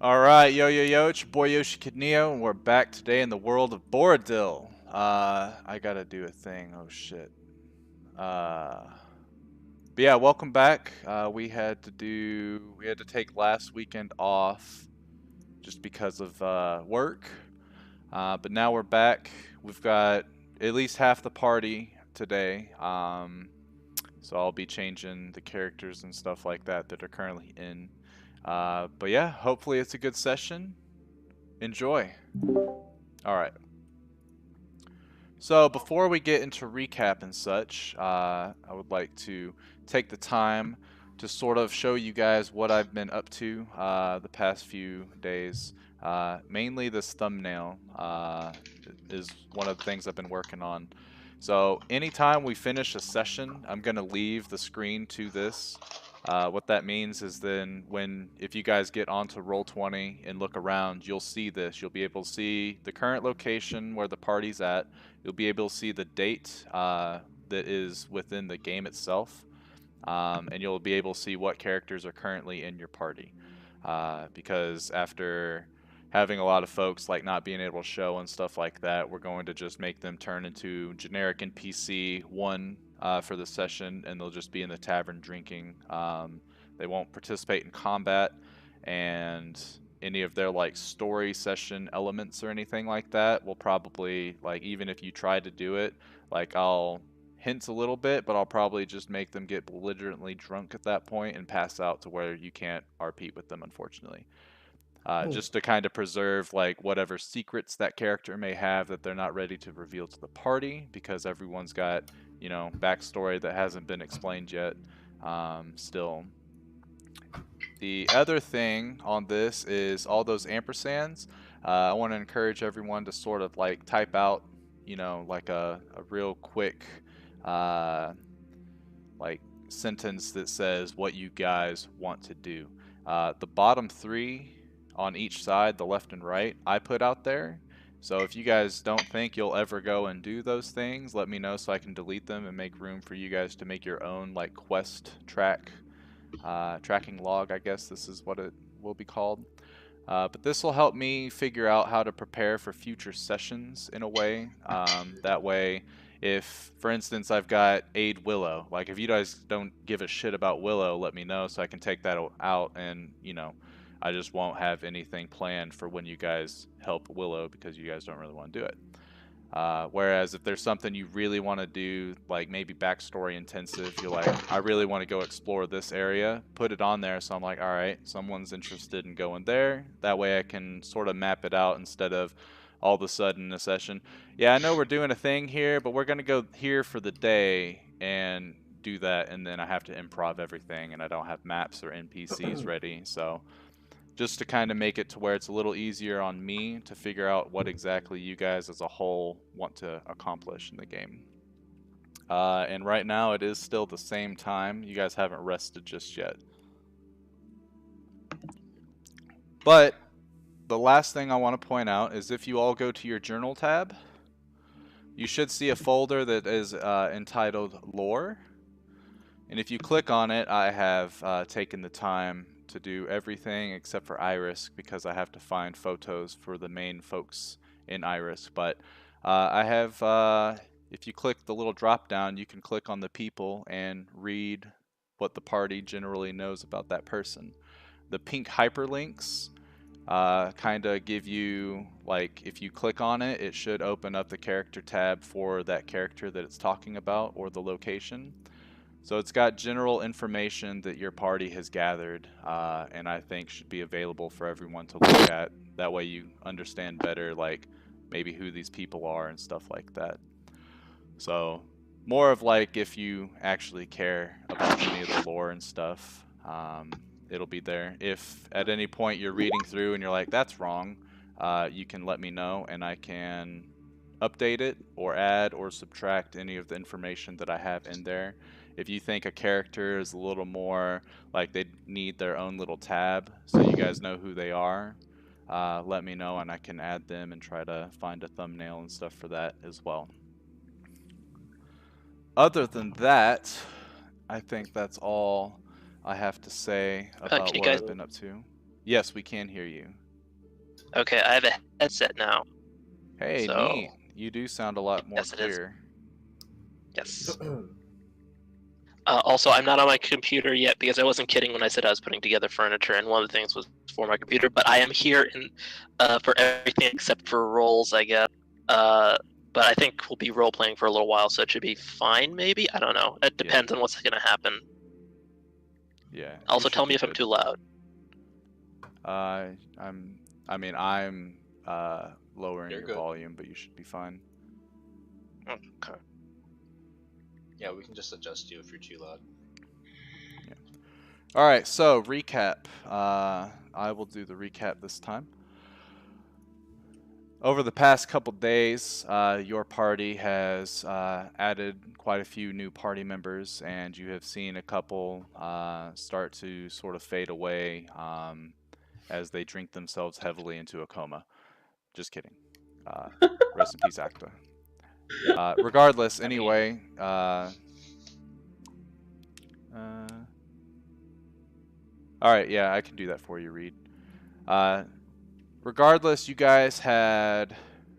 Alright, yo, it's your boy Yoshikidneo, and we're back today in the world of Boridil. I gotta do a thing, oh shit. But yeah, welcome back. We had to take last weekend off just because of work. But now we're back. We've got at least half the party today. So I'll be changing the characters and stuff like that that are currently in. But yeah, hopefully it's a good session. Enjoy. Alright. So before we get into recap and such, I would like to take the time to sort of show you guys what I've been up to the past few days. Mainly this thumbnail is one of the things I've been working on. So anytime we finish a session, I'm going to leave the screen to this. What that means is then if you guys get onto Roll20 and look around, you'll see this. You'll be able to see the current location where the party's at. You'll be able to see the date that is within the game itself. And you'll be able to see what characters are currently in your party. Because after having a lot of folks like not being able to show and stuff like that, we're going to just make them turn into generic NPC 1 for the session, and they'll just be in the tavern drinking. They won't participate in combat, and any of their like story session elements or anything like that will probably, like, even if you try to do it, like, I'll hint a little bit, but I'll probably just make them get belligerently drunk at that point and pass out to where you can't RP with them, unfortunately. Just to kind of preserve like whatever secrets that character may have that they're not ready to reveal to the party, because everyone's got, you know, backstory that hasn't been explained yet. Still, the other thing on this is all those ampersands. I want to encourage everyone to sort of like type out, you know, like a real quick like sentence that says what you guys want to do. The bottom 3 on each side, the left and right, I put out there. So if you guys don't think you'll ever go and do those things, let me know so I can delete them and make room for you guys to make your own like quest tracking log, I guess this is what it will be called. But this will help me figure out how to prepare for future sessions in a way. That way, if, for instance, I've got Aid Willow, like if you guys don't give a shit about Willow, let me know so I can take that out, and, you know, I just won't have anything planned for when you guys help Willow because you guys don't really want to do it. Whereas if there's something you really want to do, like maybe backstory intensive, you're like, I really want to go explore this area, put it on there so I'm like, alright, someone's interested in going there. That way I can sort of map it out instead of all of a sudden in a session, yeah, I know we're doing a thing here, but we're going to go here for the day and do that, and then I have to improv everything and I don't have maps or NPCs ready. So just to kind of make it to where it's a little easier on me to figure out what exactly you guys as a whole want to accomplish in the game. And right now it is still the same time. You guys haven't rested just yet. But the last thing I want to point out is if you all go to your journal tab, you should see a folder that is entitled Lore. And if you click on it, I have taken the time to do everything except for Iris because I have to find photos for the main folks in Iris. But I have, if you click the little drop down, you can click on the people and read what the party generally knows about that person. The pink hyperlinks kind of give you, like, if you click on it, it should open up the character tab for that character that it's talking about or the location. So it's got general information that your party has gathered, and I think should be available for everyone to look at. That way you understand better, like, maybe who these people are and stuff like that. So more of like if you actually care about any of the lore and stuff, it'll be there. If at any point you're reading through and you're like, that's wrong, you can let me know and I can update it or add or subtract any of the information that I have in there. If you think a character is a little more like they need their own little tab so you guys know who they are, let me know and I can add them and try to find a thumbnail and stuff for that as well. Other than that, I think that's all I have to say about Actually, what guys, I've been up to. Yes, we can hear you. Okay, I have a headset now. Hey, So, neat. You do sound a lot more yes, it is. clear. Yes. Also, I'm not on my computer yet because I wasn't kidding when I said I was putting together furniture, and one of the things was for my computer. But I am here for everything except for roles, I guess. But I think we'll be role playing for a little while, so it should be fine. Maybe, I don't know. It Yeah. depends on what's going to happen. Yeah, you Also, should tell be me if I'm good. too loud. I'm lowering You're your good. volume, but you should be fine. Okay. Yeah, we can just adjust you if you're too loud. Yeah. All right, so recap. I will do the recap this time. Over the past couple days, your party has added quite a few new party members, and you have seen a couple start to sort of fade away as they drink themselves heavily into a coma. Just kidding. Rest in peace, Acta. Regardless, I mean, anyway. All right, yeah, I can do that for you, Reed. Regardless, you guys had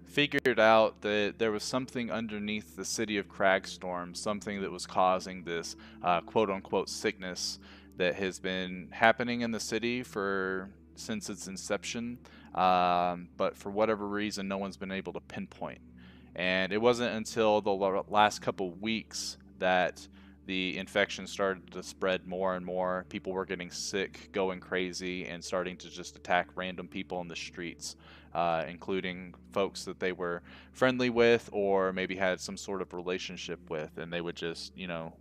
figured out that there was something underneath the city of Cragstorm, something that was causing this quote-unquote sickness that has been happening in the city since its inception, but for whatever reason, no one's been able to pinpoint. And it wasn't until the last couple weeks that the infection started to spread more and more. People were getting sick, going crazy, and starting to just attack random people in the streets, including folks that they were friendly with or maybe had some sort of relationship with, and they would just,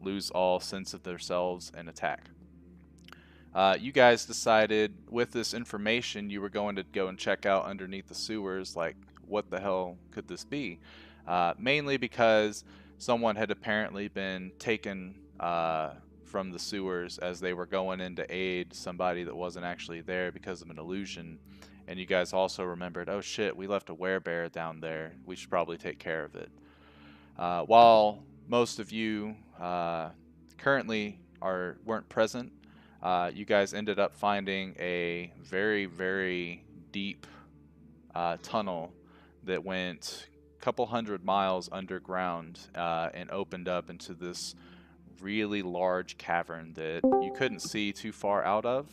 lose all sense of themselves and attack. You guys decided with this information you were going to go and check out underneath the sewers, like, what the hell could this be? Mainly because someone had apparently been taken from the sewers as they were going in to aid somebody that wasn't actually there because of an illusion. And you guys also remembered, oh shit, we left a werebear down there. We should probably take care of it. While most of you currently weren't present, you guys ended up finding a very, very deep tunnel that went a couple hundred miles underground and opened up into this really large cavern that you couldn't see too far out of.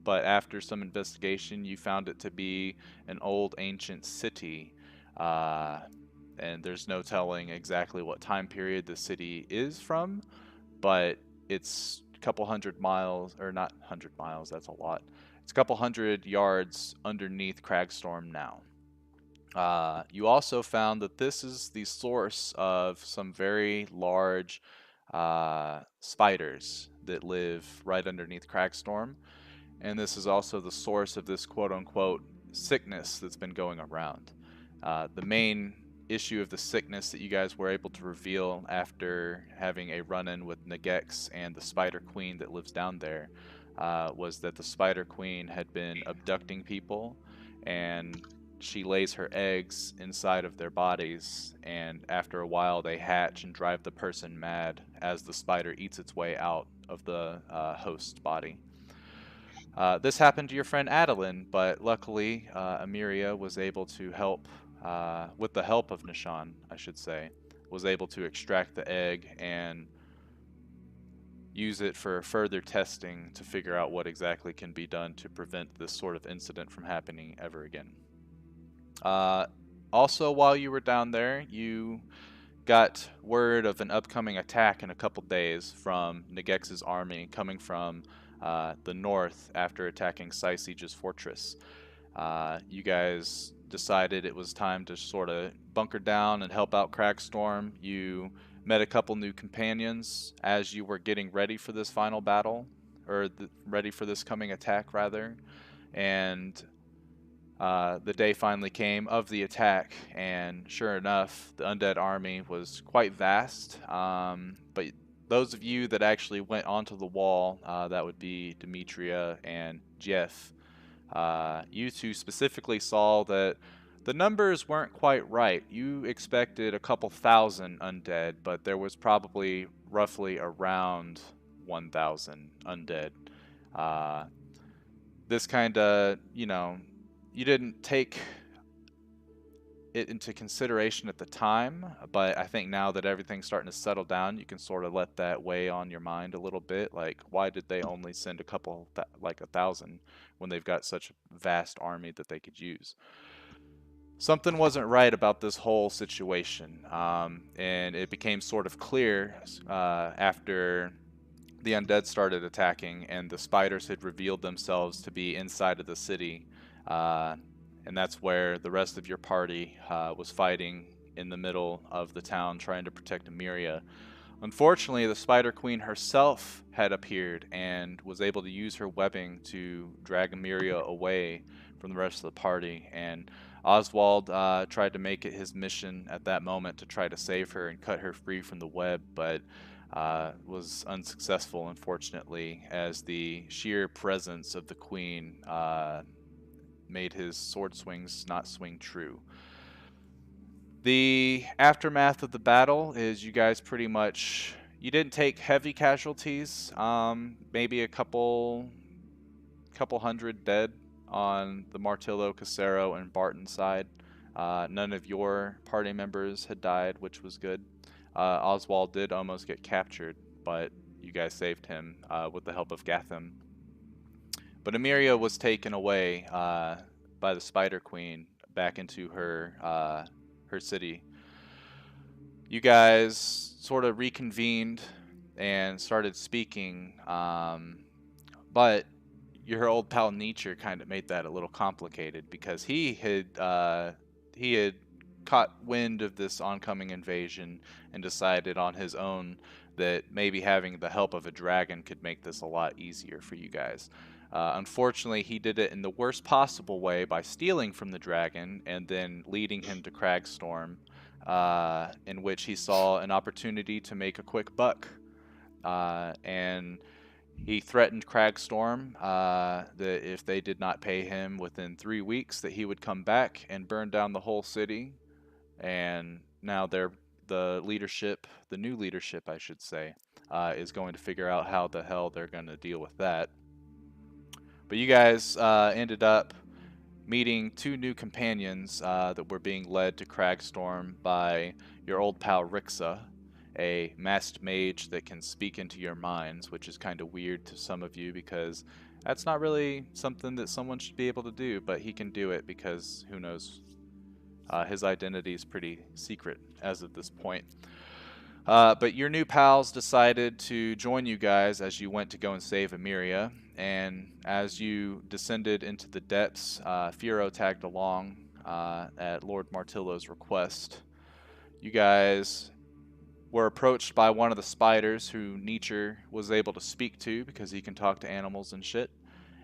But after some investigation, you found it to be an old ancient city. And there's no telling exactly what time period the city is from, but it's a couple hundred miles, or not 100 miles, that's a lot. It's a couple hundred yards underneath Cragstorm now. You also found that this is the source of some very large spiders that live right underneath Cragstorm, and this is also the source of this quote-unquote sickness that's been going around. The main issue of the sickness that you guys were able to reveal after having a run-in with Nagex and the Spider Queen that lives down there was that the Spider Queen had been abducting people, and she lays her eggs inside of their bodies, and after a while they hatch and drive the person mad as the spider eats its way out of the host's body. This happened to your friend Adeline, but luckily Amiria was able to help, with the help of Nishan, I should say, was able to extract the egg and use it for further testing to figure out what exactly can be done to prevent this sort of incident from happening ever again. Also, while you were down there, you got word of an upcoming attack in a couple days from Nagex's army coming from the north after attacking Sisiege's fortress. You guys decided it was time to sort of bunker down and help out Cragstorm. You met a couple new companions as you were getting ready for this final battle, or ready for this coming attack, rather. And the day finally came of the attack, and sure enough, the undead army was quite vast. But those of you that actually went onto the wall, that would be Demetria and Jeff, you two specifically saw that the numbers weren't quite right. You expected a couple thousand undead, but there was probably roughly around 1,000 undead. this kind of, you didn't take it into consideration at the time, but I think now that everything's starting to settle down, you can sort of let that weigh on your mind a little bit. Like, why did they only send a couple, like 1,000, when they've got such a vast army that they could use? Something wasn't right about this whole situation, and it became sort of clear after the undead started attacking and the spiders had revealed themselves to be inside of the city. Uh, and that's where the rest of your party was fighting in the middle of the town trying to protect Emiria. Unfortunately, the Spider Queen herself had appeared and was able to use her webbing to drag Emiria away from the rest of the party. And Oswald tried to make it his mission at that moment to try to save her and cut her free from the web, but was unsuccessful, unfortunately, as the sheer presence of the Queen made his sword swings not swing true. The aftermath of the battle is you guys pretty much, you didn't take heavy casualties, maybe a couple hundred dead on the Martillo, Casero, and Barton side. None of your party members had died, which was good. Oswald did almost get captured, but you guys saved him with the help of Gatham. But Emiria was taken away by the Spider Queen back into her city. You guys sort of reconvened and started speaking, but your old pal Nietzsche kind of made that a little complicated because he had caught wind of this oncoming invasion and decided on his own that maybe having the help of a dragon could make this a lot easier for you guys. Unfortunately, he did it in the worst possible way by stealing from the dragon and then leading him to Cragstorm, in which he saw an opportunity to make a quick buck. And he threatened Cragstorm that if they did not pay him within 3 weeks, that he would come back and burn down the whole city. And now the new leadership, I should say, is going to figure out how the hell they're going to deal with that. But you guys ended up meeting 2 new companions that were being led to Cragstorm by your old pal Rixa, a masked mage that can speak into your minds, which is kind of weird to some of you because that's not really something that someone should be able to do, but he can do it because who knows, his identity is pretty secret as of this point. But your new pals decided to join you guys as you went to go and save Emiria, and as you descended into the depths, Firo tagged along at Lord Martillo's request. You guys were approached by one of the spiders who Nietzsche was able to speak to because he can talk to animals and shit,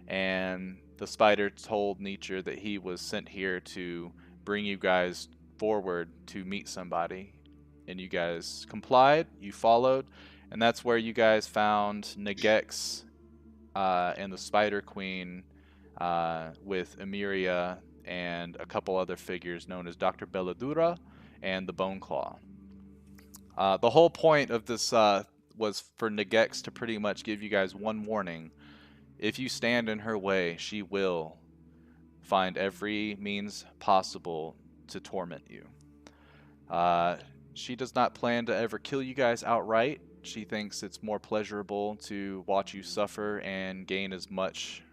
and the spider told Nietzsche that he was sent here to bring you guys forward to meet somebody. And you guys complied, you followed, and that's where you guys found Nagex and the Spider Queen with Emiria and a couple other figures known as Dr. Belladura and the Bone Claw. The whole point of this was for Nagex to pretty much give you guys one warning. If you stand in her way, she will find every means possible to torment you. She does not plan to ever kill you guys outright. She thinks it's more pleasurable to watch you suffer and gain as much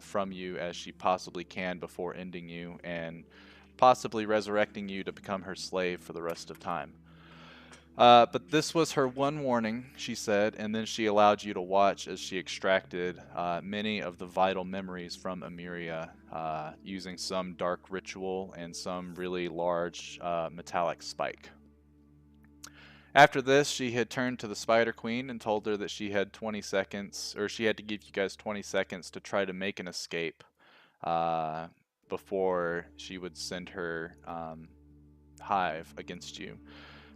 from you as she possibly can before ending you and possibly resurrecting you to become her slave for the rest of time. But this was her one warning, she said, and then she allowed you to watch as she extracted many of the vital memories from Emiria using some dark ritual and some really large metallic spike. After this, she had turned to the Spider Queen and told her that she had 20 seconds, or she had to give you guys 20 seconds to try to make an escape before she would send her hive against you.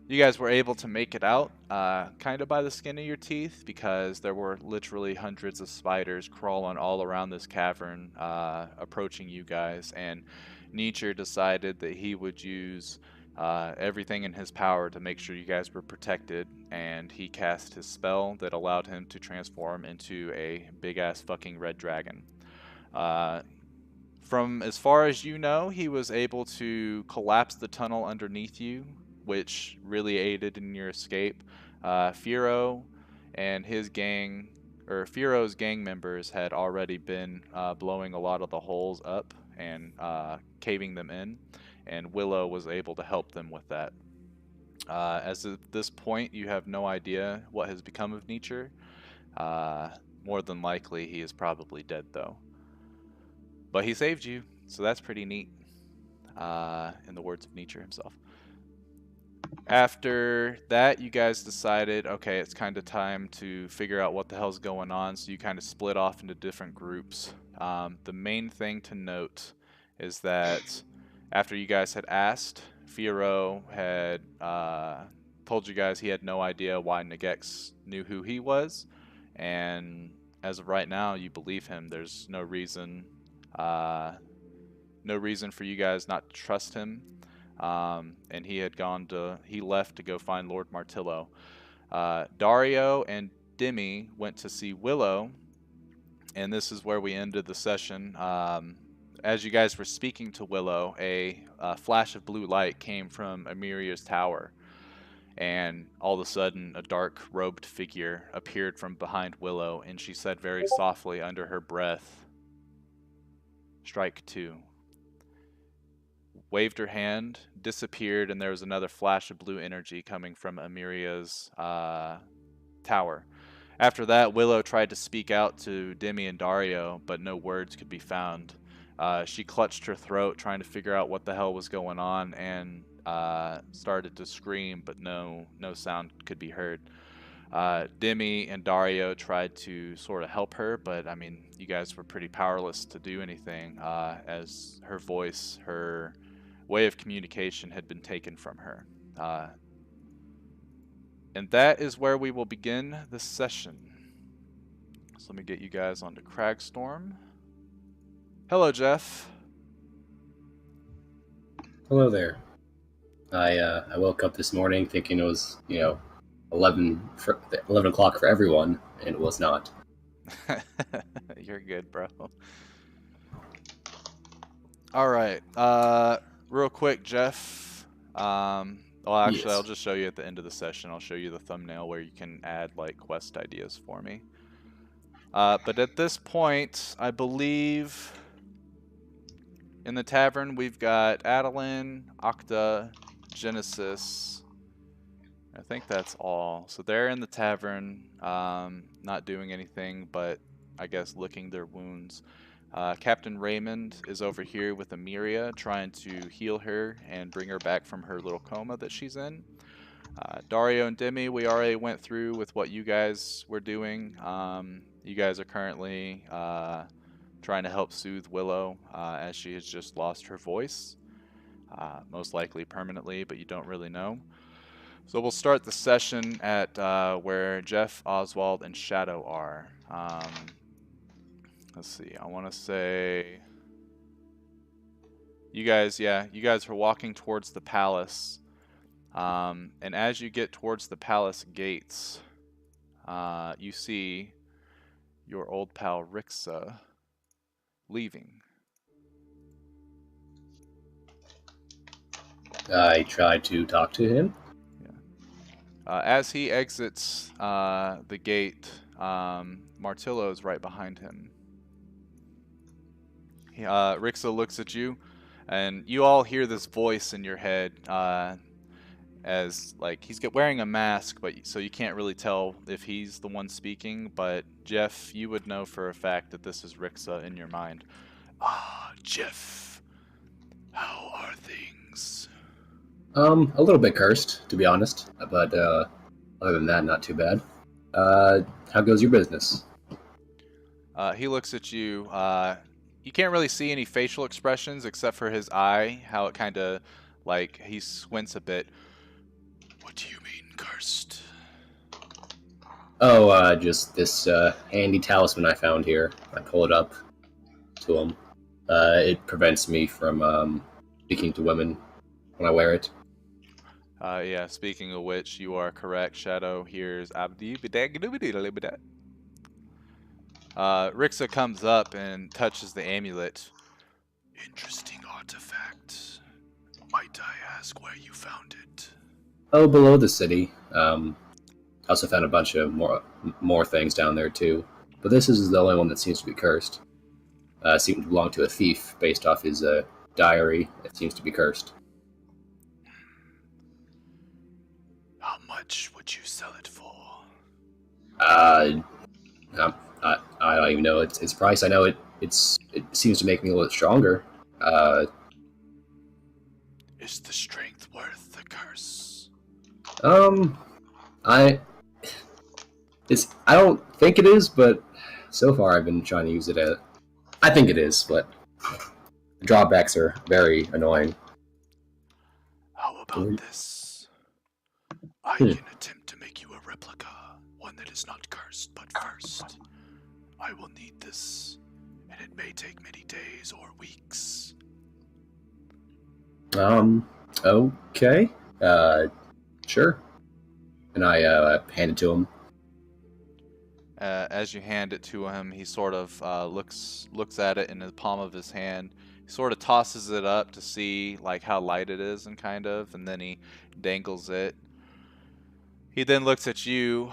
You guys were able to make it out kind of by the skin of your teeth because there were literally hundreds of spiders crawling all around this cavern approaching you guys, and Nietzsche decided that he would use everything in his power to make sure you guys were protected, and he cast his spell that allowed him to transform into a big-ass fucking red dragon. From as far as you know, he was able to collapse the tunnel underneath you, which really aided in your escape. Firo and his gang, or Firo's gang members, had already been blowing a lot of the holes up and caving them in, and Willow was able to help them with that. As of this point, you have no idea what has become of Nietzsche. More than likely, he is probably dead, though. But he saved you, so that's pretty neat, in the words of Nietzsche himself. After that, you guys decided, okay, it's kind of time to figure out what the hell's going on, so you kind of split off into different groups. The main thing to note is that after you guys had asked, Firo had told you guys he had no idea why Nagex knew who he was, and as of right now, you believe him. There's no reason for you guys not to trust him. And he left to go find Lord Martillo. Dario and Demi went to see Willow, and this is where we ended the session. As you guys were speaking to Willow, a flash of blue light came from Amiria's tower, and all of a sudden a dark robed figure appeared from behind Willow, and she said very softly under her breath, "Strike two." Waved her hand, disappeared, and there was another flash of blue energy coming from Amiria's tower. After that, Willow tried to speak out to Demi and Dario, but no words could be found. She clutched her throat, trying to figure out what the hell was going on, and started to scream, but no sound could be heard. Demi and Dario tried to sort of help her, but I mean, you guys were pretty powerless to do anything, as her voice, her way of communication had been taken from her. And that is where we will begin the session. So let me get you guys onto Cragstorm. Hello, Jeff. Hello there. I woke up this morning thinking it was 11 o'clock for everyone, and it was not. You're good, bro. All right. Real quick, Jeff. Well, actually, Yes. I'll just show you at the end of the session. I'll show you the thumbnail where you can add like quest ideas for me. But at this point, I believe in the tavern we've got Adeline, Octa, Genesis. I think that's all. So they're in the tavern, not doing anything, but I guess licking their wounds. Captain Raymond is over here with Amiria, trying to heal her and bring her back from her little coma that she's in. Dario and Demi, we already went through with what you guys were doing. You guys are currently trying to help soothe Willow, as she has just lost her voice, most likely permanently, but you don't really know. So we'll start the session at where Jeff, Oswald, and Shadow are. Let's see, I want to say you guys were walking towards the palace, and as you get towards the palace gates, you see your old pal Rixa leaving. I tried to talk to him. As he exits the gate, Martillo is right behind him. Rixa looks at you, and you all hear this voice in your head, as like he's wearing a mask, but so you can't really tell if he's the one speaking. But Jeff, you would know for a fact that this is Rixa in your mind. Jeff, how are things? A little bit cursed, to be honest, but other than that, not too bad. How goes your business? He looks at you. You can't really see any facial expressions except for his eye, how it kind of, like, he squints a bit. What do you mean, cursed? Oh, just this handy talisman I found here. I pull it up to him. It prevents me from speaking to women when I wear it. Yeah, speaking of which, you are correct. Shadow hears Abdi. Rixa comes up and touches the amulet. Interesting artifact. Might I ask where you found it? Oh, below the city. I also found a bunch of more things down there too, but this is the only one that seems to be cursed. Seemed to belong to a thief based off his diary. It seems to be cursed. How much would you sell it for? I don't even know its price. I know it seems to make me a little stronger. Is the strength worth the curse? I don't think it is, but so far I've been trying to use it at. I think it is, but the drawbacks are very annoying. How about this? I can attempt to make you a replica, one that is not cursed, but first, I will need this, and it may take many days or weeks. Okay. Sure. And I hand it to him. As you hand it to him, he sort of looks at it in the palm of his hand. He sort of tosses it up to see like how light it is and then he dangles it. He then looks at you,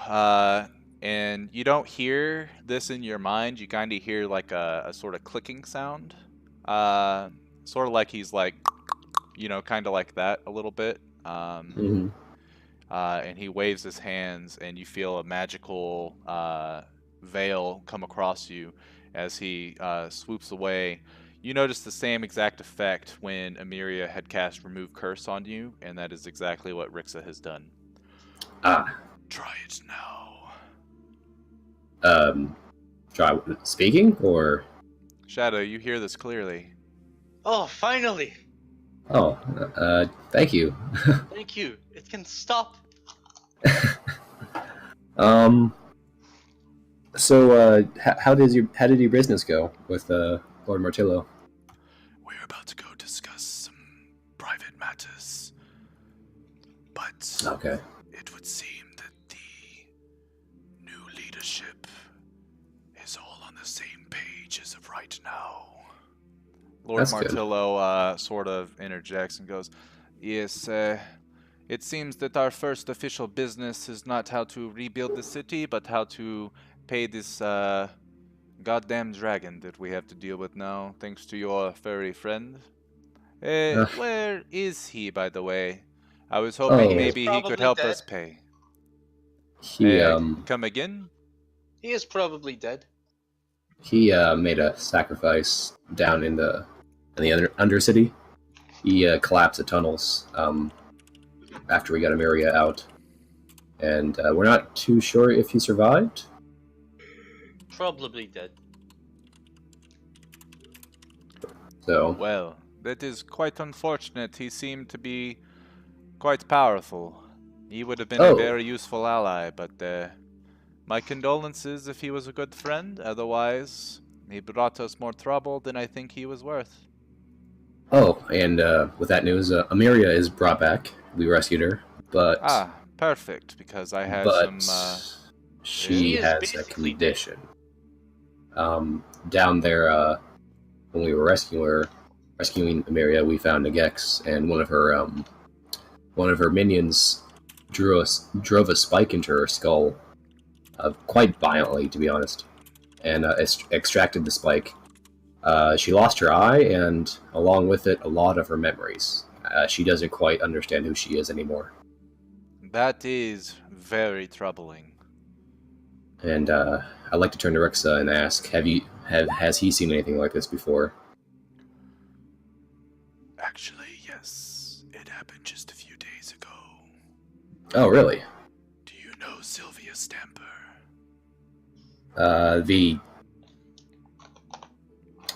and you don't hear this in your mind. You kind of hear like a sort of clicking sound, sort of like he's like, kind of like that a little bit. And he waves his hands, and you feel a magical veil come across you as he swoops away. You notice the same exact effect when Emiria had cast Remove Curse on you, and that is exactly what Rixa has done. Try it now. Try speaking or? Shadow, you hear this clearly. Oh, finally! Oh, thank you. Thank you. It can stop. So, how did your business go with Lord Martillo? We're about to go discuss some private matters, but Okay. it would seem that the new leadership is all on the same page as of right now. Lord That's good. Martillo sort of interjects and goes, "Yes, it seems that our first official business is not how to rebuild the city, but how to pay this goddamn dragon that we have to deal with now, thanks to your furry friend. Where is he, by the way? I was hoping Oh. maybe he could Probably help dead. us pay." He Come again? He is probably dead. he made a sacrifice down in the Undercity. He collapsed the tunnels after we got Emiria out, and we're not too sure if he survived. Probably dead. So, Well, that is quite unfortunate. He seemed to be quite powerful. He would have been a Oh. very useful ally, but my condolences if he was a good friend. Otherwise, he brought us more trouble than I think he was worth. oh, and with that news, Emiria is brought back. We rescued her, but Perfect, because I had but some... she He is has a basically condition. Down there, when we were rescuing Emiria, we found a Gex, and one of her minions drove a spike into her skull, quite violently, to be honest, and extracted the spike. She lost her eye, and along with it, a lot of her memories. She doesn't quite understand who she is anymore. That is very troubling. And I'd like to turn to Rixa and ask, has he seen anything like this before? Actually, yes. It happened just a few days ago. Oh, really? Do you know Sylvia Stamper?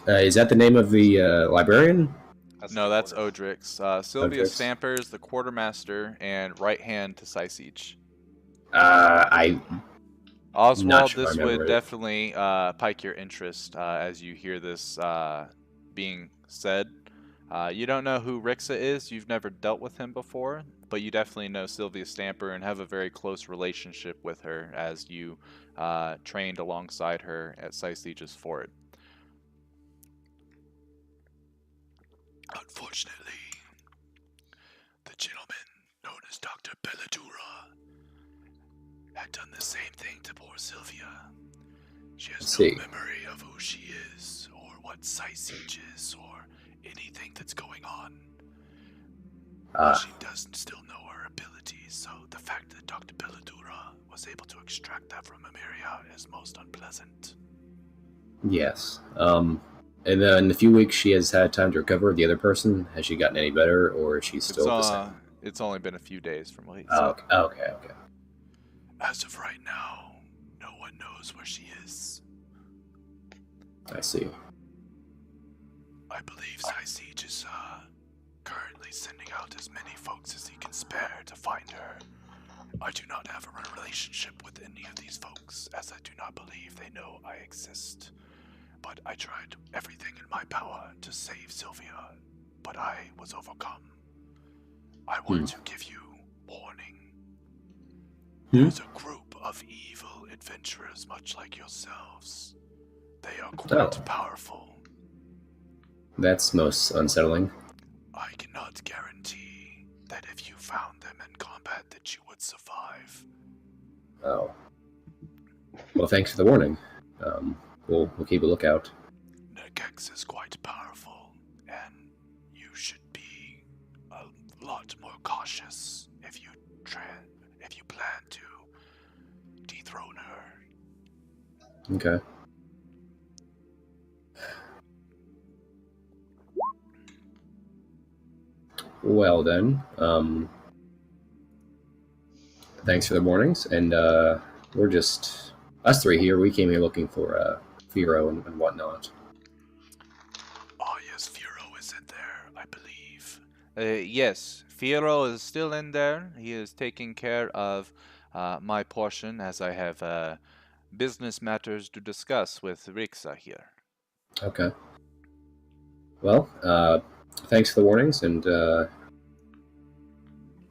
Is that the name of the librarian? No, that's Odrix. Sylvia Odrix. Stamper is the quartermaster and right hand to Sysich. Oswald, Not sure I this remember would it. definitely pique your interest as you hear this being said. You don't know who Rixa is. You've never dealt with him before. but you definitely know Sylvia Stamper and have a very close relationship with her as you trained alongside her at Sycege's fort. Unfortunately, the gentleman known as Dr. Belladura had done the same thing to poor Sylvia. She has no memory of who she is, or what Sycege is, or anything that's going on. But she does still know her abilities, so the fact that Dr. Belladura was able to extract that from Emiria is most unpleasant. Yes. And then in a few weeks, she has had time to recover. The other person, has she gotten any better, or is she still the same? It's only been a few days from what he Oh, said. okay. As of right now, no one knows where she is. I see. I believe Sycege is currently sending out as many folks as he can spare to find her. I do not have a relationship with any of these folks, as I do not believe they know I exist. But I tried everything in my power to save Sylvia, but I was overcome. I want to give you warning. There's a group of evil adventurers much like yourselves. They are quite powerful. That's most unsettling. I cannot guarantee that if you found them in combat that you would survive. Oh. Well, thanks for the warning. We'll keep a lookout. Nergex is quite powerful, and you should be a lot more cautious if you plan to dethrone her. Okay. Well then, thanks for the warnings, and we're just us three here. We came here looking for Firo and whatnot. Oh yes, Firo is in there, I believe. Yes, Firo is still in there. He is taking care of my portion, as I have business matters to discuss with Rixa here. Okay. Well, thanks for the warnings, and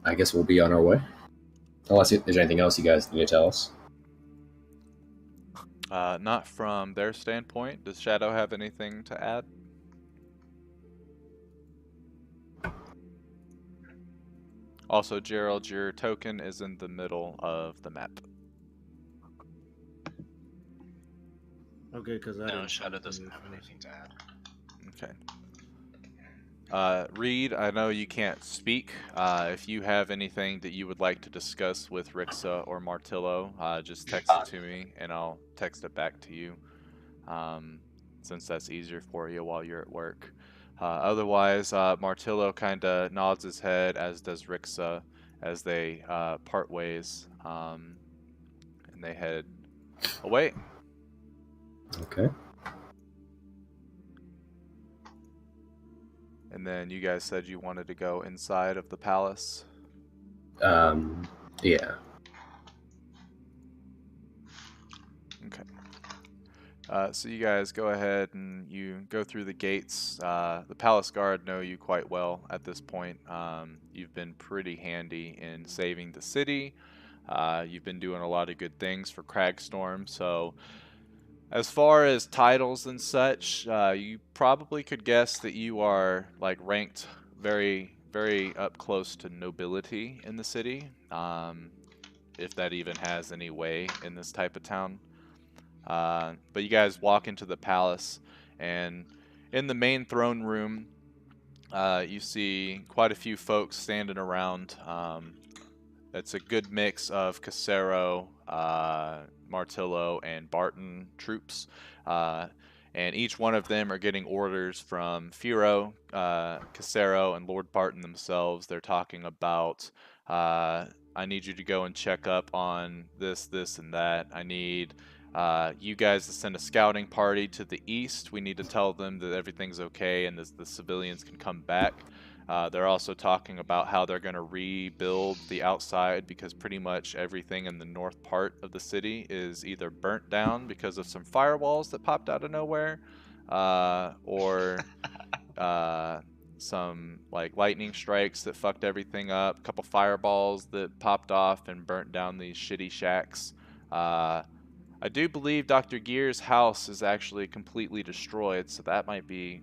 I guess we'll be on our way. Unless there's anything else you guys need to tell us. Not from their standpoint. Does Shadow have anything to add? Also, Gerald, your token is in the middle of the map. Okay, because No, Shadow doesn't have anything to add. Okay. Reed, I know you can't speak. If you have anything that you would like to discuss with Rixa or Martillo, just text it to me and I'll text it back to you, since that's easier for you while you're at work. Otherwise, Martillo kind of nods his head, as does Rixa, as they part ways, and they head away. Okay. And then you guys said you wanted to go inside of the palace. Yeah. Okay. So you guys go ahead and you go through the gates. The palace guard know you quite well at this point. You've been pretty handy in saving the city. You've been doing a lot of good things for Cragstorm, so as far as titles and such, you probably could guess that you are like ranked very, very up close to nobility in the city, if that even has any way in this type of town. But you guys walk into the palace, and in the main throne room, you see quite a few folks standing around. It's a good mix of Casero, Martillo, and Barton troops. And each one of them are getting orders from Firo, Casero, and Lord Barton themselves. They're talking about, I need you to go and check up on this, this, and that. I need you guys to send a scouting party to the east. We need to tell them that everything's okay and the civilians can come back. They're also talking about how they're going to rebuild the outside, because pretty much everything in the north part of the city is either burnt down because of some firewalls that popped out of nowhere, or some like lightning strikes that fucked everything up, a couple fireballs that popped off and burnt down these shitty shacks. I do believe Dr. Gear's house is actually completely destroyed, so that might be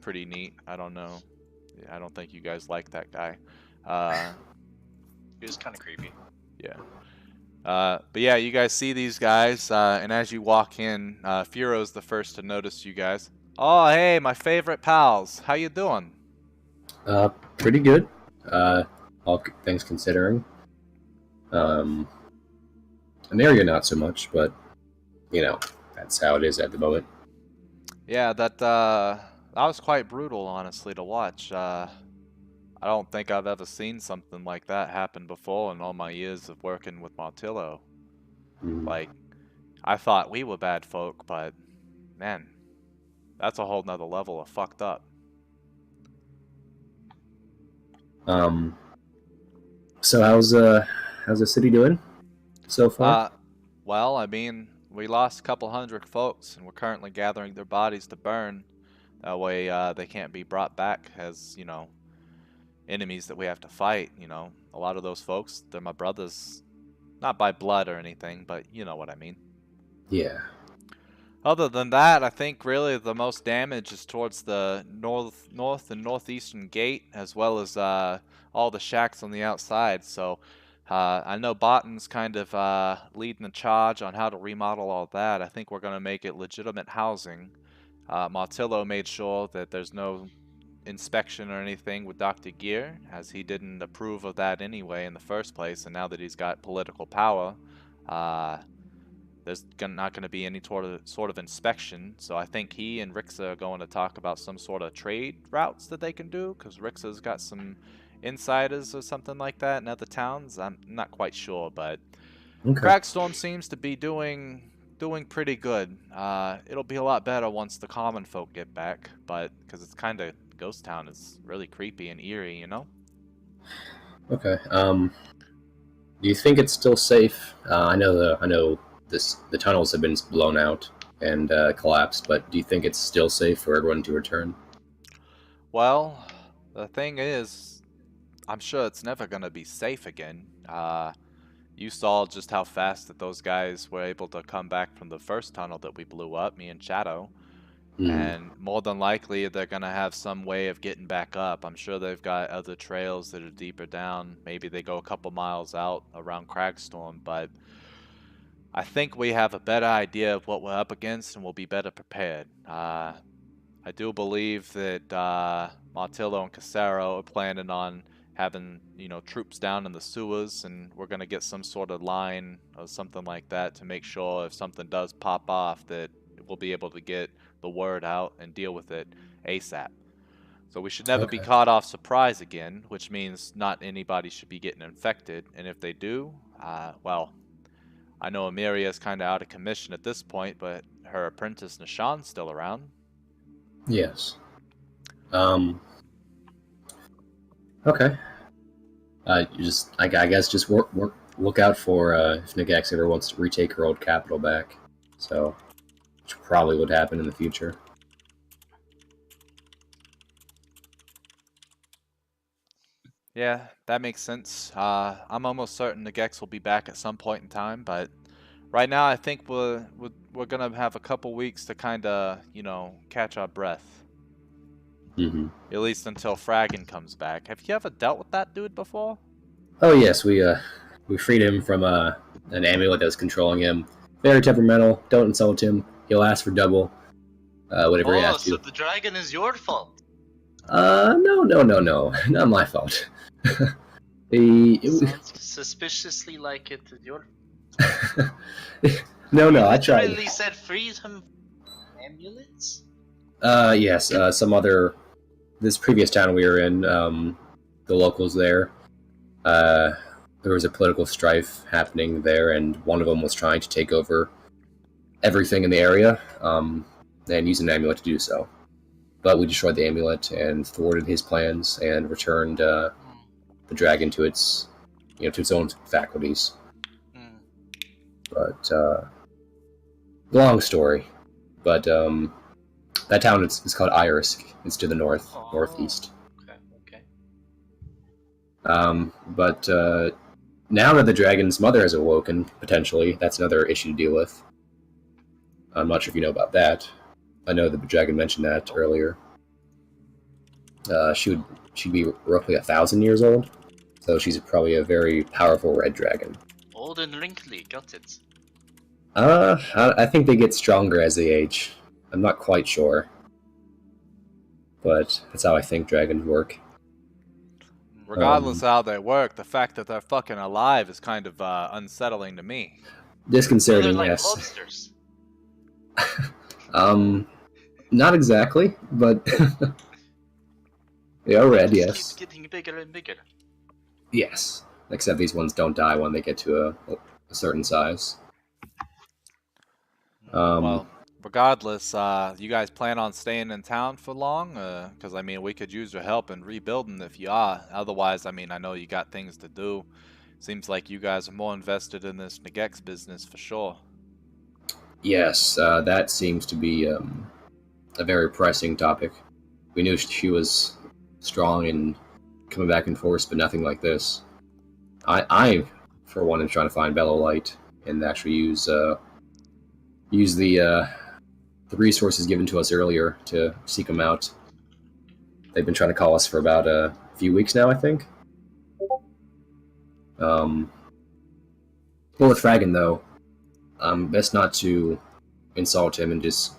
pretty neat. I don't know. I don't think you guys like that guy. It was kind of creepy. Yeah. But yeah, you guys see these guys, and as you walk in, Furo's the first to notice you guys. Oh, hey, my favorite pals. How you doing? Pretty good. All things considering. Area not so much, but you know, that's how it is at the moment. Yeah, that was quite brutal, honestly, to watch. I don't think I've ever seen something like that happen before in all my years of working with Martillo. Like, I thought we were bad folk, but man, that's a whole nother level of fucked up. So how's the city doing so far? Well, I mean, we lost a couple hundred folks, and we're currently gathering their bodies to burn. That way, they can't be brought back as, you know, enemies that we have to fight. You know, a lot of those folks, they're my brothers, not by blood or anything, but you know what I mean. Yeah. Other than that, I think really the most damage is towards the north and northeastern gate, as well as all the shacks on the outside. So I know Botton's kind of leading the charge on how to remodel all that. I think we're going to make it legitimate housing. Martillo made sure that there's no inspection or anything with Dr. Gear, as he didn't approve of that anyway in the first place, and now that he's got political power, there's not going to be any sort of inspection. So I think he and Rixa are going to talk about some sort of trade routes that they can do, because Rixa's got some insiders or something like that in other towns. I'm not quite sure, but Okay. Cragstorm seems to be doing pretty good. It'll be a lot better once the common folk get back, but because it's kind of ghost town, is really creepy and eerie, you know. Okay. Do you think it's still safe? I know the tunnels have been blown out and collapsed, but do you think it's still safe for everyone to return? Well, the thing is, I'm sure it's never gonna be safe again. You saw just how fast that those guys were able to come back from the first tunnel that we blew up, me and Shadow. And more than likely, they're gonna have some way of getting back up. I'm sure they've got other trails that are deeper down. Maybe they go a couple miles out around Cragstorm, but I think we have a better idea of what we're up against and we'll be better prepared. I do believe that Martillo and Casero are planning on having, you know, troops down in the sewers, and we're going to get some sort of line or something like that to make sure if something does pop off that we'll be able to get the word out and deal with it ASAP. So we should never be caught off surprise again, which means not anybody should be getting infected, and if they do, well, I know Amiria's kind of out of commission at this point, but her apprentice Nishan's still around. Yes. Okay. I guess just look out for if Nagax ever wants to retake her old capital back. So, which probably would happen in the future. Yeah, that makes sense. I'm almost certain the Gex will be back at some point in time, but right now I think we're gonna have a couple weeks to kind of, you know, catch our breath. Mm-hmm. At least until Fraggin comes back. Have you ever dealt with that dude before? Oh yes, we freed him from an amulet that was controlling him. Very temperamental. Don't insult him. He'll ask for double. Whatever he asks so you. the dragon is your fault. No, not my fault. Sounds suspiciously like it is your. No, I tried. You literally said freeze him from amulets? Yes, this previous town we were in, the locals there, there was a political strife happening there, and one of them was trying to take over everything in the area, and use an amulet to do so. But we destroyed the amulet and thwarted his plans and returned the dragon to its own faculties. But long story. But That town is called Irisk. It's to the northeast. Okay, okay. But now that the dragon's mother has awoken, potentially, that's another issue to deal with. I'm not sure if you know about that. I know the dragon mentioned that earlier. She'd be roughly 1,000 years old, so she's probably a very powerful red dragon. Old and wrinkly, got it. I think they get stronger as they age. I'm not quite sure, but that's how I think dragons work. Regardless of how they work, the fact that they're fucking alive is kind of unsettling to me. They're Disconcerting, like yes. lobsters. Not exactly, but they are red, yes. Keep getting bigger and bigger. Yes, except these ones don't die when they get to a certain size. Well, regardless, you guys plan on staying in town for long? Because, I mean, we could use your help in rebuilding if you are. Otherwise, I mean, I know you got things to do. Seems like you guys are more invested in this Nagex business for sure. Yes, that seems to be a very pressing topic. We knew she was strong and coming back in force, but nothing like this. I for one, am trying to find Bellowlight and actually use the resources given to us earlier to seek them out. They've been trying to call us for about a few weeks now, I think. Well, with Fragan, though, best not to insult him and just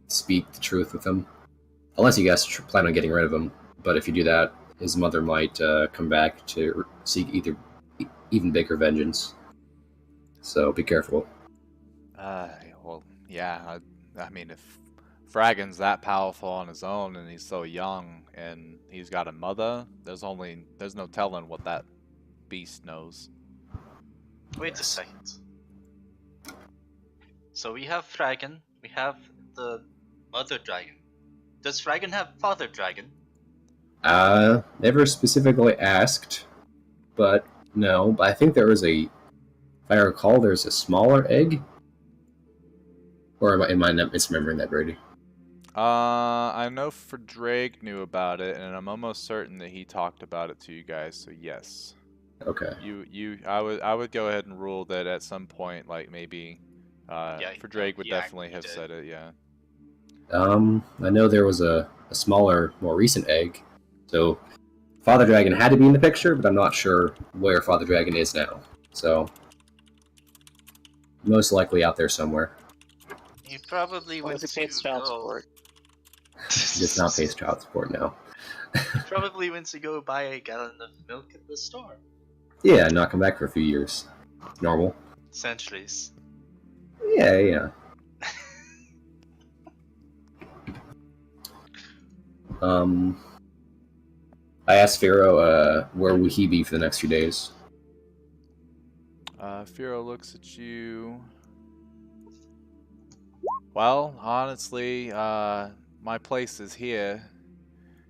speak the truth with him. Unless you guys plan on getting rid of him. But if you do that, his mother might come back to seek even bigger vengeance. So be careful. Well, yeah, I mean, if Fragan's that powerful on his own and he's so young and he's got a mother, there's no telling what that beast knows. Wait a second. So we have Fragan, we have the mother dragon. Does Fragan have father dragon? Never specifically asked, but no. But I think there was if I recall, there's a smaller egg. Or am I not misremembering that, Brady? I know Drake knew about it, and I'm almost certain that he talked about it to you guys. So yes. Okay. I would go ahead and rule that at some point, like maybe, Drake would definitely have said it. Yeah. I know there was a smaller, more recent egg, so Father Dragon had to be in the picture, but I'm not sure where Father Dragon is now. So most likely out there somewhere. He probably went to child support. He does not pay child support now. He probably went to go buy a gallon of milk at the store. Yeah, not come back for a few years. Normal. Centuries. Yeah. I asked Pharaoh, where would he be for the next few days? Firo looks at you. Well, honestly, my place is here.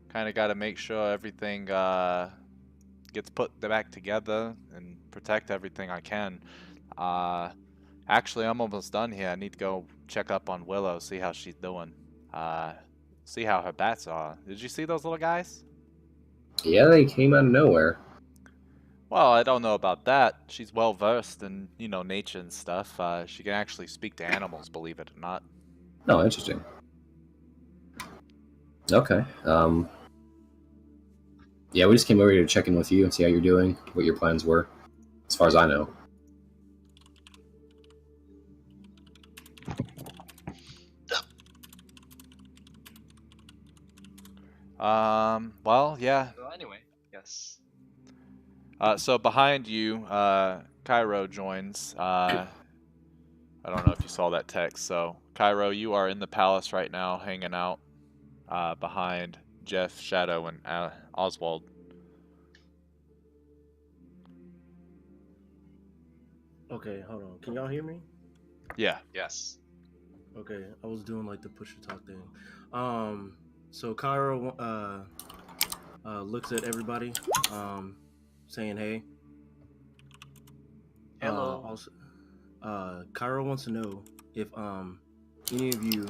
Kind of got to make sure everything gets put back together and protect everything I can. Actually, I'm almost done here. I need to go check up on Willow, see how she's doing. See how her bats are. Did you see those little guys? Yeah, they came out of nowhere. Well, I don't know about that. She's well versed in, nature and stuff. She can actually speak to animals, believe it or not. Oh, interesting. Okay. Yeah, we just came over here to check in with you and see how you're doing, what your plans were, as far as I know. Well, yeah. So anyway, yes. So behind you, Cairo joins. I don't know if you saw that text. So, Cairo, you are in the palace right now, hanging out behind Jeff, Shadow, and Oswald. Okay, hold on. Can y'all hear me? Yeah. Yes. Okay, I was doing like the push to talk thing. So Cairo looks at everybody, saying hey. Hello. Also, Cairo wants to know if any of you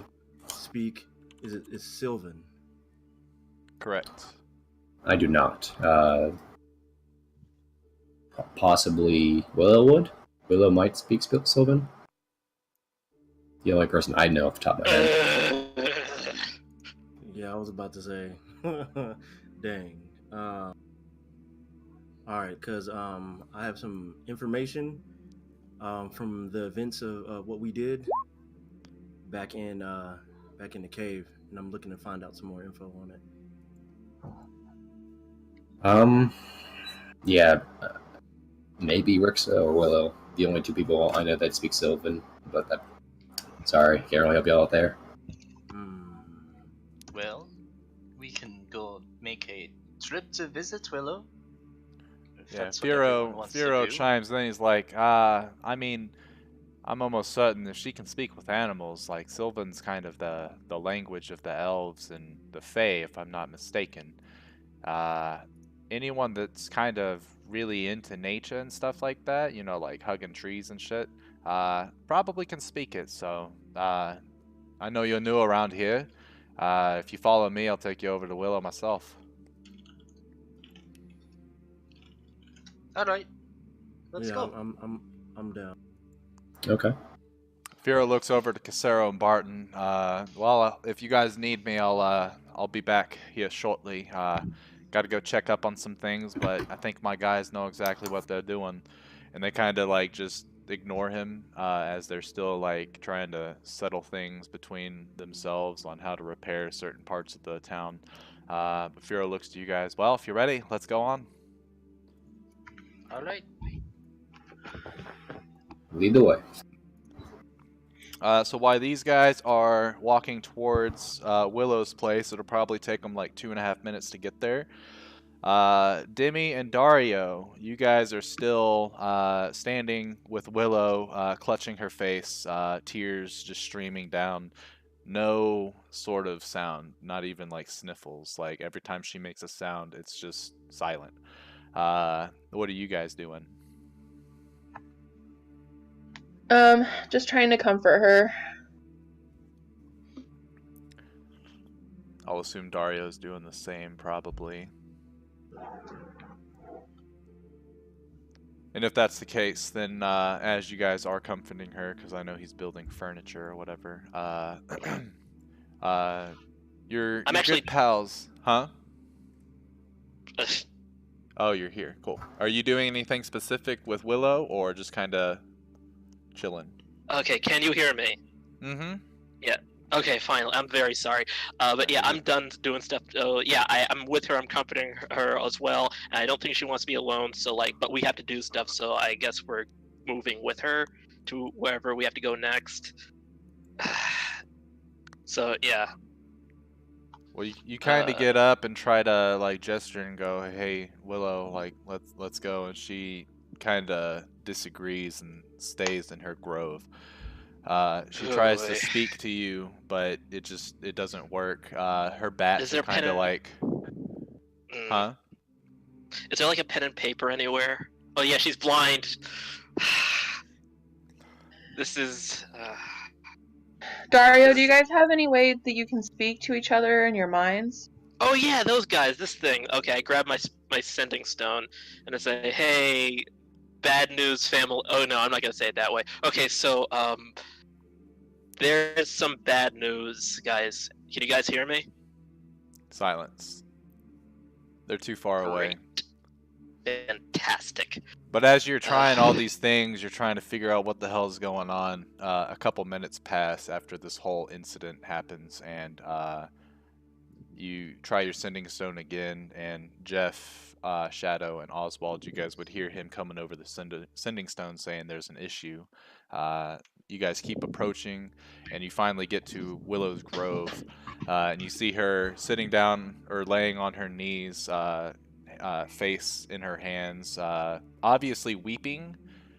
speak? Is Sylvan? Correct. I do not. Possibly Willow would. Willow might speak Sylvan. The only person I know off the top of my head. Yeah, I was about to say. Dang. All right, because I have some information from the events of what we did back in the cave, and I'm looking to find out some more info on it. Yeah, maybe Rixa or Willow. The only two people I know that speak Sylvan. But sorry, can't really help you out there. Well, we can go make a trip to visit Willow. If Yeah, that's what everyone wants to do. chimes in. He's like, I mean, I'm almost certain if she can speak with animals, like Sylvan's kind of the language of the elves and the Fae, if I'm not mistaken. Anyone that's kind of really into nature and stuff like that, you know, like hugging trees and shit, probably can speak it. So, I know you're new around here. If you follow me, I'll take you over to Willow myself. All right, let's yeah, go. I'm down. Okay. Fira looks over to Casero and Barton. Well, if you guys need me, I'll be back here shortly. Got to go check up on some things, but I think my guys know exactly what they're doing, and they kind of like just ignore him as they're still like trying to settle things between themselves on how to repair certain parts of the town. But Fira looks to you guys. Well, if you're ready, let's go on. All right. Lead the way. So while these guys are walking towards Willow's place, it'll probably take them like 2.5 minutes to get there. Demi and Dario, you guys are still standing with Willow, clutching her face, tears just streaming down. No sort of sound, not even like sniffles. Like every time she makes a sound, it's just silent. What are you guys doing? Just trying to comfort her. I'll assume Dario's doing the same, probably. And if that's the case, then as you guys are comforting her, because I know he's building furniture or whatever, you're actually- good pals, huh? Oh, you're here. Cool. Are you doing anything specific with Willow, or just kind of chilling? Okay, can you hear me? Mm-hmm. Okay, fine. I'm very sorry. But yeah, I'm done doing stuff. Yeah, I'm with her. I'm comforting her as well. And I don't think she wants to be alone. So like, but we have to do stuff. So I guess we're moving with her to wherever we have to go next. So yeah. Well, you kind of get up and try to like gesture and go, "Hey, Willow, like let's go." And she kind of disagrees and stays in her grove. She tries to speak to you, but it doesn't work. Her bats are kind of like, huh? Is there like a pen and paper anywhere? Oh yeah, she's blind. This is. Dario, do you guys have any way that you can speak to each other in your minds? Oh yeah, those guys. This thing. Okay, I grab my sending stone and I say, "Hey, bad news, family." Oh no, I'm not gonna say it that way. Okay, so there's some bad news, guys. Can you guys hear me? Silence. They're too far away. Fantastic. But as you're trying all these things, you're trying to figure out what the hell is going on. A couple minutes pass after this whole incident happens, and you try your sending stone again, and Jeff, Shadow, and Oswald, you guys would hear him coming over the sending stone saying there's an issue. You guys keep approaching, and you finally get to Willow's Grove, and you see her sitting down or laying on her knees, face in her hands, obviously weeping,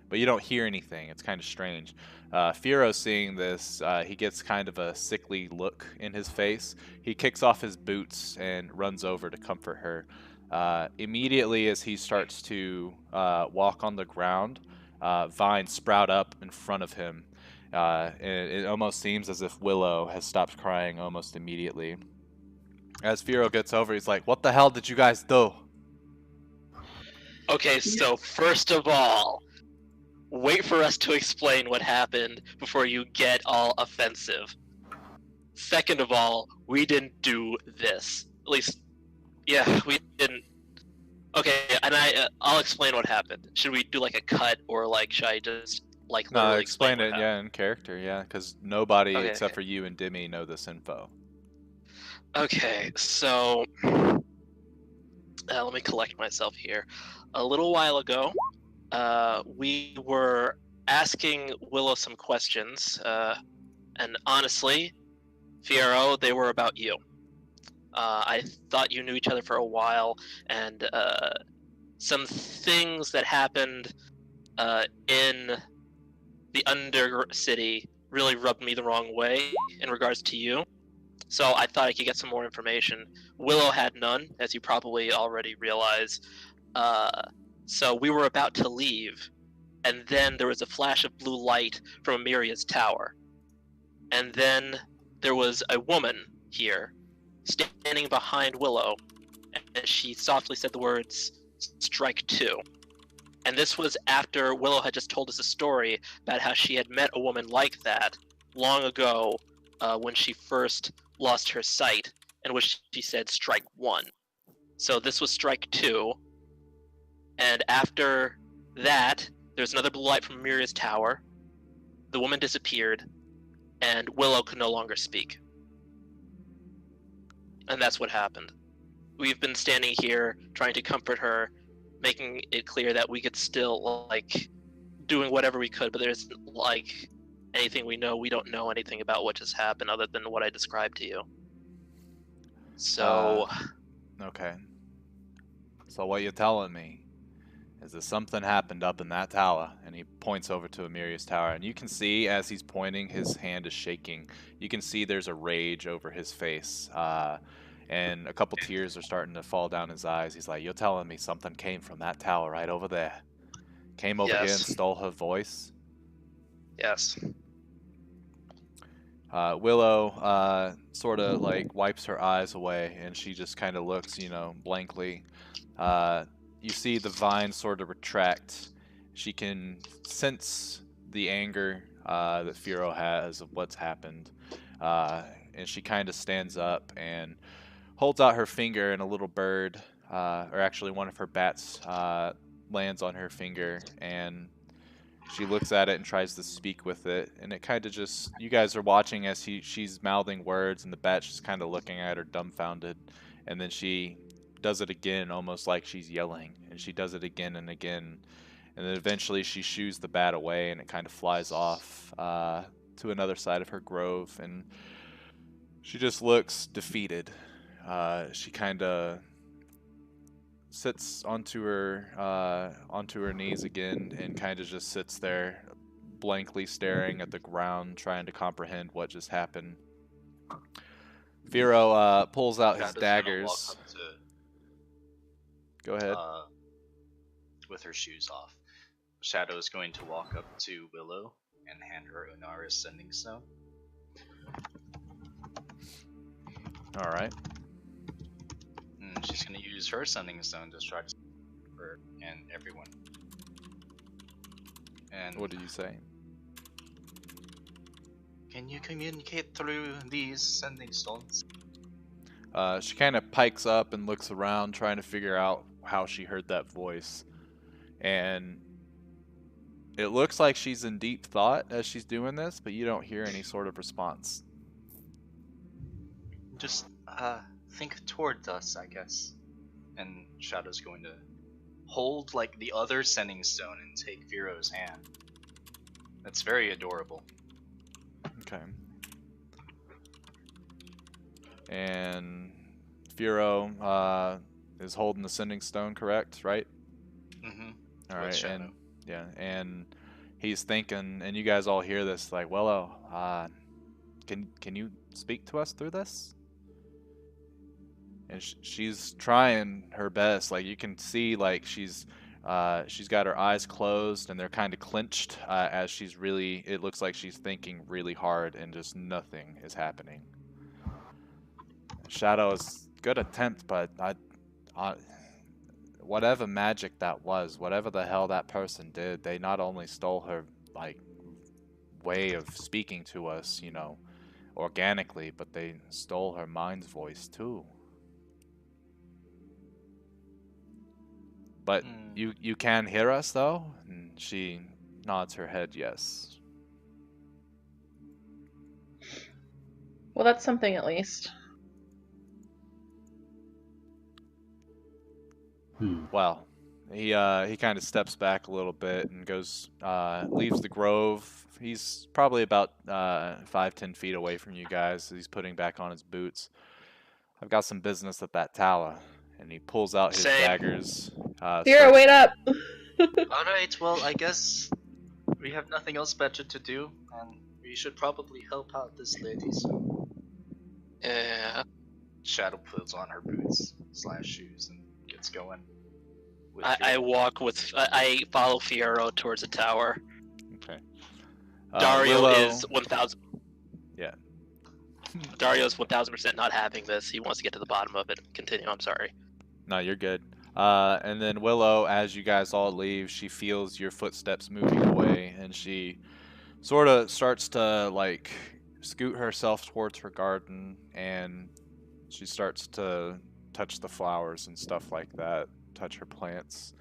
but you don't hear anything. It's kind of strange. Firo, seeing this, he gets kind of a sickly look in his face. He kicks off his boots and runs over to comfort her. Immediately as he starts to walk on the ground, vines sprout up in front of him, And it almost seems as if Willow has stopped crying almost immediately. As Firo gets over, he's like, "What the hell did you guys do?" Okay, so first of all, wait for us to explain what happened before you get all offensive. Second of all, we didn't do this. At least, yeah, we didn't. Okay, and I'll explain what happened. Should we do like a cut, or like should I just like No, literally explain what it, happened? yeah, in character, yeah, because nobody Okay, except okay. for you and Demi know this info. Okay, so let me collect myself here. A little while ago, we were asking Willow some questions, and honestly, Fiero, they were about you. I thought you knew each other for a while, and some things that happened in the Undercity really rubbed me the wrong way in regards to you. So I thought I could get some more information. Willow had none, as you probably already realize. So we were about to leave, and then there was a flash of blue light from Amiria's tower. And then there was a woman here, standing behind Willow, and she softly said the words, "Strike two." And this was after Willow had just told us a story about how she had met a woman like that long ago when she first lost her sight, in which she said, "Strike one." So this was strike two. And after that, there's another blue light from Miria's tower. The woman disappeared, and Willow could no longer speak. And that's what happened. We've been standing here trying to comfort her, making it clear that we could still, like, doing whatever we could, but there's, like, anything we know. We don't know anything about what just happened other than what I described to you. So, Okay. So what you're telling me is that something happened up in that tower, and he points over to Amiria's tower, and you can see as he's pointing, his hand is shaking. You can see there's a rage over his face, and a couple tears are starting to fall down his eyes. He's like, "You're telling me something came from that tower right over there? Came over here and yes. stole her voice?" Yes. Willow sort of like wipes her eyes away, and she just kind of looks, blankly. You see the vine sort of retract. She can sense the anger that Firo has of what's happened, and she kind of stands up and holds out her finger, and a little bird, or actually one of her bats, lands on her finger, and she looks at it and tries to speak with it, and it kind of just, you guys are watching as she's mouthing words, and the bat's just kind of looking at her dumbfounded, and then she does it again, almost like she's yelling, and she does it again and again, and then eventually she shoos the bat away, and it kind of flies off to another side of her grove, and she just looks defeated. She kind of sits onto her knees again and kind of just sits there blankly staring at the ground, trying to comprehend what just happened. Firo pulls out his Shadow's gonna walk daggers. up to, Go ahead. with her shoes off. Shadow is going to walk up to Willow and hand her Onara's sending stone. All right. And she's going to use her sending stone to distract her and everyone. And What did you say? can you communicate through these sending stones? She kind of pikes up and looks around, trying to figure out how she heard that voice. And it looks like she's in deep thought as she's doing this, but you don't hear any sort of response. Just think towards us, I guess. And Shadow's going to hold like the other sending stone and take Firo's hand. That's very adorable. Okay. And Firo is holding the sending stone, correct? Right? Mm-hmm. All With right. Shadow. And yeah, and he's thinking, and you guys all hear this, like, Willow, can you speak to us through this? And she's trying her best. Like, you can see, like, she's She's got her eyes closed and they're kind of clenched as it looks like she's thinking really hard and just nothing is happening. Shadow's good attempt, but whatever magic that was, whatever the hell that person did, they not only stole her, like, way of speaking to us, organically, but they stole her mind's voice too. But you can hear us though? And she nods her head yes. Well, that's something at least. Well, he kind of steps back a little bit and goes, leaves the grove. He's probably about 5-10 feet away from you guys. He's putting back on his boots. I've got some business at that tower, and he pulls out his Same. daggers. Vera, wait up! Alright, well, I guess we have nothing else better to do, and we should probably help out this lady, so... Yeah. Shadow puts on her boots / shoes and gets going. I follow Fiero towards the tower. Okay. Dario Willow, is 1,000. Yeah. Dario's 1,000% not having this. He wants to get to the bottom of it. Continue. I'm sorry. No, you're good. And then Willow, as you guys all leave, she feels your footsteps moving away, and she sort of starts to, like, scoot herself towards her garden, and she starts to touch the flowers and stuff like that, touch her plants.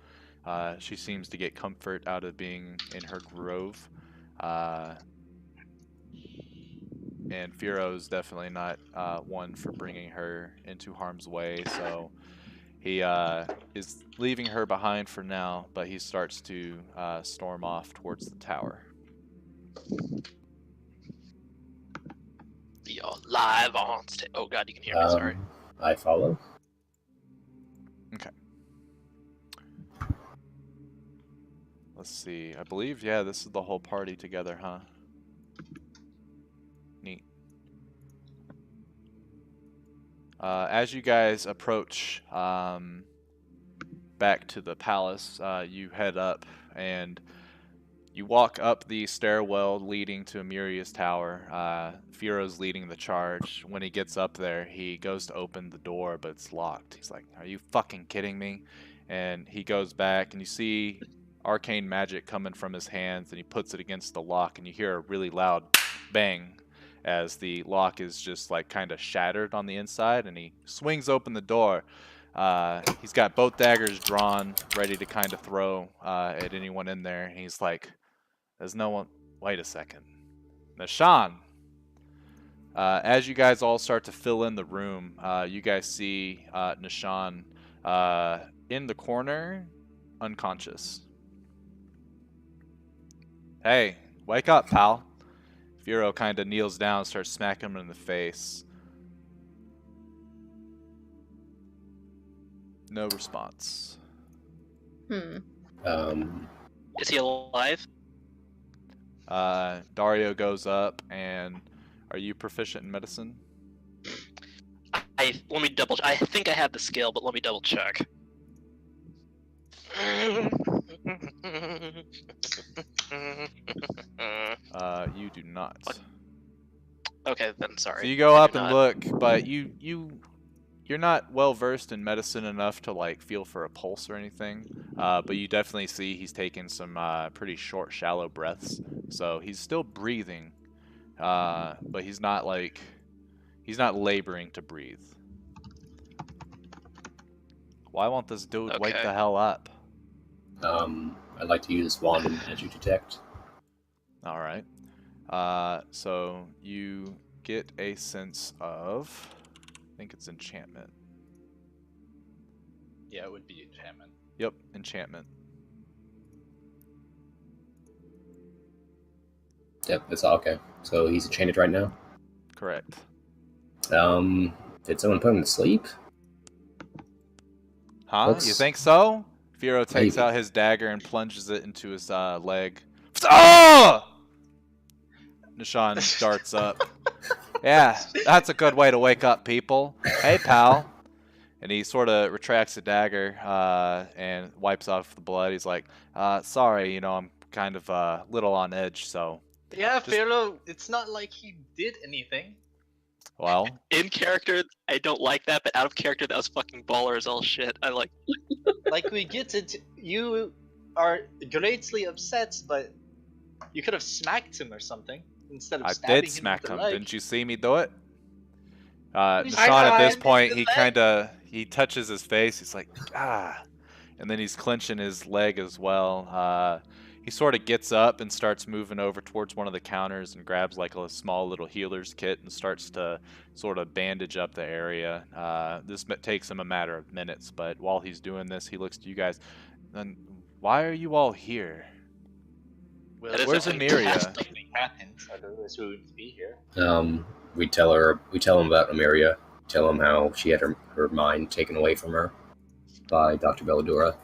She seems to get comfort out of being in her grove. And Fiero's definitely not one for bringing her into harm's way, so he is leaving her behind for now, but he starts to storm off towards the tower. You're live on stage. Oh god, you can hear me, sorry. I follow. Okay. Let's see. I believe, yeah, this is the whole party together, huh? Neat. As you guys approach back to the palace, you head up and you walk up the stairwell leading to Amuria's tower. Fiero's leading the charge. When he gets up there, he goes to open the door, but it's locked. He's like, "Are you fucking kidding me?" And he goes back, and you see arcane magic coming from his hands, and he puts it against the lock, and you hear a really loud bang as the lock is just like kind of shattered on the inside, and he swings open the door. He's got both daggers drawn, ready to kind of throw at anyone in there. And he's like, "There's no one." Wait a second, Nishan. As you guys all start to fill in the room, you guys see Nishan in the corner, unconscious. "Hey, wake up, pal." Fiero kind of kneels down, starts smacking him in the face. No response. Is he alive? Dario goes up, and are you proficient in medicine? Let me double. I think I have the skill, but let me double check. You do not. What? Okay, then sorry. So you go I up do and not. look, but you're not well versed in medicine enough to like feel for a pulse or anything. But you definitely see he's taking some pretty short, shallow breaths. So he's still breathing, but he's not laboring to breathe. Why won't this dude wake Okay. the hell up? I'd like to use wand and magic detect. All right. So you get a sense of, I think it's enchantment. Yeah, it would be enchantment. Yep, enchantment. Yep, that's all okay. So he's enchanted right now. Correct. Did someone put him to sleep? Huh? Let's- You think so? Fiero takes Maybe. out his dagger and plunges it into his leg. Oh! Nishan darts up. Yeah, that's a good way to wake up people. Hey, pal. And he sort of retracts the dagger and wipes off the blood. He's like, sorry, I'm kind of a little on edge, so, Yeah, Just- Pharaoh, it's not like he did anything. well, In character, I don't like that, but out of character, that was fucking baller as all shit. I like. Like, we get it. You are greatly upset, but you could have smacked him or something instead of I stabbing did him smack with the him. leg. Didn't you see me do it? You Nishan at this tried. point, The he leg. kind of, he touches his face. He's like, ah. And then he's clenching his leg as well. He sort of gets up and starts moving over towards one of the counters and grabs like a small little healer's kit and starts to sort of bandage up the area. This takes him a matter of minutes, but while he's doing this, he looks to you guys. And why are you all here? Well, That is Where's a Emiria? fantastic- Something happened, otherwise we wouldn't be here. We tell him about Emiria, tell him how she had her mind taken away from her by Dr. Belladura.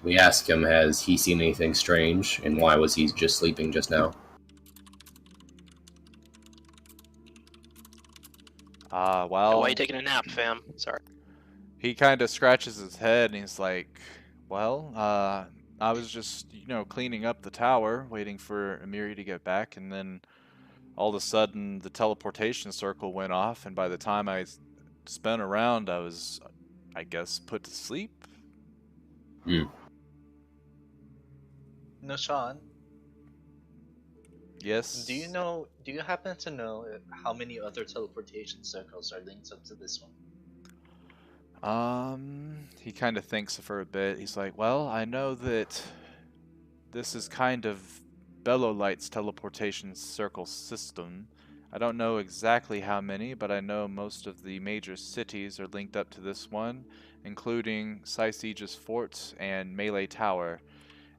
We ask him, has he seen anything strange, and why was he just sleeping just now? Why Well, are you taking a nap, fam? Sorry. he kind of scratches his head and he's like, well, I was just, cleaning up the tower, waiting for Amiri to get back, and then all of a sudden the teleportation circle went off, and by the time I spun around, I was, I guess, put to sleep. No, Sean, Yes. do you happen to know how many other teleportation circles are linked up to this one? He kind of thinks for a bit. He's like, well, I know that this is kind of Bellowlight's teleportation circle system. I don't know exactly how many, but I know most of the major cities are linked up to this one, including Sycege's Fort and Melee Tower.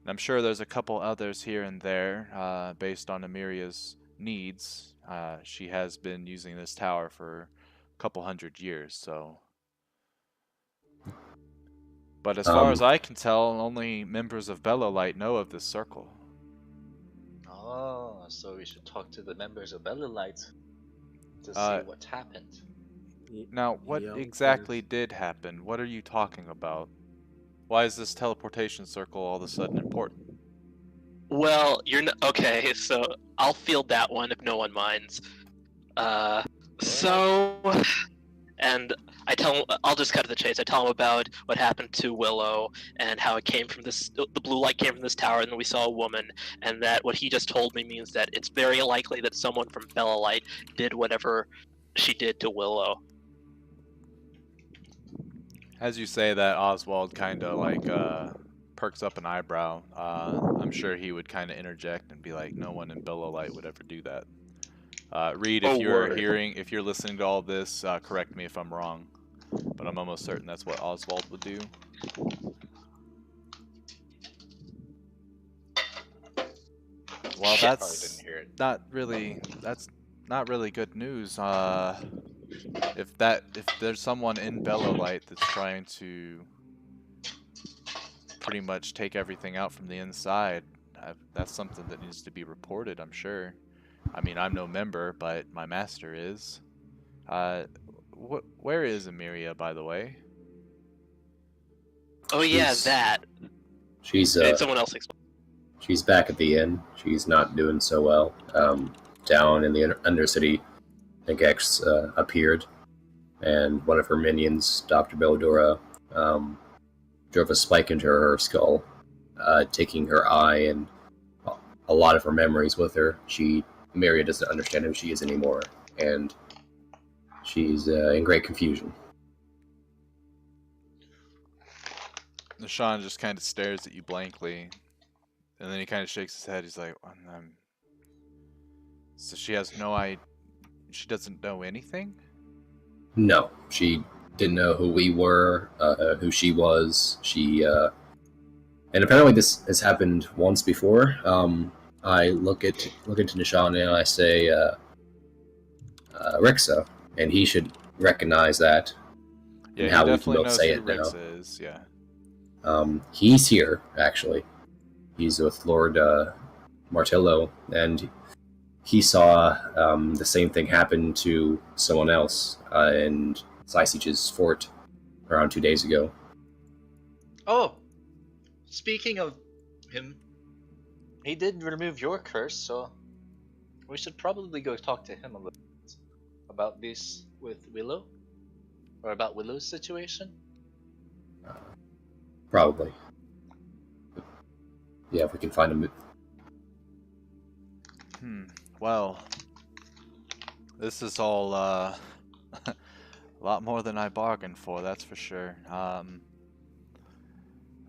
And I'm sure there's a couple others here and there, based on Amiria's needs. She has been using this tower for a couple hundred years, so... But as far as I can tell, only members of Bellowlight know of this circle. Oh, so we should talk to the members of Bellowlight to Uh, see what happened. Now, what Yeah, exactly did happen? What are you talking about? Why is this teleportation circle all of a sudden important? Well, okay, so I'll field that one if no one minds. And I'll just cut to the chase. I tell him about what happened to Willow and how it came from the blue light came from this tower, and then we saw a woman, and that what he just told me means that it's very likely that someone from Bellowlight did whatever she did to Willow. As you say that, Oswald kind of like perks up an eyebrow. I'm sure he would kind of interject and be like, "No one in Bellowlight would ever do that." Reed, if if you're listening to all this, correct me if I'm wrong, but I'm almost certain that's what Oswald would do. Well, Shit. Probably didn't hear it. that's not really good news. If there's someone in Bellowlight that's trying to pretty much take everything out from the inside, that's something that needs to be reported, I'm sure. I mean, I'm no member, but my master is. Where is Emiria, by the way? Oh yeah, She's- that. She's Someone else explain. she's back at the inn. She's not doing so well. Down in the Undercity, the Gex appeared, and one of her minions, Dr. Belladura, drove a spike into her skull, taking her eye and a lot of her memories with her. Emiria doesn't understand who she is anymore, and she's in great confusion. Nishan just kind of stares at you blankly, and then he kind of shakes his head. He's like, so she has no idea. She doesn't know anything? No, she didn't know who we were, who she was. And apparently this has happened once before. I look into Nishan and I say, Rixa, and he should recognize that. Yeah, and he how we can definitely both knows say who it now. Rixa is, yeah. He's here, actually. He's with Lord Martello, and he saw the same thing happen to someone else in Sysige's fort around 2 days ago. Oh, speaking of him, he did remove your curse, so we should probably go talk to him a little bit about this with Willow, or about Willow's situation. Probably. Yeah, if we can find him. Well, this is all a lot more than I bargained for, that's for sure.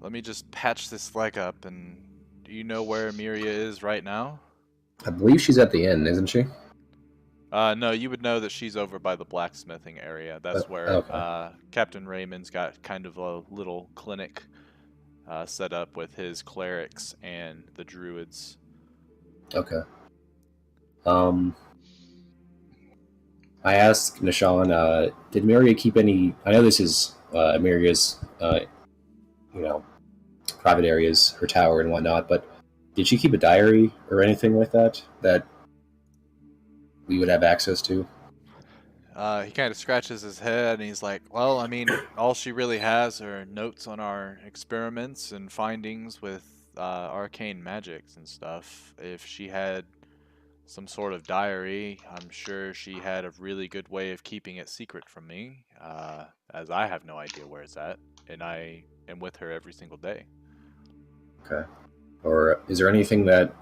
Let me just patch this leg up, and do you know where Miria is right now? I believe she's at the inn, isn't she? No, you would know that she's over by the blacksmithing area. That's where okay. Captain Raymond's got kind of a little clinic set up with his clerics and the druids. Okay. I asked Nishan, did Miria keep any... I know this is Miria's, private areas, her tower and whatnot, but did she keep a diary or anything like that we would have access to? He kind of scratches his head and he's like, well, I mean, all she really has are notes on our experiments and findings with arcane magics and stuff. If she had some sort of diary, I'm sure she had a really good way of keeping it secret from me, as I have no idea where it's at, and I am with her every single day. Okay. Or is there anything that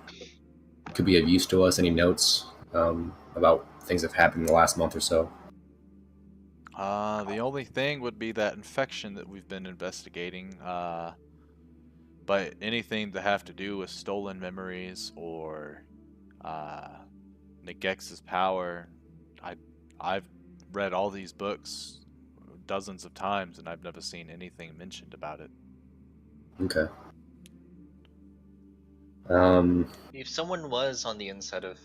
could be of use to us? Any notes about things that have happened in the last month or so? The only thing would be that infection that we've been investigating, but anything to have to do with stolen memories or Negex's power, I've read all these books dozens of times and I've never seen anything mentioned about it. Okay. If someone was on the inside of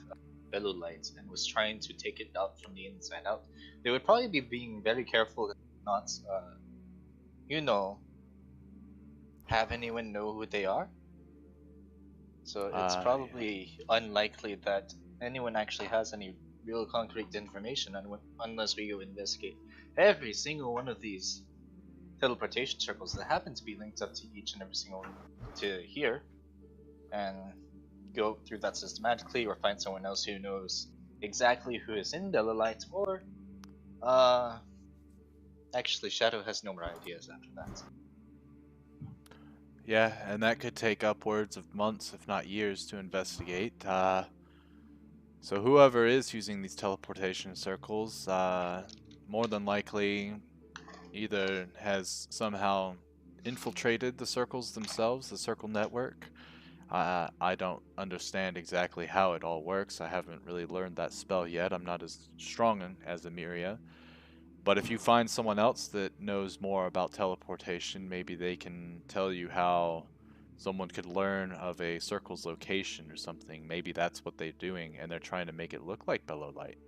Bellow Light and was trying to take it out from the inside out, they would probably be being very careful and not, have anyone know who they are. So it's probably unlikely that anyone actually has any real concrete information unless we go investigate every single one of these teleportation circles that happen to be linked up to each and every single one to here, and go through that systematically, or find someone else who knows exactly who is in Delalight, or actually Shadow has no more ideas after that. Yeah, and that could take upwards of months, if not years, to investigate. So whoever is using these teleportation circles, more than likely either has somehow infiltrated the circles themselves, the circle network. I don't understand exactly how it all works. I haven't really learned that spell yet. I'm not as strong as Emiria. But if you find someone else that knows more about teleportation, maybe they can tell you how someone could learn of a circle's location or something. Maybe that's what they're doing, and they're trying to make it look like Bellow Light.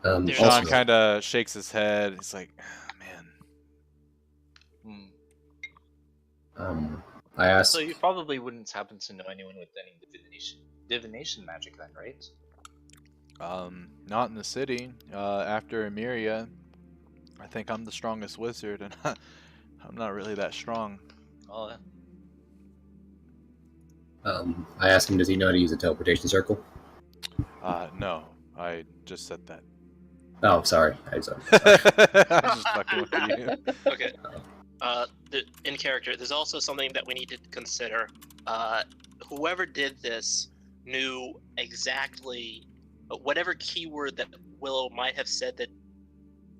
Sean kind of shakes his head. He's like, man. I asked... So you probably wouldn't happen to know anyone with any divination magic then, right? Not in the city. After Emiria, I think I'm the strongest wizard, and I'm not really that strong. Oh. I asked him, does he know how to use a teleportation circle? No. I just said that. Oh, sorry. I'm sorry. I was just fucking with you. Okay. In character, there's also something that we need to consider. Whoever did this knew exactly whatever keyword that Willow might have said that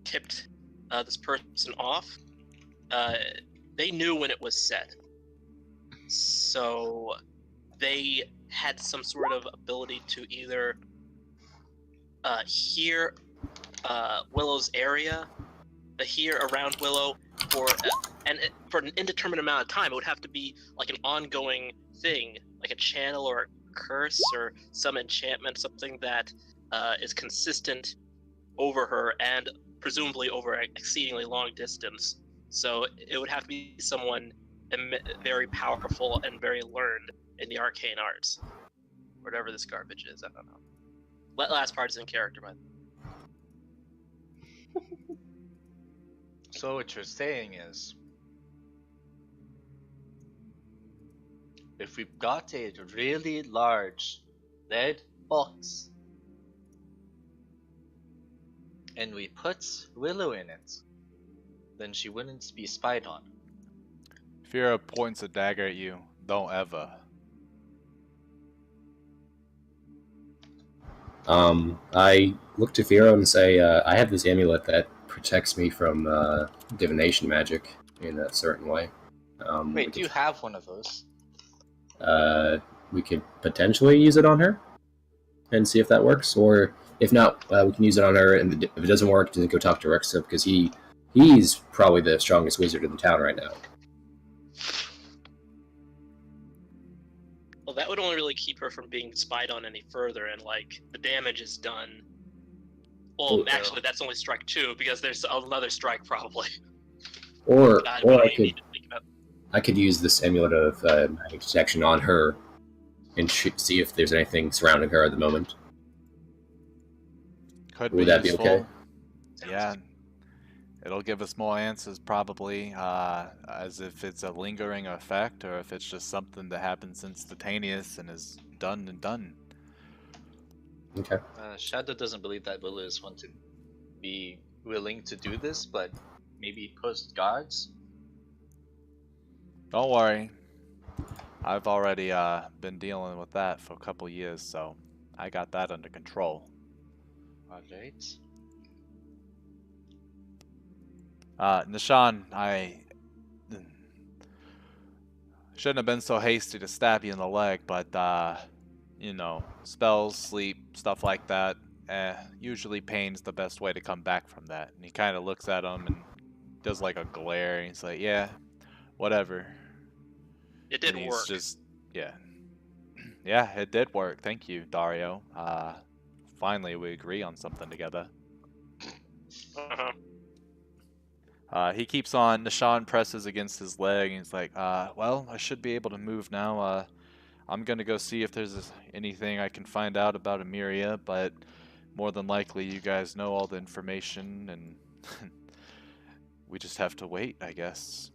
tipped this person off. They knew when it was said, so they had some sort of ability to either hear Willow's area, hear around Willow for an indeterminate amount of time. It would have to be like an ongoing thing, like a channel or a curse or some enchantment, something that is consistent over her and presumably over an exceedingly long distance. So it would have to be someone very powerful and very learned in the arcane arts, whatever this garbage is. I don't know. Last part is in character, but So what you're saying is, if we've got a really large lead box and we put Willow in it, then she wouldn't be spied on. Fira points a dagger at you. Don't ever. I look to Firo and say, I have this amulet that protects me from divination magic in a certain way. Wait, do you have one of those? We could potentially use it on her and see if that works, or if not, we can use it on her, and if it doesn't work, then go talk to Rexa, because he's probably the strongest wizard in the town right now. well, that would only really keep her from being spied on any further, and like the damage is done. Well, actually, that's only strike 2 because there's another strike probably. Or God, or I could use this amulet of magic detection on her and see if there's anything surrounding her at the moment. Would that be okay? Yeah. It'll give us more answers probably, as if it's a lingering effect or if it's just something that happens instantaneous and is done and done. Okay. Shadow doesn't believe that Willow is one to be willing to do this, but maybe post guards. Don't worry. I've already been dealing with that for a couple years, so I got that under control. Alright. Nishan, I shouldn't have been so hasty to stab you in the leg, but, you know, spells, sleep, stuff like that, usually pain's the best way to come back from that. And he kind of looks at him and does like a glare, and he's like, yeah, whatever. It did work. Just, yeah. Yeah, it did work. Thank you, Dario. Finally, we agree on something together. Uh-huh. He keeps on. Nishan presses against his leg, and he's like, well, I should be able to move now. I'm gonna go see if there's anything I can find out about Emiria, but more than likely you guys know all the information, and we just have to wait, I guess.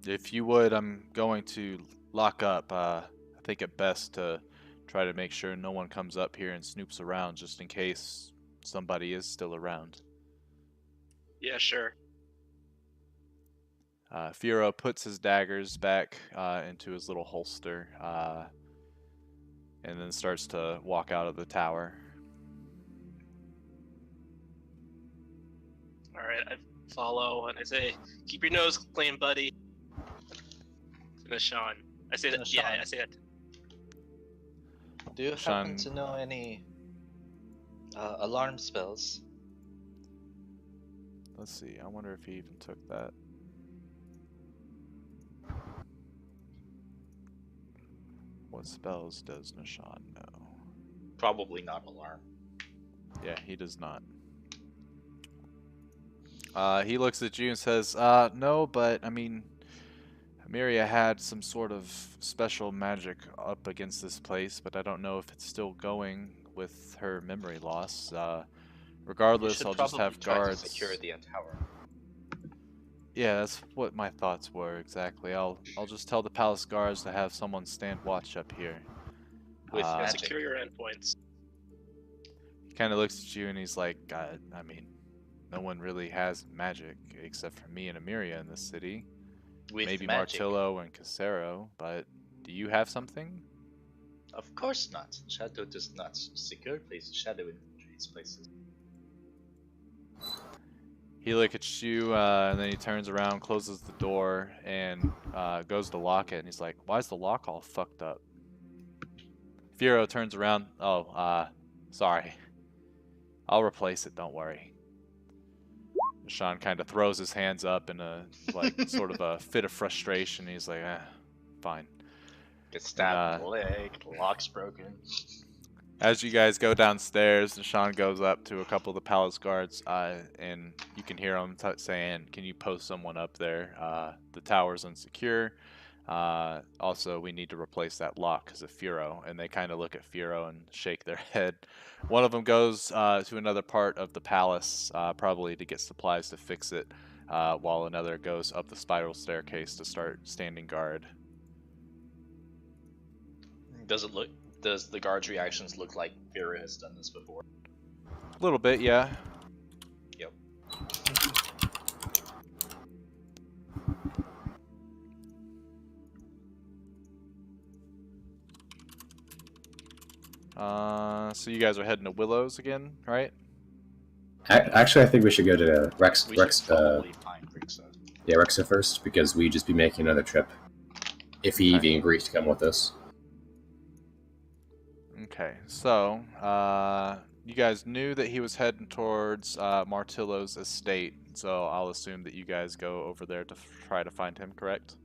If you would, I'm going to lock up. I think it best to try to make sure no one comes up here and snoops around, just in case somebody is still around. Yeah, sure. Firo puts his daggers back into his little holster, and then starts to walk out of the tower. Alright, I follow, and I say, keep your nose clean, buddy. To Nishan. I say that, Nishan. yeah, I say that. Do you happen to know any alarm spells? Let's see, I wonder if he even took that. What spells does Nishan know? Probably not alarm. Yeah, he does not. He looks at you and says, no, but, I mean, Emiria had some sort of special magic up against this place, but I don't know if it's still going with her memory loss. Regardless, I'll just have guards. To secure the tower. Yeah, that's what my thoughts were exactly. I'll just tell the palace guards to have someone stand watch up here. With magic. Secure your endpoints. He kind of looks at you and he's like, I mean, no one really has magic except for me and Emiria in this city. With maybe magic. Martillo and Casero, but do you have something? Of course not. Shadow does not secure places. Shadow infiltrates places. He looks at you, and then he turns around, closes the door, and goes to lock it. And he's like, "Why is the lock all fucked up?" Firo turns around. Oh, sorry. I'll replace it. Don't worry. Sean kind of throws his hands up in a sort of a fit of frustration. He's like, fine. Gets stabbed in the leg. The lock's broken. As you guys go downstairs, Nishan goes up to a couple of the palace guards, and you can hear him saying, "Can you post someone up there? The tower's unsecure. Also, we need to replace that lock because of Furo, and they kind of look at Furo and shake their head. One of them goes to another part of the palace, probably to get supplies to fix it, while another goes up the spiral staircase to start standing guard. Does the guard's reactions look like Vera has done this before? A little bit, yeah. Yep. So you guys are heading to Willows again, right? Actually, I think we should go to Rex. We should probably Rex. find Rixa. Yeah, Rexa first, because we just be making another trip. If he Okay. even agrees to come with us. Okay, so you guys knew that he was heading towards Martillo's estate, so I'll assume that you guys go over there to try to find him, correct?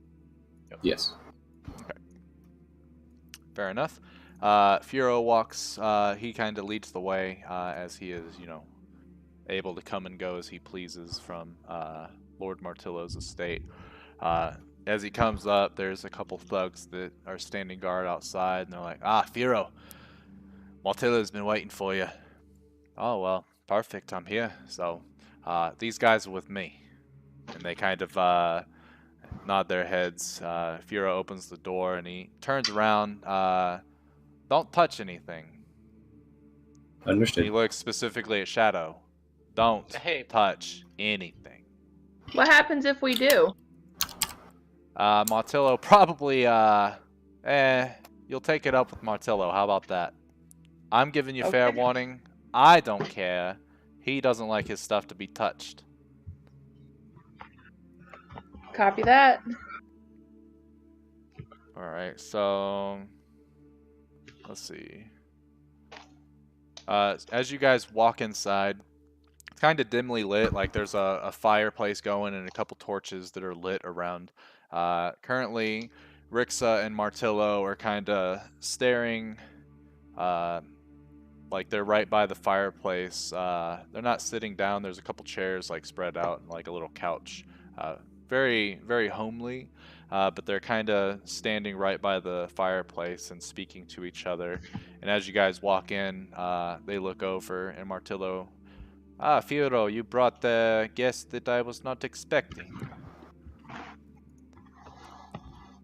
Yes. Fair enough. Furo walks, he kind of leads the way, as he is, able to come and go as he pleases from Lord Martillo's estate. As he comes up, there's a couple thugs that are standing guard outside, and they're like, Furo, Martillo's been waiting for you. Oh, well, perfect, I'm here. So, these guys are with me. And they kind of nod their heads. Furo opens the door and he turns around. Don't touch anything. Understood. He looks specifically at Shadow. Don't touch anything. What happens if we do? Martillo probably, you'll take it up with Martillo. How about that? I'm giving you fair Okay. warning. I don't care. He doesn't like his stuff to be touched. Copy that. Alright, so let's see. As you guys walk inside, it's kind of dimly lit, like there's a fireplace going and a couple torches that are lit around. Currently, Rixa and Martillo are kind of staring, like they're right by the fireplace. They're not sitting down, there's a couple chairs like spread out and like a little couch. Very, very homely, but they're kind of standing right by the fireplace and speaking to each other. And as you guys walk in, they look over, and Martillo, Furo, you brought the guest that I was not expecting.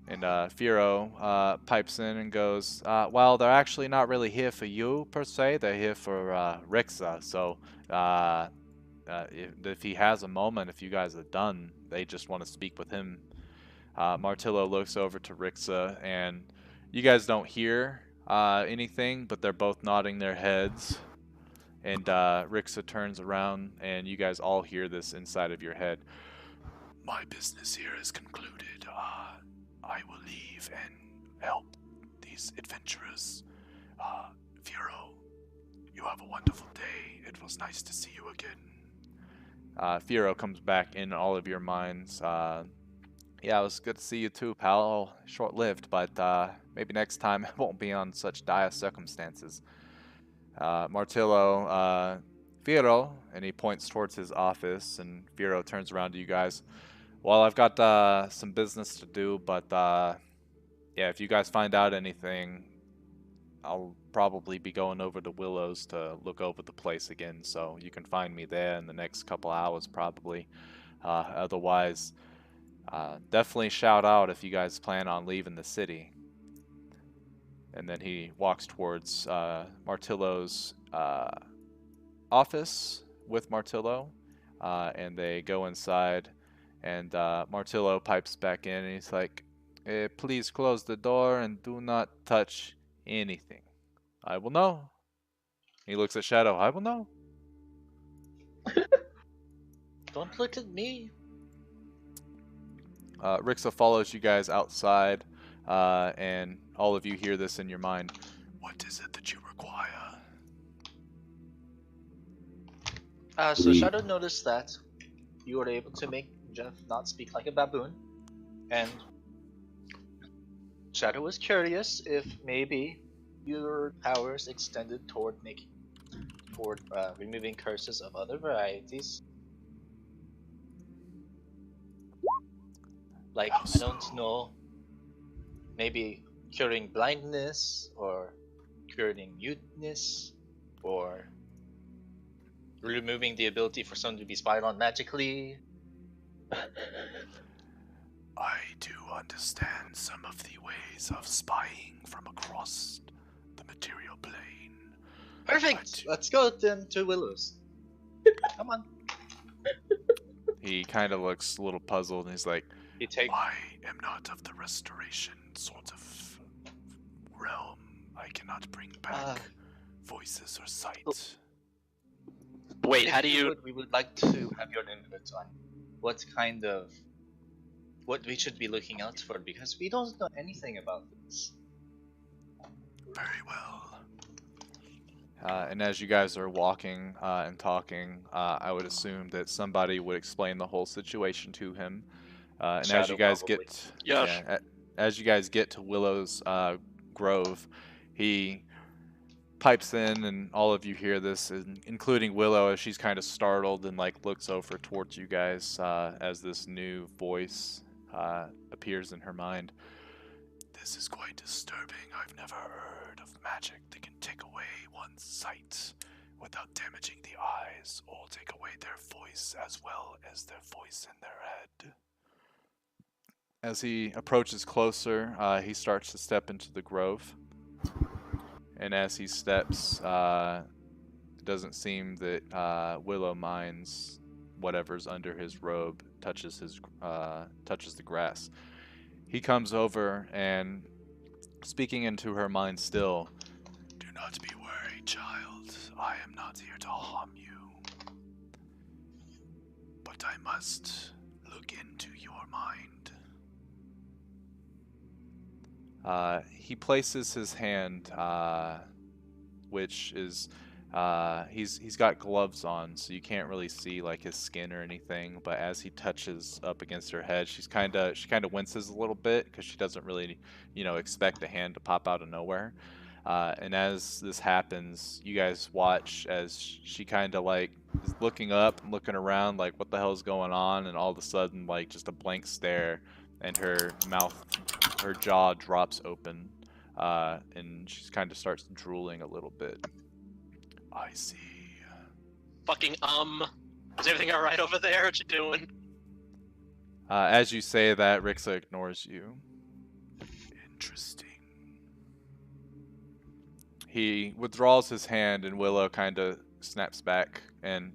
And Furo pipes in and goes, well, they're actually not really here for you, per se. They're here for Rixa. So if he has a moment, if you guys are done, they just want to speak with him. Martillo looks over to Rixa, and you guys don't hear anything, but they're both nodding their heads. And Rixa turns around, and you guys all hear this inside of your head. My business here is concluded. I will leave and help these adventurers. Furo, you have a wonderful day. It was nice to see you again. Furo comes back in all of your minds. Yeah, it was good to see you too, pal. Short-lived, but maybe next time it won't be on such dire circumstances. Martillo, Furo, and he points towards his office, and Furo turns around to you guys. Well, I've got some business to do, but yeah, if you guys find out anything, I'll probably be going over to Willows to look over the place again, so you can find me there in the next couple hours probably. Otherwise, definitely shout out if you guys plan on leaving the city. And then he walks towards Martillo's office with Martillo, and they go inside. And Martillo pipes back in, and he's like, please close the door and do not touch anything. I will know. He looks at Shadow. I will know. Don't look at me. Rixa follows you guys outside, and all of you hear this in your mind. What is it that you require? So Shadow noticed that you were able to make Jeff not speak like a baboon, and Shadow was curious if maybe your powers extended toward removing curses of other varieties. Like, I don't know maybe curing blindness, or curing muteness, or removing the ability for someone to be spied on magically. I do understand some of the ways of spying from across the material plane. Perfect! Let's go then to Willow's. Come on. He kind of looks a little puzzled, and he's like, You take. I am not of the restoration sort of realm. I cannot bring back voices or sight. Wait, how do you? We would like to have your input on what we should be looking out for, because we don't know anything about this. Very well. And as you guys are walking and talking, I would assume that somebody would explain the whole situation to him. And as you guys as you guys get to Willow's grove, he pipes in, and all of you hear this, including Willow, as she's kind of startled and like looks over towards you guys as this new voice appears in her mind. This is quite disturbing. I've never heard of magic that can take away one's sight without damaging the eyes, or take away their voice as well as their voice in their head. As he approaches closer, he starts to step into the grove. And as he steps, it doesn't seem that Willow minds whatever's under his robe touches the grass. He comes over and, speaking into her mind still, "Do not be worried, child. I am not here to harm you. But I must look into your mind." He places his hand, which is he's got gloves on, so you can't really see like his skin or anything. But as he touches up against her head, she kind of winces a little bit because she doesn't really, expect the hand to pop out of nowhere. And as this happens, you guys watch as she kind of like is looking up and looking around, like what the hell is going on, and all of a sudden, like just a blank stare, and her jaw drops open, and she kind of starts drooling a little bit. I see. Fucking is everything all right over there? What you doing? As you say that, Rixa ignores you. Interesting. He withdraws his hand, and Willow kind of snaps back and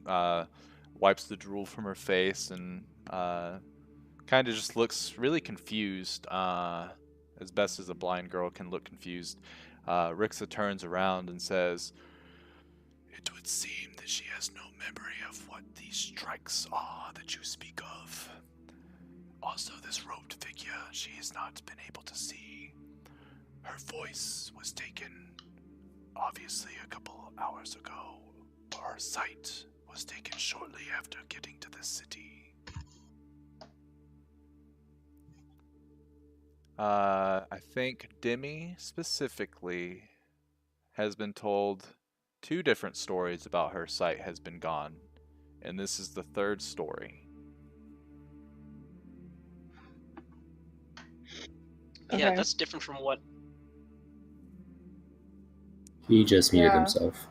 wipes the drool from her face, and kind of just looks really confused, as best as a blind girl can look confused. Rixa turns around and says, "It would seem that she has no memory of what these strikes are that you speak of. Also, this robed figure she has not been able to see. Her voice was taken, obviously, a couple hours ago. Her sight was taken shortly after getting to the city." I think Demi specifically has been told 2 different stories about her sight has been gone, and this is the 3rd story. Yeah, Okay. that's different from what. He just muted himself.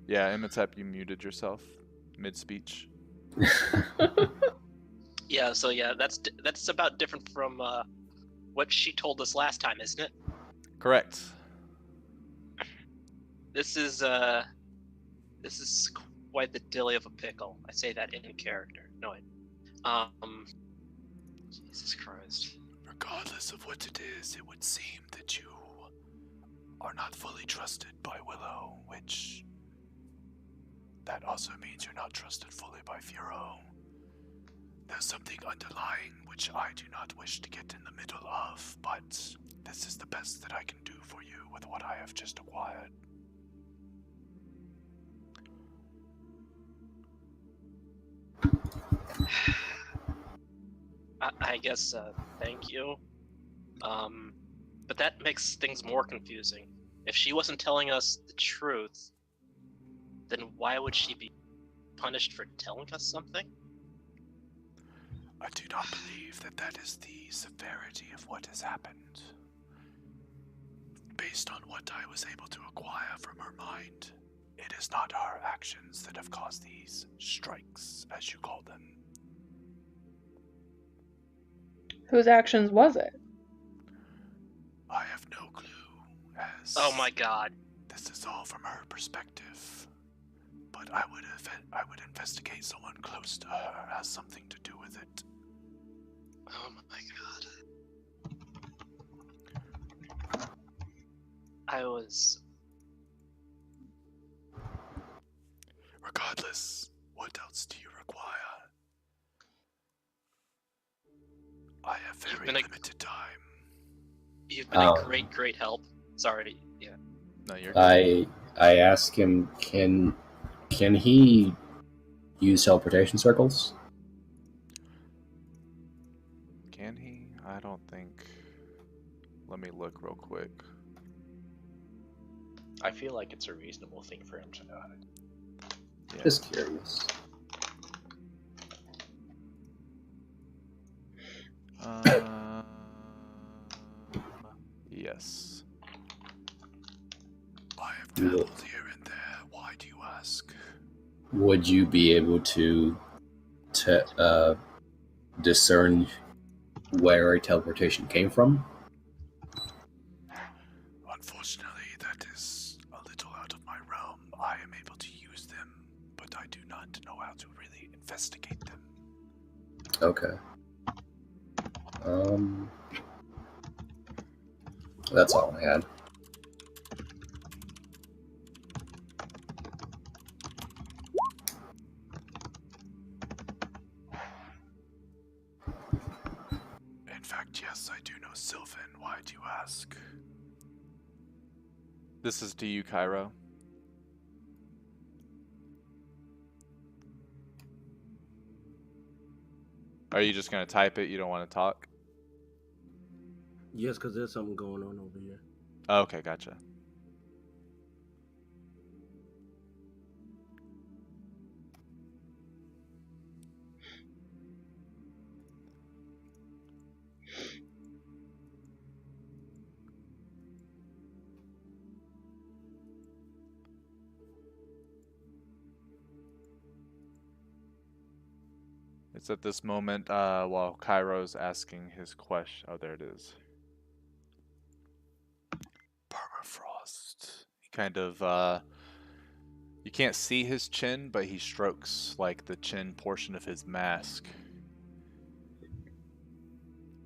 Yeah, Imhotep, you muted yourself mid-speech. Yeah, so yeah, that's about different from what she told us last time, isn't it? Correct. This is quite the dilly of a pickle. I say that in character. No, Jesus Christ. Regardless of what it is, it would seem that you are not fully trusted by Willow, which that also means you're not trusted fully by Furo. There's something underlying which I do not wish to get in the middle of, but this is the best that I can do for you with what I have just acquired. I guess, thank you. But that makes things more confusing. If she wasn't telling us the truth, then why would she be punished for telling us something? I do not believe that that is the severity of what has happened. Based on what I was able to acquire from her mind, it is not her actions that have caused these strikes, as you call them. Whose actions was it? I have no clue, as Oh my god. this is all from her perspective. But I would investigate someone close to her has something to do with it. Oh my god. I was... Regardless, what else do you require? I have very limited time. You've been a great help. Sorry, yeah. No, you're good. I ask him, can he use teleportation circles? Can he? I don't think. Let me look real quick. I feel like it's a reasonable thing for him to know how to do. Yeah. Just curious. Yes. I have dabbled here and there. Why do you ask? Would you be able to discern where a teleportation came from? Unfortunately, that is a little out of my realm. I am able to use them, but I do not know how to really investigate them. Okay. That's all I had. In fact, yes, I do know Sylvan. Why do you ask? This is to you, Cairo. Are you just gonna type it? You don't want to talk? Yes, because there's something going on over here. Oh, okay, gotcha. It's at this moment while Cairo's asking his question. Oh, there it is. Permafrost. He kind of, you can't see his chin, but he strokes like the chin portion of his mask.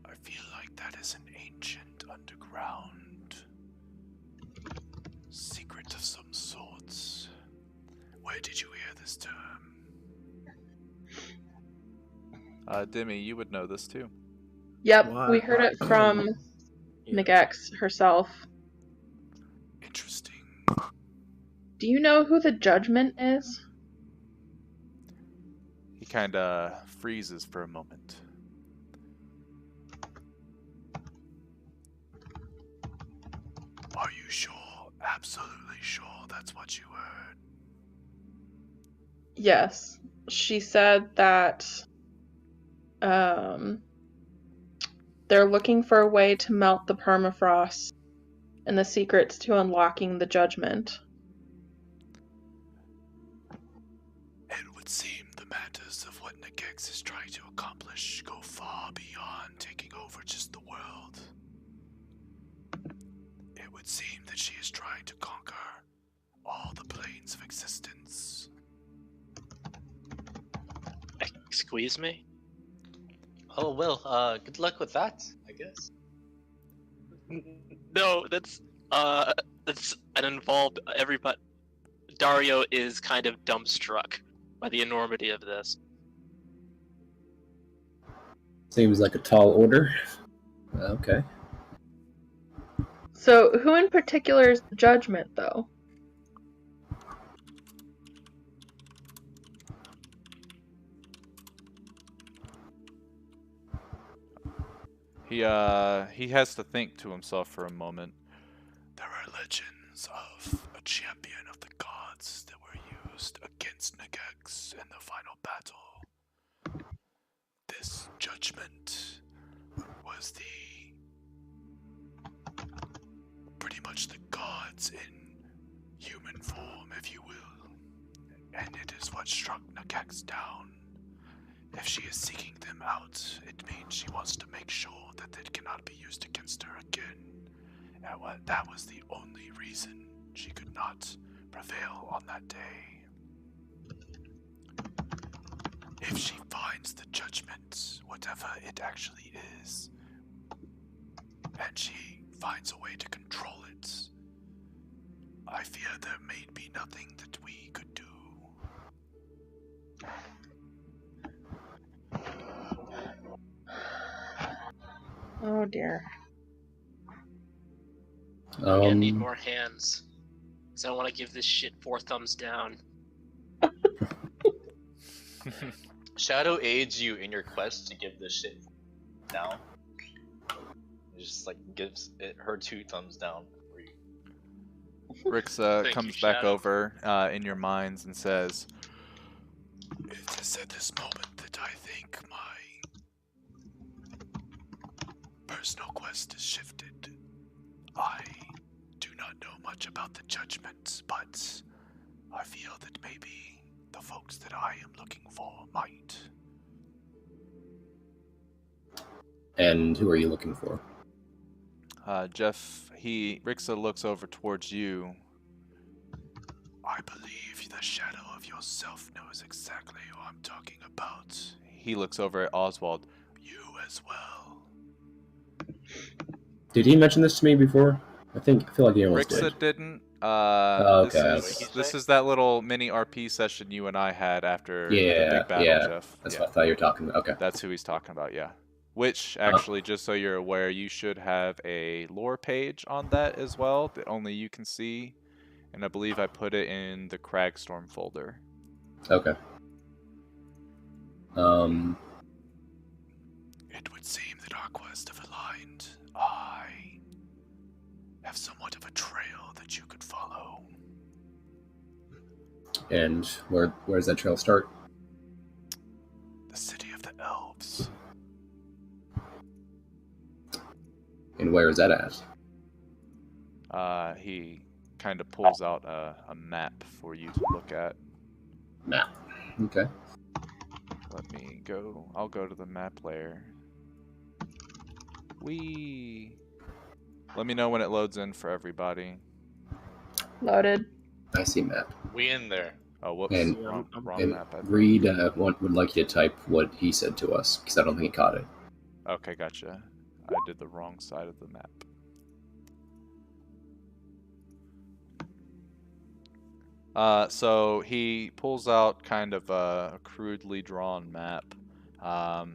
I feel like that is an ancient underground secret of some sorts. Where did you hear this term? Demi, you would know this too. Yep, Why? we heard it from Nagex herself. Interesting. Do you know who the Judgment is? He kind of freezes for a moment. Are you sure? Absolutely sure that's what you heard? Yes. She said that they're looking for a way to melt the permafrost and the secrets to unlocking the Judgment. It would seem the matters of what Nagex is trying to accomplish go far beyond taking over just the world. It would seem that she is trying to conquer all the planes of existence. Squeeze me? Oh well, good luck with that, I guess. No, that's an involved everybody. Dario is kind of dumbstruck by the enormity of this. Seems like a tall order. Okay. So, who in particular is the Judgment, though? He has to think to himself for a moment. There are legends of a champion of the gods that were used against Nagex in the final battle. This Judgment judgment was pretty much the gods in human form, if you will. And it is what struck Nagax down. If she is seeking them out, it means she wants to make sure that it cannot be used against her again. And that was the only reason she could not prevail on that day. If she finds the judgment, whatever it actually is, and she finds a way to control it, I fear there may be nothing that we could do. Oh dear. I'm gonna need more hands. Because I want to give this shit 4 thumbs down. Shadow aids you in your quest to give this shit down. It just like gives it her 2 thumbs down for you. Rixa Thank comes you, back Shadow. over in your minds and says, "It is at this moment that I think my personal quest is shifted. I do not know much about the judgment, but I feel that maybe the folks that I am looking for might." And who are you looking for? Jeff, Rixa looks over towards you. "I believe the shadow of yourself knows exactly who I'm talking about." He looks over at Oswald. "You as well." Did he mention this to me before? I feel like he almost Rixa did. didn't. Okay. This is that little mini RP session you and I had after the Yeah, big battle, yeah. Jeff. That's Yeah. what I thought you were talking about. Okay. That's who he's talking about, yeah. Which, actually, just so you're aware, you should have a lore page on that as well that only you can see. And I believe I put it in the Cragstorm folder. Okay. It would seem that our quests have aligned. I have somewhat of a trail that you could follow. And where does that trail start? The city of the elves. And where is that at? He kind of pulls out a map for you to look at. Map. Okay. Let me go. I'll go to the map layer. Let me know when it loads in for everybody. Loaded. I see map. We in there. Oh, whoops. And- wrong And map. I think. Reed would like you to type what he said to us, because I don't think he caught it. Okay, gotcha. I did the wrong side of the map. So he pulls out kind of a crudely drawn map.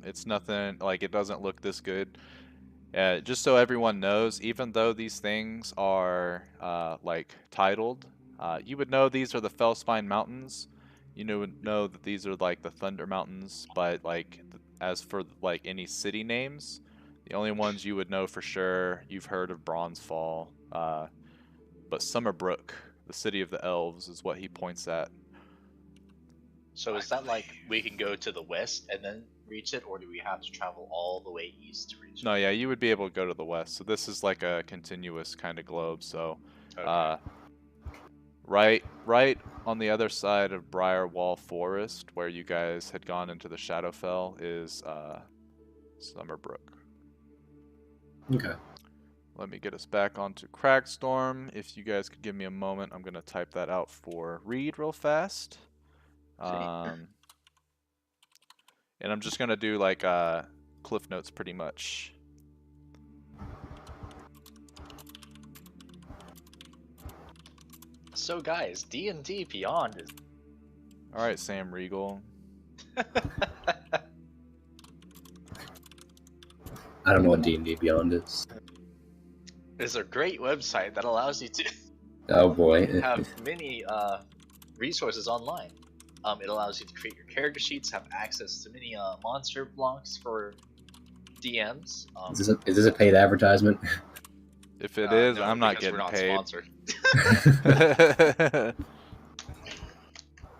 It's nothing, like, it doesn't look this good. Just so everyone knows, even though these things are like titled, you would know these are the Fellspine Mountains. You would know that these are like the Thunder Mountains, but like as for like any city names, the only ones you would know for sure, you've heard of Bronzefall, but Summerbrook, the city of the elves, is what he points at. So is that like we can go to the west and then reach it, or do we have to travel all the way east to reach it? No, yeah, you would be able to go to the west. So this is like a continuous kind of globe. So, Okay. right on the other side of Briarwall Forest, where you guys had gone into the Shadowfell, is Summerbrook. Okay. Let me get us back onto Cragstorm. If you guys could give me a moment, I'm gonna type that out for Reed real fast. And I'm just gonna do like cliff notes pretty much. So guys, D&D Beyond is All right, Sam Regal. I don't know what D&D Beyond is. is a great website that allows you to Oh boy. have many resources online. It allows you to create your character sheets, have access to many monster blocks for DMs. Is this a paid advertisement? If it is, no, I'm not because getting we're not paid. sponsored.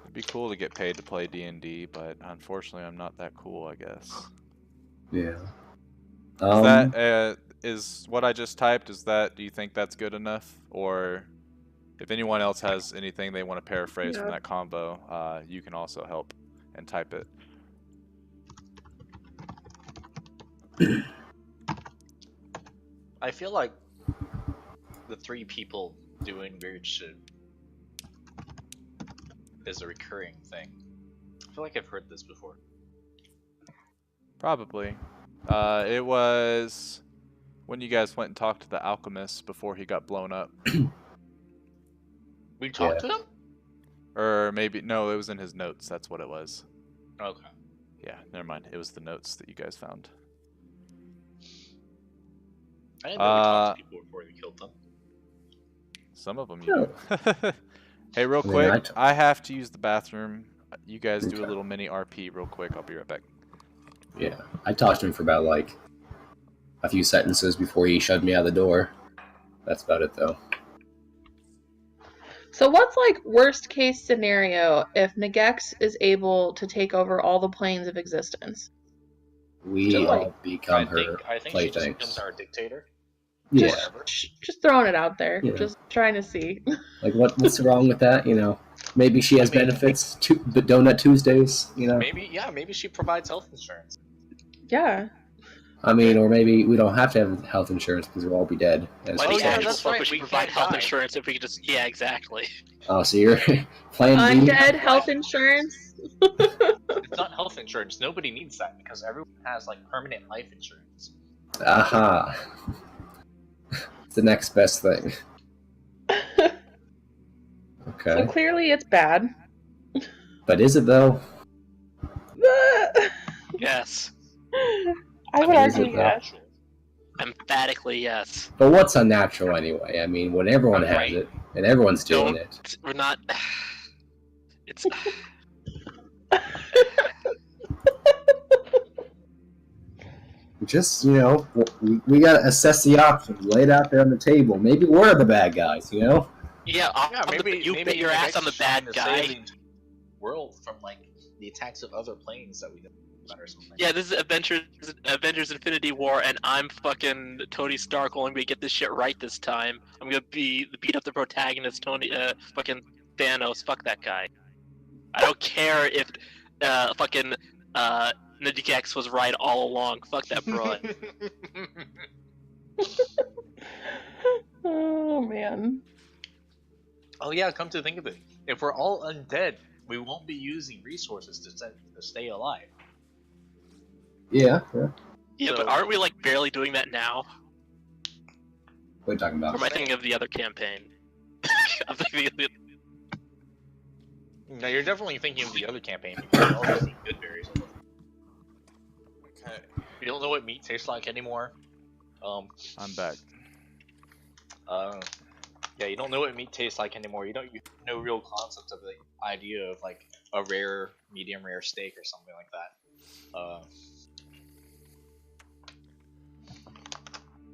It'd be cool to get paid to play D&D, but unfortunately I'm not that cool, I guess. Yeah. Is that is what I just typed? Do you think that's good enough? Or if anyone else has anything they want to paraphrase from Yeah. that combo, you can also help and type it. I feel like the 3 people doing weird shit is a recurring thing. I feel like I've heard this before. Probably. It was when you guys went and talked to the alchemist before he got blown up. We talked to him? Or maybe, no, it was in his notes. That's what it was. Okay. Yeah, never mind. It was the notes that you guys found. I didn't know we talked to people before we killed them. Some of them you do. Hey, real I mean, quick, I have to use the bathroom. You guys do a Okay. little mini RP real quick. I'll be right back. Yeah, I talked to him for about like a few sentences before he shoved me out the door. That's about it, though. So what's like worst case scenario if Nagex is able to take over all the planes of existence? We Just like- all become her I think she just becomes playthings. our dictator. Yeah, Forever. Just throwing it out there. Yeah. Just trying to see. like what's wrong with that? You know, maybe she has I mean- benefits. But Donut Tuesdays. You know, Maybe she provides health insurance. Yeah. I mean, or maybe we don't have to have health insurance because we'll all be dead. As Why Oh, the yeah, actual that's fuck right, we should we provide can't health die. insurance if we could just... Yeah, exactly. Oh, so you're plan B? Undead health insurance. It's not health insurance. Nobody needs that because everyone has like permanent life insurance. Aha. It's the next best thing. Okay. So clearly it's bad. But is it though? Yes. I would Is argue it, though? yes. Emphatically yes. But what's unnatural anyway? I mean, when everyone has Right. it and everyone's doing Don't- it. We're not... It's... Just, you know, we gotta assess the options, lay it out there on the table. Maybe we're the bad guys, you know? Yeah, you bet your ass on the bad guy. Save the entire world from like the attacks of other planes that we didn't know about or something. Yeah, this is Avengers Infinity War, and I'm fucking Tony Stark only gonna get this shit right this time. I'm gonna beat up the protagonist, fucking Thanos. Fuck that guy. I don't care if fucking Nagex was right all along. Fuck that broad. Oh man. Oh yeah, come to think of it, if we're all undead, we won't be using resources to stay alive. Yeah. Yeah, So- but aren't we like barely doing that now? What are you talking Or about? am I thinking of the other campaign? I'm thinking of the... No, you're definitely thinking of the other campaign because you're all using good berries. Okay. You don't know what meat tastes like anymore. I'm back. Yeah, you don't know what meat tastes like anymore. You have no real concept of the idea of like a rare, medium rare steak or something like that.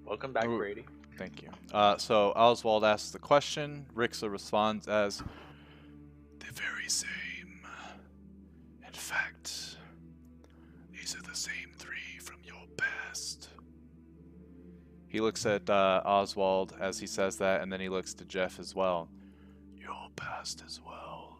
Welcome back, Ooh. Brady. Thank you. So Oswald asks the question. Rixa responds as the very same. In fact, these are the same 3 from your past. He looks at Oswald as he says that, and then he looks to Jeff as well. Your past as well.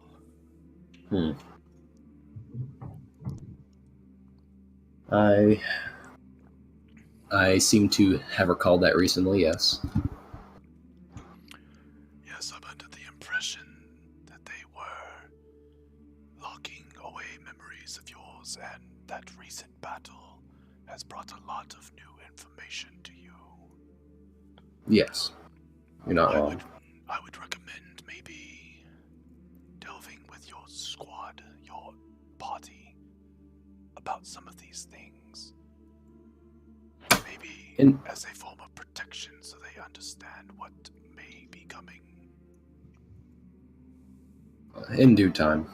I seem to have recalled that recently, yes. Yes, I'm under the impression that they were locking away memories of yours, and that recent battle has brought a lot of new information to you. Yes. You're not wrong. I would recommend maybe delving with your squad, your party, about some of these things. Maybe as a form of protection so they understand what may be coming. In due time.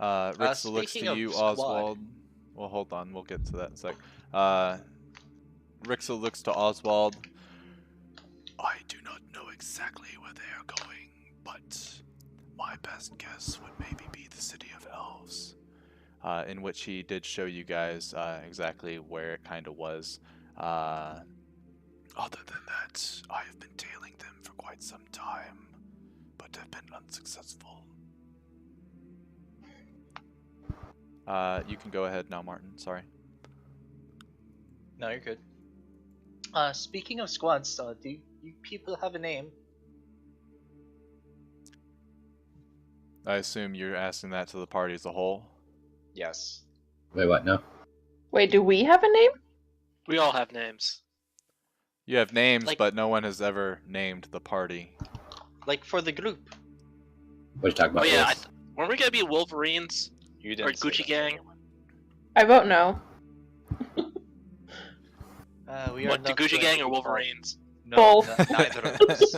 Rixa looks speaking to of you, squad. Oswald. Well, hold on. We'll get to that in a sec. Rixa looks to Oswald. I do not know exactly where they are going, but my best guess would maybe be the City of Elves. in which he did show you guys exactly where it kind of was. Other than that, I have been tailing them for quite some time, but have been unsuccessful. You can go ahead now, Martin. Sorry. No, you're good. Speaking of squads, do you people have a name? I assume you're asking that to the party as a whole. Yes. Wait, what? No. Wait, do we have a name? We all have names. You have names, Like- but no one has ever named the party. Like for the group. What are you talking about? Oh yeah, Wolf? weren't we gonna be Wolverines You or didn't say Gucci that. Gang? I vote no. We are What, the not Gucci going Gang to or be called- Wolverines? No, Both. neither of those.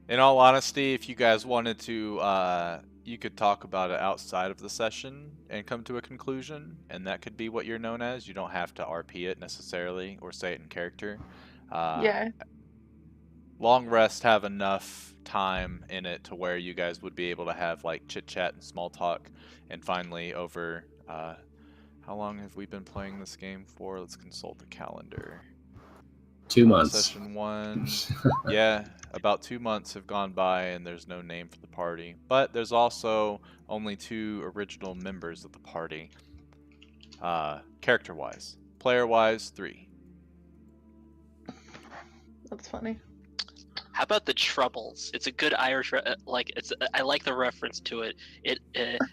In all honesty, if you guys wanted to, you could talk about it outside of the session and come to a conclusion, and that could be what you're known as. You don't have to RP it necessarily or say it in character. Yeah. Long Rest have enough time in it to where you guys would be able to have like chit chat and small talk, and finally over. How long have we been playing this game for? Let's consult the calendar. 2 months. Session 1. Yeah, about 2 months have gone by and there's no name for the party. But there's also only 2 original members of the party. Character-wise. Player-wise, 3. That's funny. How about the Troubles? It's a good Irish, I like the reference to it. It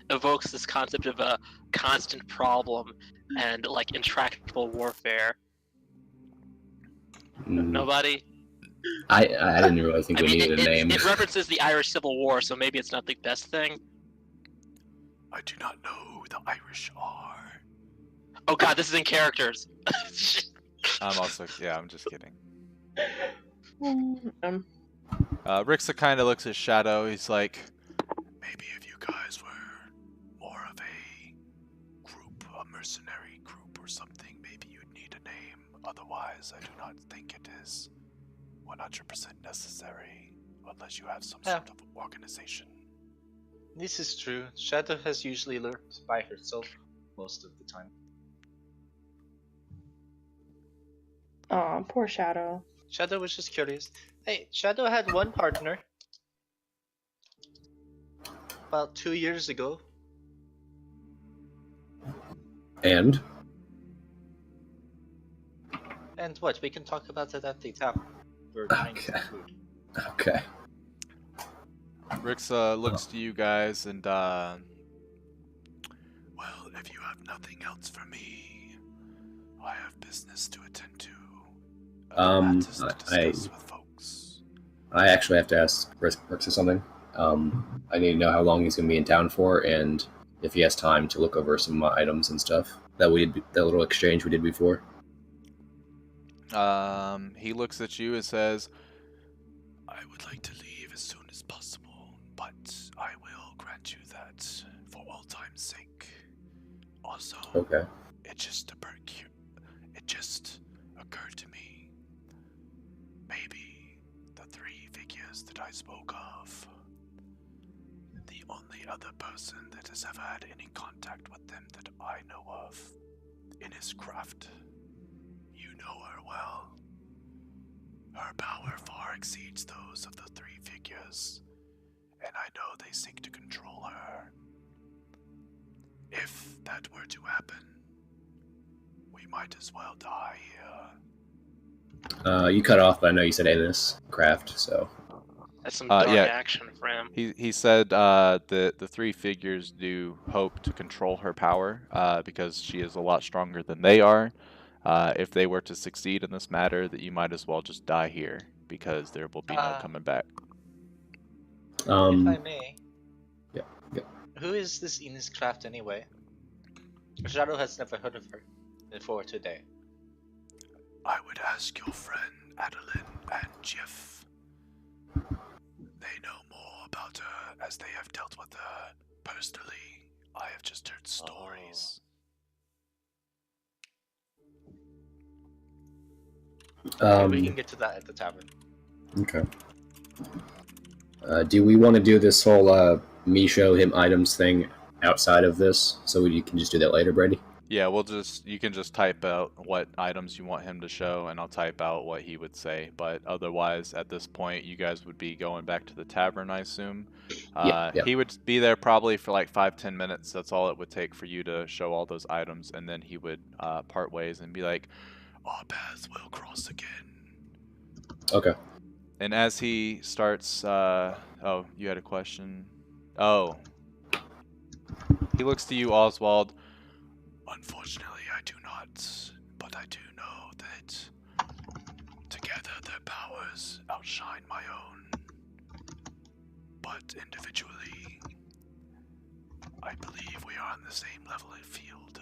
evokes this concept of a constant problem and like intractable warfare. Nobody? I didn't really think we needed a name. It references the Irish Civil War, so maybe it's not the best thing. I do not know who the Irish are. Oh god, this is in characters. I'm just kidding. Um, Rixa kind of looks at Shadow. He's like, maybe if you guys were more of a group, a mercenary group or something, maybe you'd need a name. Otherwise, I do not think it is 100% necessary unless you have some sort of organization. This is true. Shadow has usually lurked by herself most of the time. Aw, poor Shadow. Shadow was just curious. Hey, Shadow had one partner about 2 years ago. And? And what? We can talk about it at the tavern. We're buying some food. Okay. Rixa looks to you guys and, well, if you have nothing else for me, I have business to attend to. Matters to discuss with folks. I actually have to ask Rixa something. I need to know how long he's going to be in town for, and if he has time to look over some items and stuff that that little exchange we did before. He looks at you and says, I would like to leave as soon as possible, but I will grant you that for all time's sake. Also, Okay. it just occurred to me, maybe the 3 figures that I spoke of, the only other person that has ever had any contact with them that I know of in his craft. You know her well. Her power far exceeds those of the 3 figures, and I know they seek to control her. If that were to happen, we might as well die here. You cut off, but I know you said in this craft, so. That's some dark yeah. action for him. He said the 3 figures do hope to control her power because she is a lot stronger than they are. If they were to succeed in this matter, that you might as well just die here because there will be no coming back. If I may. Yeah. Who is this Ines Craft anyway? Shadow has never heard of her before today. I would ask your friend Adeline and Jeff. They know more about her as they have dealt with her personally. I have just heard stories. We can get to that at the tavern. Okay. Do we want to do this whole me show him items thing outside of this, so we can just do that later, Brady? Yeah, you can just type out what items you want him to show, and I'll type out what he would say. But otherwise, at this point, you guys would be going back to the tavern, I assume. Yeah. He would be there probably for like 5-10 minutes. That's all it would take for you to show all those items, and then he would part ways and be like, "Our paths will cross again." Okay. And as he starts, oh, you had a question? Oh. He looks to you, Oswald. Unfortunately, I do not, but I do know that together their powers outshine my own. But individually, I believe we are on the same level of field.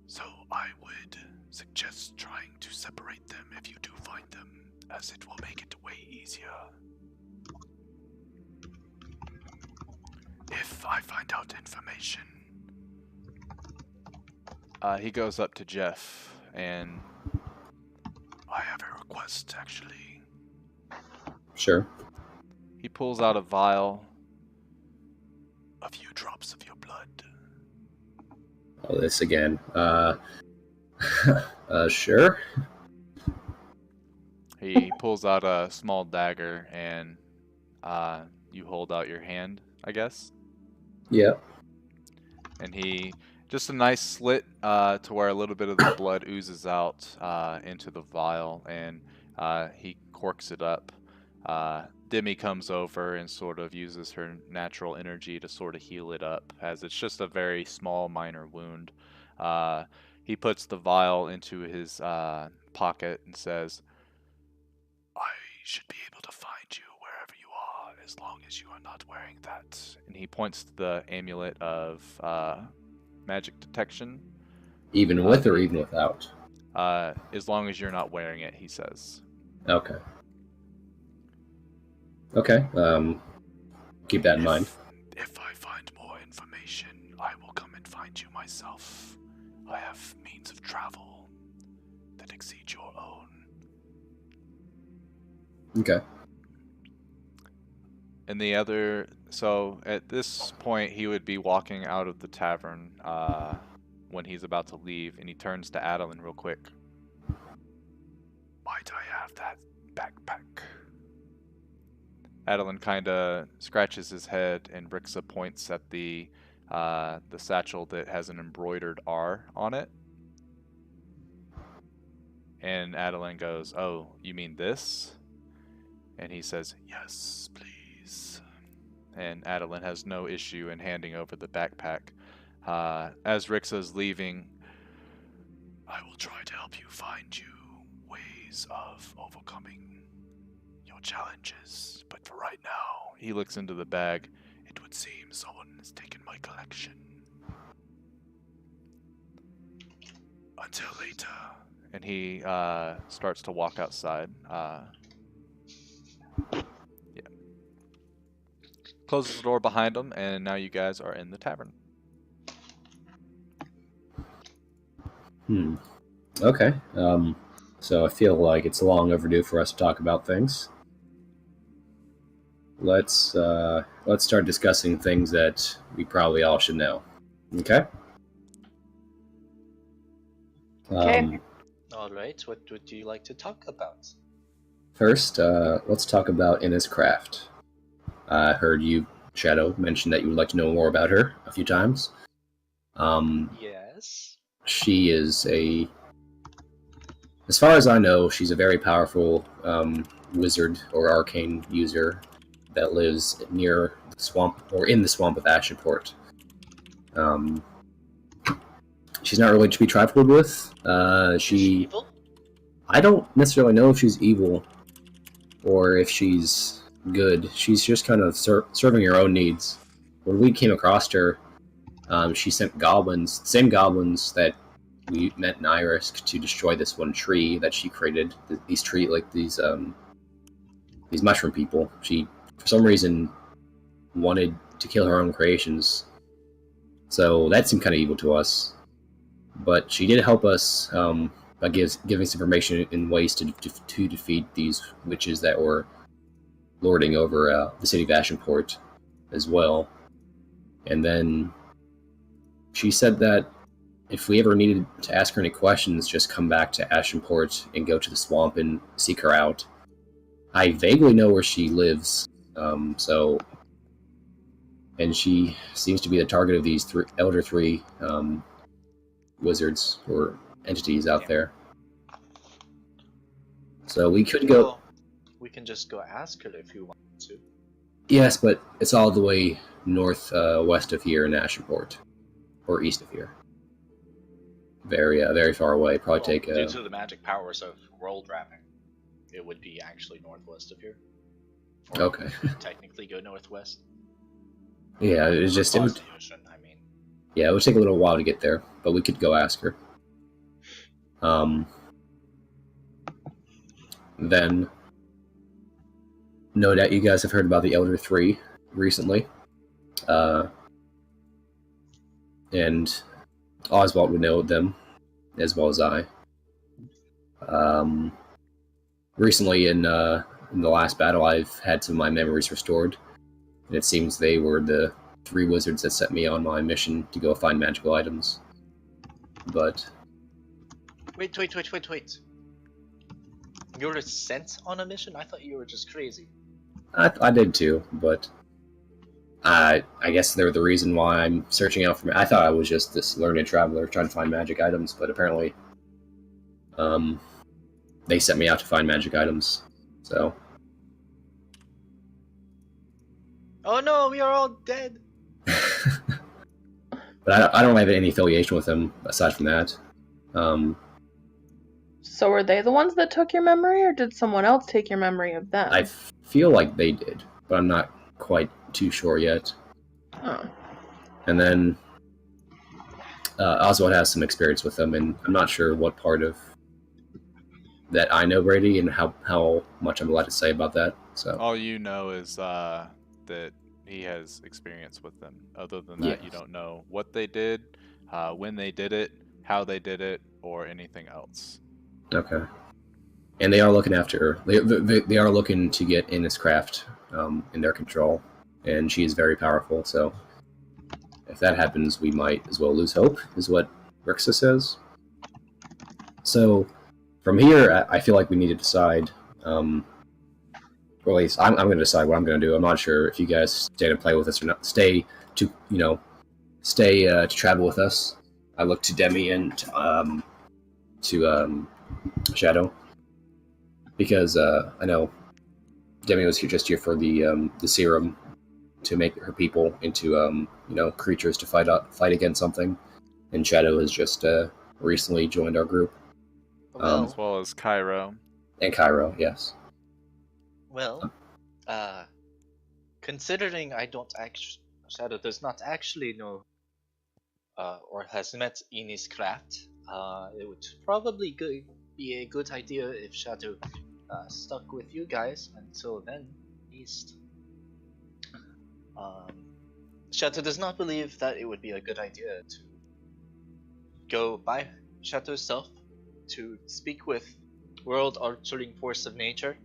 So I would suggest trying to separate them if you do find them, as it will make it way easier. If I find out information. He goes up to Jeff, and I have a request, actually. Sure. He pulls out a vial, a few drops of your blood. Oh, this again. Sure. He pulls out a small dagger, and you hold out your hand, I guess. Yeah. And he just a nice slit to where a little bit of the blood oozes out into the vial, and he corks it up. Demi comes over and sort of uses her natural energy to sort of heal it up, as it's just a very small, minor wound. He puts the vial into his pocket and says, "I should be able to find you wherever you are, as long as you are not wearing that." And he points to the amulet of magic detection. Even with or even without? As long as you're not wearing it, he says. Okay. Okay. Keep that in mind. If I find more information, I will come and find you myself. I have means of travel that exceed your own. Okay. And so at this point, he would be walking out of the tavern when he's about to leave, and he turns to Adeline real quick. Might I have that backpack? Adeline kind of scratches his head, and Rixa points at the satchel that has an embroidered R on it. And Adeline goes, "Oh, you mean this?" And he says, "Yes, please." And Adeline has no issue in handing over the backpack. As Rixa's leaving, "I will try to help you find you ways of overcoming your challenges, but for right now," he looks into the bag, "it would seem someone has taken my collection. Until later." And he starts to walk outside. Closes the door behind him, and now you guys are in the tavern. Okay. So I feel like it's long overdue for us to talk about things. Let's start discussing things that we probably all should know. Okay? Okay. Alright, what would you like to talk about? First, let's talk about Inna's craft. I heard you, Shadow, mention that you would like to know more about her a few times. Yes. She is as far as I know, she's a very powerful wizard or arcane user that lives near the swamp, or in the swamp of Ashiport. She's not really to be trifled with. Is she evil? I don't necessarily know if she's evil or if she's good. She's just kind of serving her own needs. When we came across her, she sent goblins, same goblins that we met in Irisk, to destroy this one tree that she created. These mushroom people. She, for some reason, wanted to kill her own creations. So that seemed kind of evil to us. But she did help us by giving us information in ways to defeat these witches that were lording over the city of Ashenport. as well. And then she said that if we ever needed to ask her any questions, just come back to Ashenport and go to the swamp and seek her out. I vaguely know where she lives, and she seems to be the target of these Elder Three wizards or entities out there. So we could go. Well, we can just go ask her if you want to. Yes, but it's all the way west of here in Ashenport, or east of here. Very far away. Probably take. Due to the magic powers of world wrapping, it would be actually northwest of here. Or Okay. technically go northwest. Yeah, it was just. It would, The ocean, I mean. yeah, it would take a little while to get there, but we could go ask her. Then, no doubt you guys have heard about the Elder Three recently. And Oswald would know them, as well as I. Recently, in the last battle, I've had some of my memories restored, and it seems they were the 3 wizards that set me on my mission to go find magical items. But... Wait. You were sent on a mission? I thought you were just crazy. I did too, but I guess they're the reason why I'm searching out for. I thought I was just this learned traveler trying to find magic items, but apparently, they sent me out to find magic items. So. Oh no, we are all dead. But I don't have any affiliation with them aside from that. So were they the ones that took your memory, or did someone else take your memory of them? I feel like they did, but I'm not quite too sure yet. Oh. And then Oswald has some experience with them, and I'm not sure what part of that I know Brady and how much I'm allowed to say about that. So all you know is that he has experience with them. Other than that, Yes. you don't know what they did, when they did it, how they did it, or anything else. Okay. And they are looking after her. They are looking to get Innis Craft in their control, and she is very powerful. So if that happens, we might as well lose hope, is what Rixa says. So from here, I feel like we need to decide. Or at least I'm going to decide what I'm going to do. I'm not sure if you guys stay to play with us or not. Stay to travel with us. I look to Demi and to Shadow, because I know Demi was here for the serum to make her people into creatures to fight against something, and Shadow has just recently joined our group. As well as Cairo. And Cairo, yes. Well, considering Shadow does not actually know or has met Innis Craft, it would probably be a good idea if Shadow stuck with you guys until then, at least. Shadow does not believe that it would be a good idea to go by Shadow's self to speak with world altering force of nature.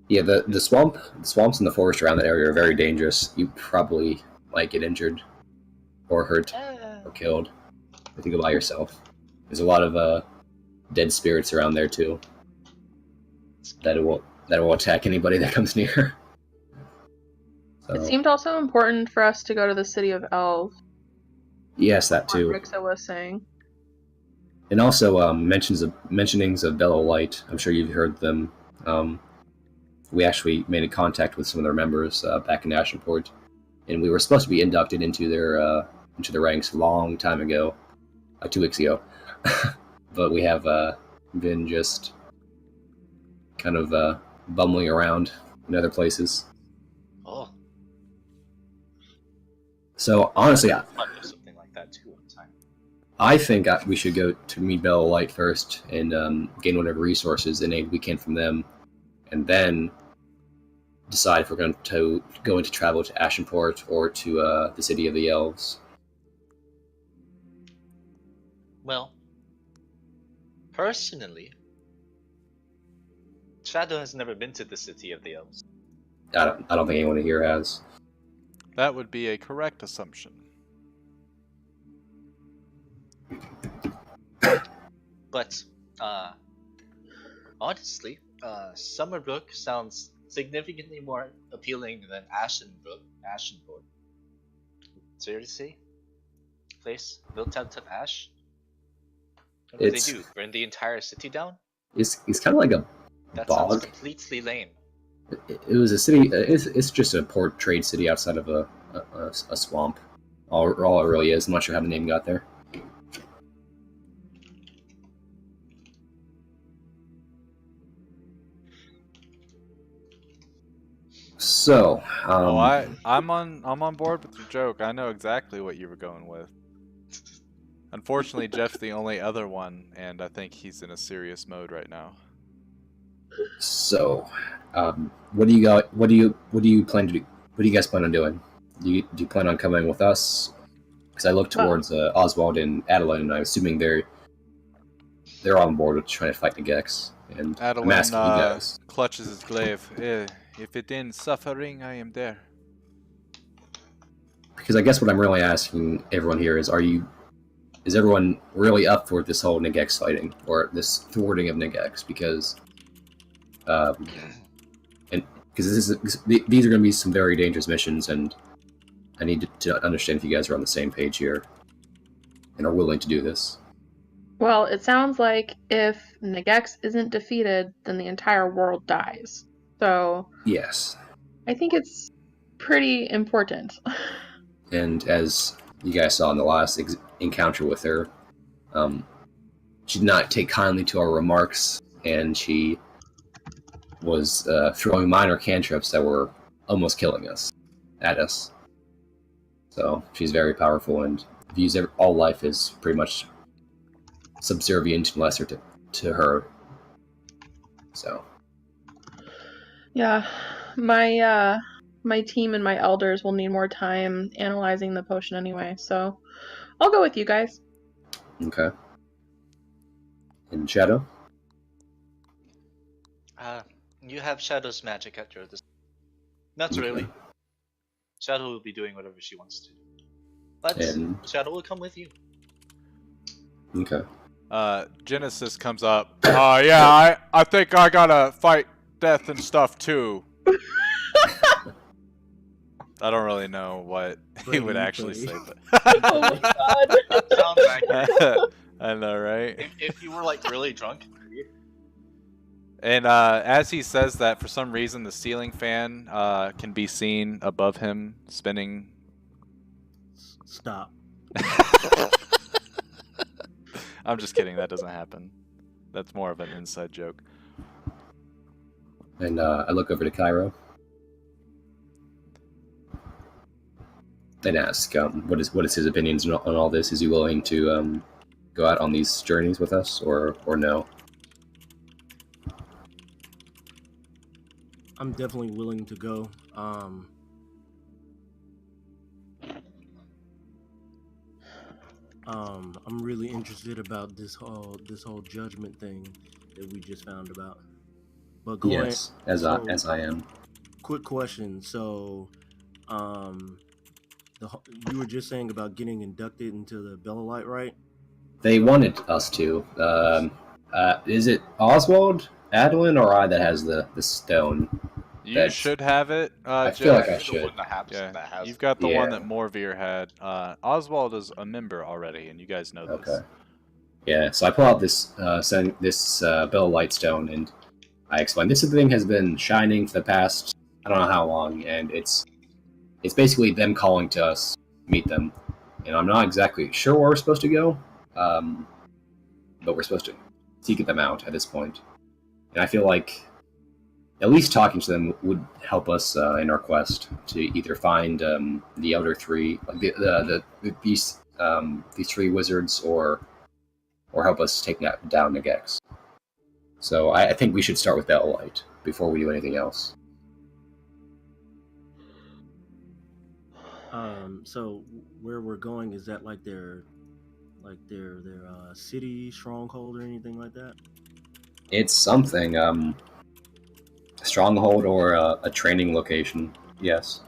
Yeah, the swamps and the forest around that area are very dangerous. You probably might get injured, or hurt, or killed if you go by yourself. There's a lot of dead spirits around there too. That will attack anybody that comes near. So, It seemed also important for us to go to the city of Elves. yes, that too. What Rixa was saying. And also mentionings of Bellow Light. I'm sure you've heard them. We actually made a contact with some of their members back in Ashenport, and we were supposed to be inducted into their ranks a long time ago, like 2 weeks ago. But we have been just kind of bumbling around in other places. Oh. So honestly, I'd love something like that too one time. I think we should go to meet Bellow Light first and gain whatever resources and aid we can from them, and then decide if we're going to travel to Ashenport or to the City of the Elves. Well, personally, Shadow has never been to the City of the Elves. I don't think anyone here has. That would be a correct assumption. But honestly, Summerbrook sounds significantly more appealing than Ashenbrook. Seriously? Place built out of ash? What do they do? Burn the entire city down? It's kind of like a That bog. sounds completely lame. It was a city. It's just a port trade city outside of a swamp. All it really is. I'm not sure how the name got there. So, I'm on board with your joke. I know exactly what you were going with. Unfortunately, Jeff's the only other one, and I think he's in a serious mode right now. So, what do you plan to do? What do you guys plan on doing? Do you plan on coming with us? Because I look towards Oswald and Adeline, and I'm assuming they're on board with trying to fight the Gex. And I'm asking you guys. Clutches his glaive. If it ends suffering, I am there. Because I guess what I'm really asking everyone here is everyone really up for this whole Negex fighting, or this thwarting of Negex? Because these are going to be some very dangerous missions, and I need to understand if you guys are on the same page here and are willing to do this. Well, it sounds like if Negex isn't defeated, then the entire world dies. So Yes. I think it's pretty important. And as you guys saw in the last encounter with her, she did not take kindly to our remarks, and she was throwing minor cantrips that were almost killing us at us. So she's very powerful and views all life as pretty much subservient and lesser to her. So yeah, my team and my elders will need more time analyzing the potion anyway, so I'll go with you guys. Okay. And Shadow? You have Shadow's magic at your disposal. Not really. Shadow will be doing whatever she wants to. But Shadow will come with you. Okay. Genesis comes up. Yeah, I think I gotta fight death and stuff too. I don't really know what he would actually say, but Oh my god. That sounds accurate. I know, right? If you were like really drunk. And as he says that, for some reason, the ceiling fan can be seen above him spinning. Stop. I'm just kidding. That doesn't happen. That's more of an inside joke. And I look over to Cairo and ask, what is his opinions on all this? Is he willing to go out on these journeys with us, or no? I'm definitely willing to go. I'm really interested about this whole judgment thing that we just found about. But go ahead. Yes, as I am. Quick question. So, you were just saying about getting inducted into the Bellalite, right? They wanted us to. Is it Oswald, Adeline, or I that has the stone? You should have it. I Jeff. feel like I should. Yeah, you've got the one that Morveer had. Oswald is a member already, and you guys know this. Okay. Yeah, so I pull out this Bellalite stone, and I explain this thing has been shining for the past I don't know how long, and it's basically them calling to us to meet them, and I'm not exactly sure where we're supposed to go, but we're supposed to seek them out at this point, and I feel like at least talking to them would help us in our quest to either find the other three, like these three wizards, or help us take down Negex. So I think we should start with Bellalite before we do anything else. So where we're going, is that like their city stronghold or anything like that? It's something. stronghold or a training location. Yes.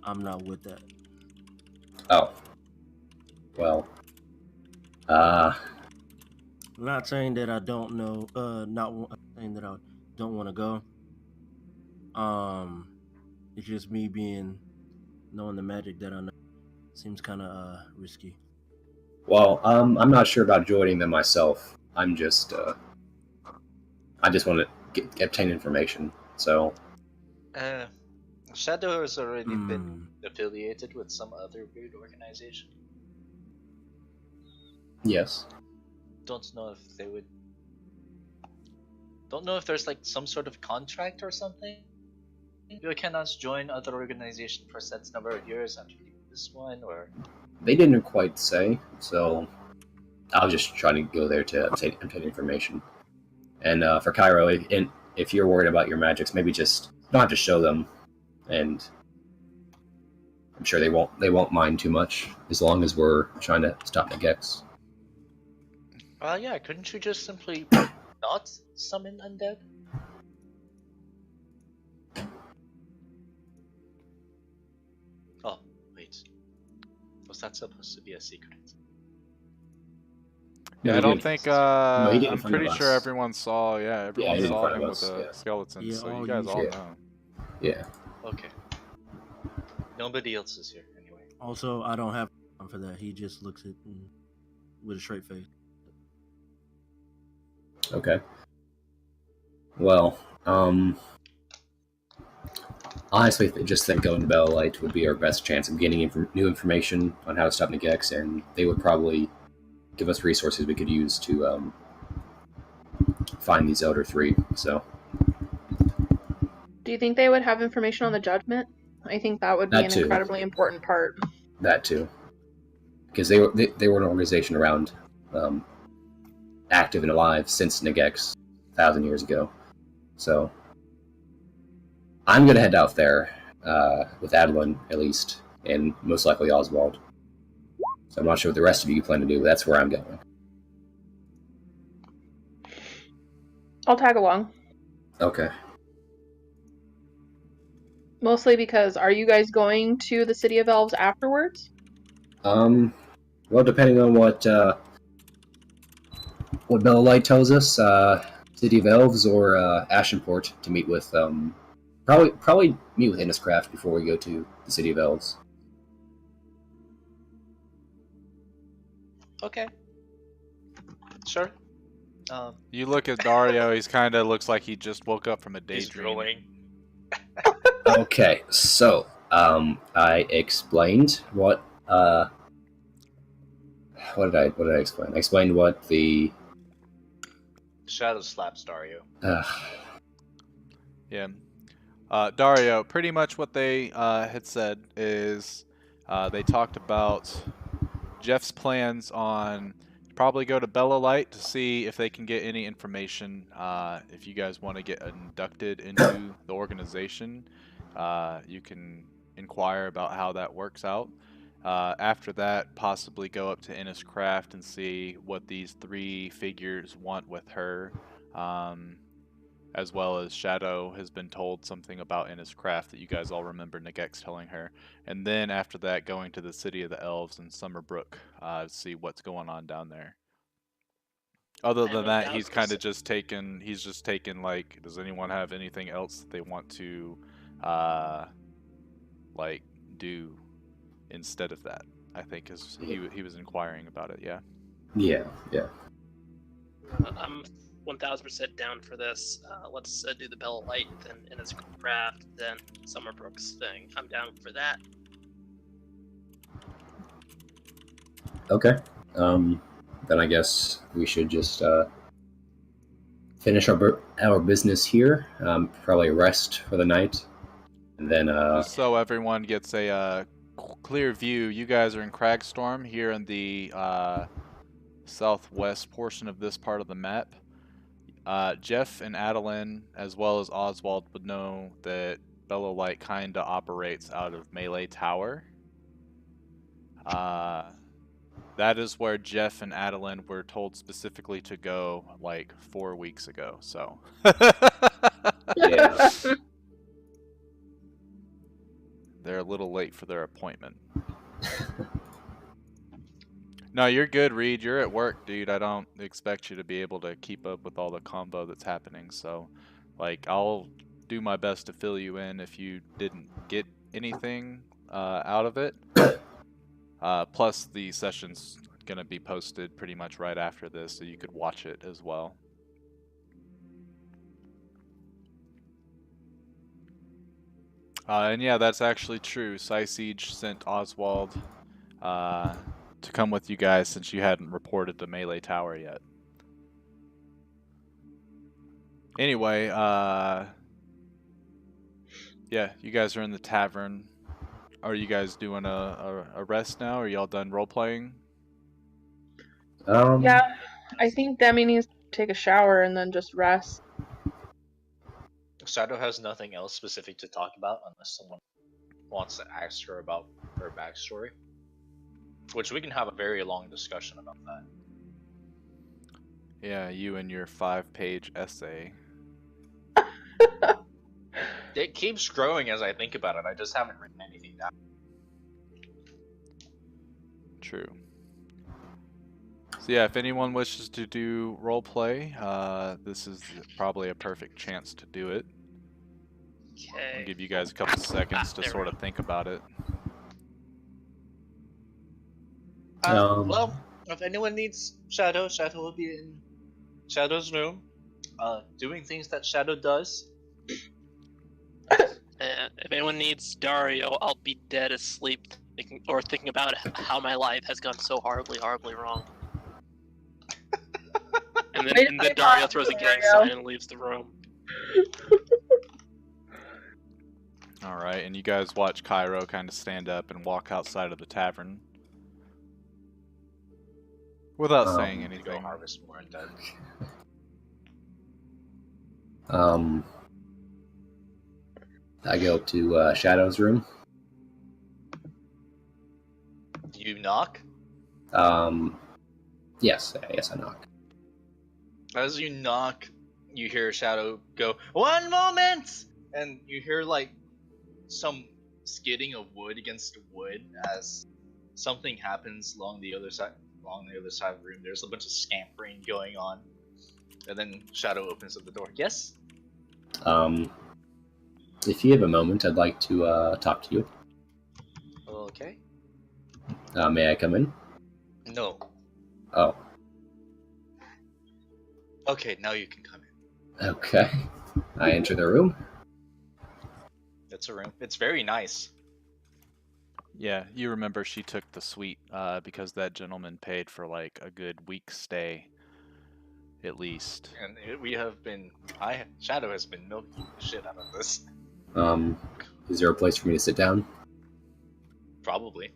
I'm not with that. Oh. Well. I'm not saying that I don't know. Saying that I don't want to go. It's just me knowing the magic that I know. Seems kind of risky. Well, I'm not sure about joining them myself. I just want to obtain information. So. Shadow has already been affiliated with some other weird organization. Yes. Don't know if they would. Don't know if there's like some sort of contract or something. You cannot join other organization for set number of years after this one, or. They didn't quite say, so I was just trying to go there to obtain information. And for Cairo, if you're worried about your magics, maybe just don't have to show them, and I'm sure they won't mind too much as long as we're trying to stop the Gex. Well, yeah. Couldn't you just simply not summon undead? Oh, wait. Was that supposed to be a secret? Yeah, I don't think. I'm pretty sure everyone saw. Yeah, everyone saw him with the skeletons. Yeah, so you guys all know. Yeah. Okay. Nobody else is here anyway. Also, I don't have time for that. He just looks at with a straight face. Okay. Well, honestly, I just think going to Bella Light would be our best chance of getting new information on how to stop Nagex, and they would probably give us resources we could use to find these Elder Three. So. Do you think they would have information on the judgment? I think that would be an incredibly important part. That too, because they were an organization around, active and alive since Nagex 1,000 years ago. So I'm gonna head out there with Adeline at least, and most likely Oswald. So I'm not sure what the rest of you plan to do, but that's where I'm going. I'll tag along. Okay. Mostly because, are you guys going to the City of Elves afterwards? Well, depending on what Bella Light tells us, City of Elves or Ashenport to meet with, probably meet with Inniscraft before we go to the City of Elves. Okay. Sure. You look at Dario. He's kind of looks like he just woke up from a daydream. Okay, so I explained what did I explain? I explained what the Shadow slaps Dario. Yeah. Dario, pretty much what they had said is they talked about Jeff's plans on probably go to Bella Light to see if they can get any information. If you guys want to get inducted into the organization, you can inquire about how that works out. After that, possibly go up to Inniscraft and see what these three figures want with her. As well as Shadow has been told something about Inniscraft that you guys all remember Nagex telling her. And then after that, going to the City of the Elves in Summerbrook to see what's going on down there. Other than that, he's kind of just taken, like, does anyone have anything else that they want to, like, do instead of that? I think he was inquiring about it, yeah. Yeah. I'm 1000% down for this. Let's do the Bella Light, then Inniscraft, then Summerbrook's thing. I'm down for that. Okay. Then I guess we should just finish our business here. Probably rest for the night, and then just so everyone gets a clear view, you guys are in Cragstorm here in the southwest portion of this part of the map. Jeff and Adeline, as well as Oswald, would know that Bella Light kinda operates out of Melee Tower. That is where Jeff and Adeline were told specifically to go like 4 weeks ago, so. Yeah. They're a little late for their appointment. No, you're good, Reed. You're at work, dude. I don't expect you to be able to keep up with all the combo that's happening. So, like, I'll do my best to fill you in if you didn't get anything out of it. Plus, the session's going to be posted pretty much right after this, so you could watch it as well. And yeah, that's actually true. Siege sent Oswald to come with you guys since you hadn't reported the melee tower yet. Anyway, yeah, you guys are in the tavern. Are you guys doing a rest now? Are y'all done role playing? Yeah, I think Demi needs to take a shower and then just rest. Shadow has nothing else specific to talk about unless someone wants to ask her about her backstory. Which we can have a very long discussion about that. Yeah, you and your 5-page essay. It keeps growing as I think about it. I just haven't written anything down. True. So yeah, if anyone wishes to do roleplay, this is probably a perfect chance to do it. Okay. I'll give you guys a couple seconds to sort of think about it. Well, if anyone needs Shadow, Shadow will be in Shadow's room, doing things that Shadow does. If anyone needs Dario, I'll be dead asleep thinking about how my life has gone so horribly wrong. And then Dario throws a gang sign and leaves the room. Alright, and you guys watch Cairo kind of stand up and walk outside of the tavern. Without saying Go anything. harvest more and dead. I go up to Shadow's room. Do you knock? Yes, I knock. As you knock, you hear Shadow go, "One moment!" And you hear like some skidding of wood against wood as something happens along the other side of the room. There's a bunch of scampering going on. And then Shadow opens up the door. Yes? If you have a moment, I'd like to talk to you. Okay. May I come in? No. Oh, Okay, now you can come in. okay. I enter the room. It's a room. It's very nice. Yeah, you remember she took the suite because that gentleman paid for like a good week's stay, at least. And Shadow has been milking the shit out of this. Is there a place for me to sit down? Probably.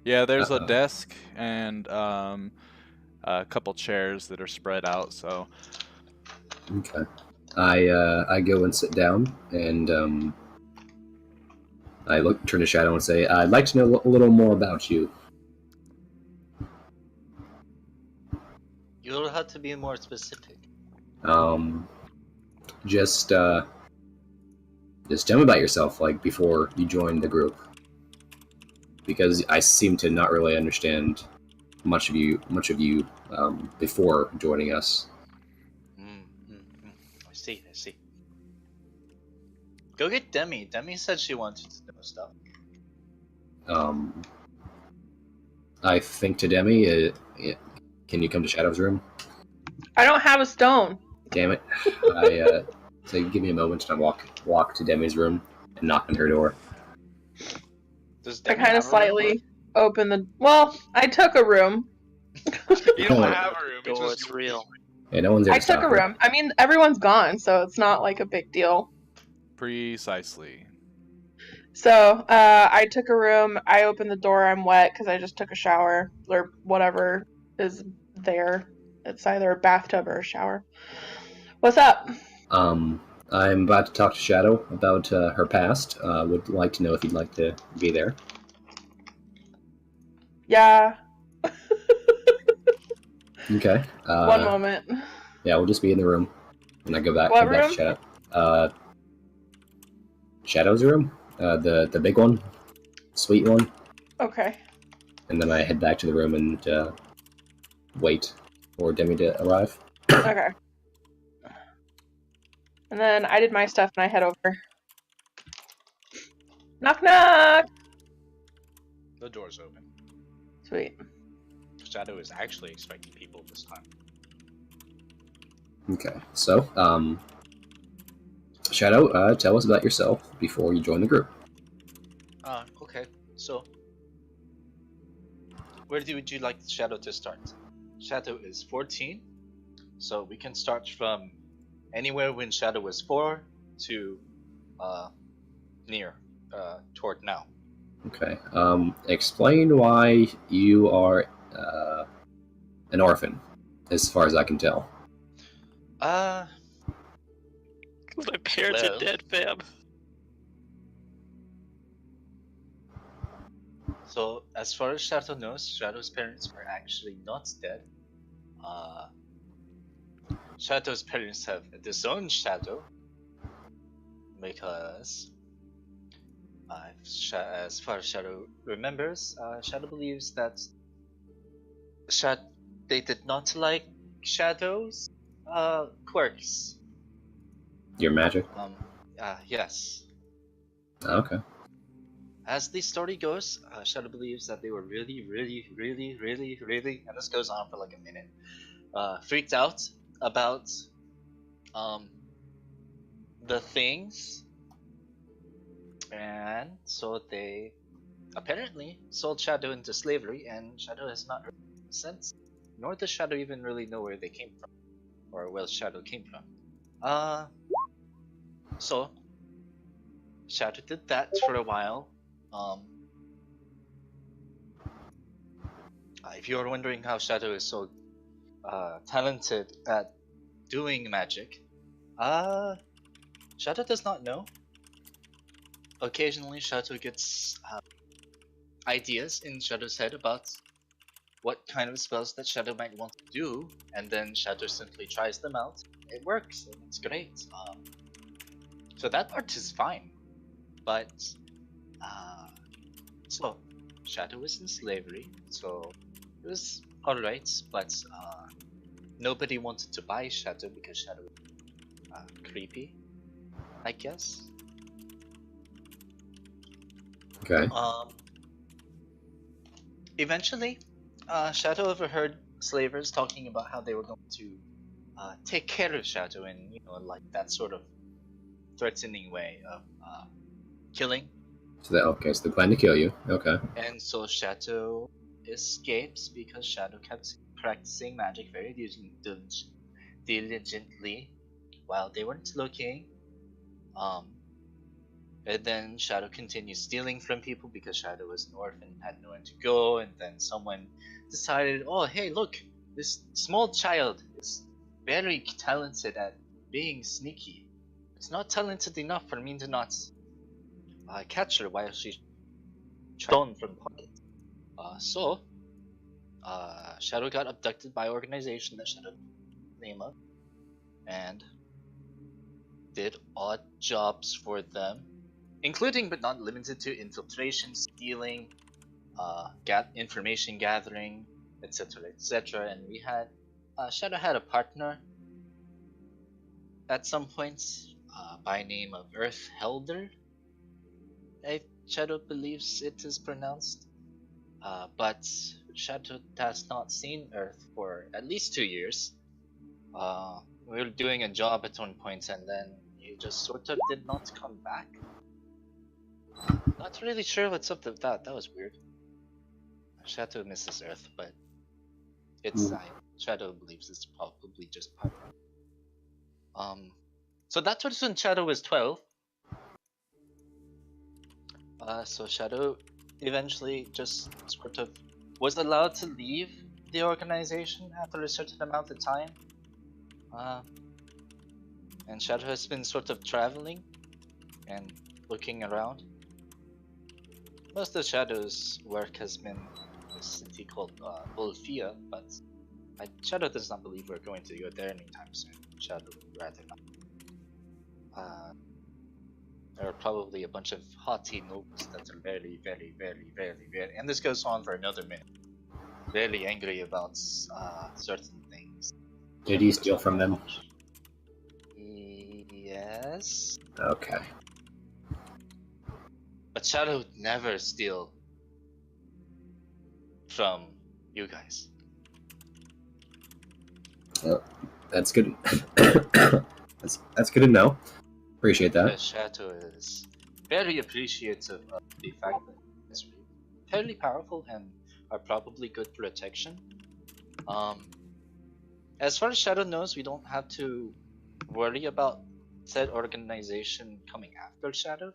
Yeah, there's a desk and a couple chairs that are spread out, so... Okay. I go and sit down, and I turn to Shadow and say, "I'd like to know a little more about you." You'll have to be more specific. Just tell me about yourself, like before you joined the group, because I seem to not really understand much of you before joining us. I see. Go get Demi. Demi said she wanted to know stuff. I think to Demi, can you come to Shadow's room? I don't have a stone. Damn it. I say, give me a moment, and I walk to Demi's room and knock on her door. Does I Demi kind have of a room? slightly open the... Well, I took a room. You don't have a room. Oh, it's real. Yeah, no one's there I to stop took a her. room. I mean, everyone's gone, so it's not like a big deal. Precisely. So, I took a room. I opened the door. I'm wet because I just took a shower or whatever is there. It's either a bathtub or a shower. What's up? I'm about to talk to Shadow about her past. Would like to know if you'd like to be there. Yeah. Okay. One moment. Yeah, we'll just be in the room. And I go back What to room? Shadow. Shadow's room, the big one, sweet one, Okay. and then I head back to the room and wait for Demi to arrive. Okay. And then I did my stuff and I head over. Knock knock! The door's open. Sweet. Shadow is actually expecting people this time. Okay, so Shadow, tell us about yourself before you join the group. Okay. So, where would you like Shadow to start? Shadow is 14, so we can start from anywhere when Shadow was 4 to near toward now. Okay. Explain why you are an orphan, as far as I can tell. My parents Well. are dead, fam. So, as far as Shadow knows, Shadow's parents are actually not dead. Shadow's parents have disowned Shadow because, as far as Shadow remembers, Shadow believes that they did not like Shadow's quirks. Your magic. Yes. Okay. As the story goes, Shadow believes that they were really, and this goes on for like a minute, freaked out about the things, and so they apparently sold Shadow into slavery, and Shadow has not heard since, nor does Shadow even really know where they came from, or where Shadow came from. So Shadow did that for a while. If you're wondering how Shadow is so talented at doing magic, Shadow does not know. Occasionally, Shadow gets ideas in Shadow's head about what kind of spells that Shadow might want to do, and then Shadow simply tries them out. It works, and it's great. So that part is fine. But, so, Shadow was in slavery, so it was alright, but nobody wanted to buy Shadow because Shadow was creepy, I guess. Okay. Eventually, Shadow overheard slavers talking about how they were going to take care of Shadow in, like that sort of threatening way of killing. So they plan to kill you. Okay. And so Shadow escapes because Shadow kept practicing magic very diligently while they weren't looking. And then Shadow continued stealing from people because Shadow was an orphan, had nowhere to go, and then someone decided, oh hey look, this small child is very talented at being sneaky. It's not talented enough for me to not catch her while she's stolen from pockets. So Shadow got abducted by an organization that Shadow name of, and did odd jobs for them, including but not limited to infiltration, stealing, information gathering, etc., etc. And we had Shadow had a partner at some points by name of Earth Helder. Shadow believes it is pronounced, but Shadow has not seen Earth for at least 2 years. We were doing a job at one point, and then he just sort of did not come back. Not really sure what's up with that. That was weird. Shadow misses Earth, but it's Shadow believes it's probably just part of it. So that was when Shadow was 12. So Shadow eventually just sort of was allowed to leave the organization after a certain amount of time. And Shadow has been sort of traveling and looking around. Most of Shadow's work has been in a city called Bolfia, but Shadow does not believe we're going to go there anytime soon. Shadow would rather not. There are probably a bunch of haughty nobles that are very, very, very, very, very, and this goes on for another minute. Very angry about certain things. Did you steal from them? Yes. Okay. But Shadow would never steal from you guys. That's good. that's good to know. Appreciate that. Shadow is very appreciative of the fact that it's fairly powerful and are probably good protection. As far as Shadow knows, we don't have to worry about said organization coming after Shadow.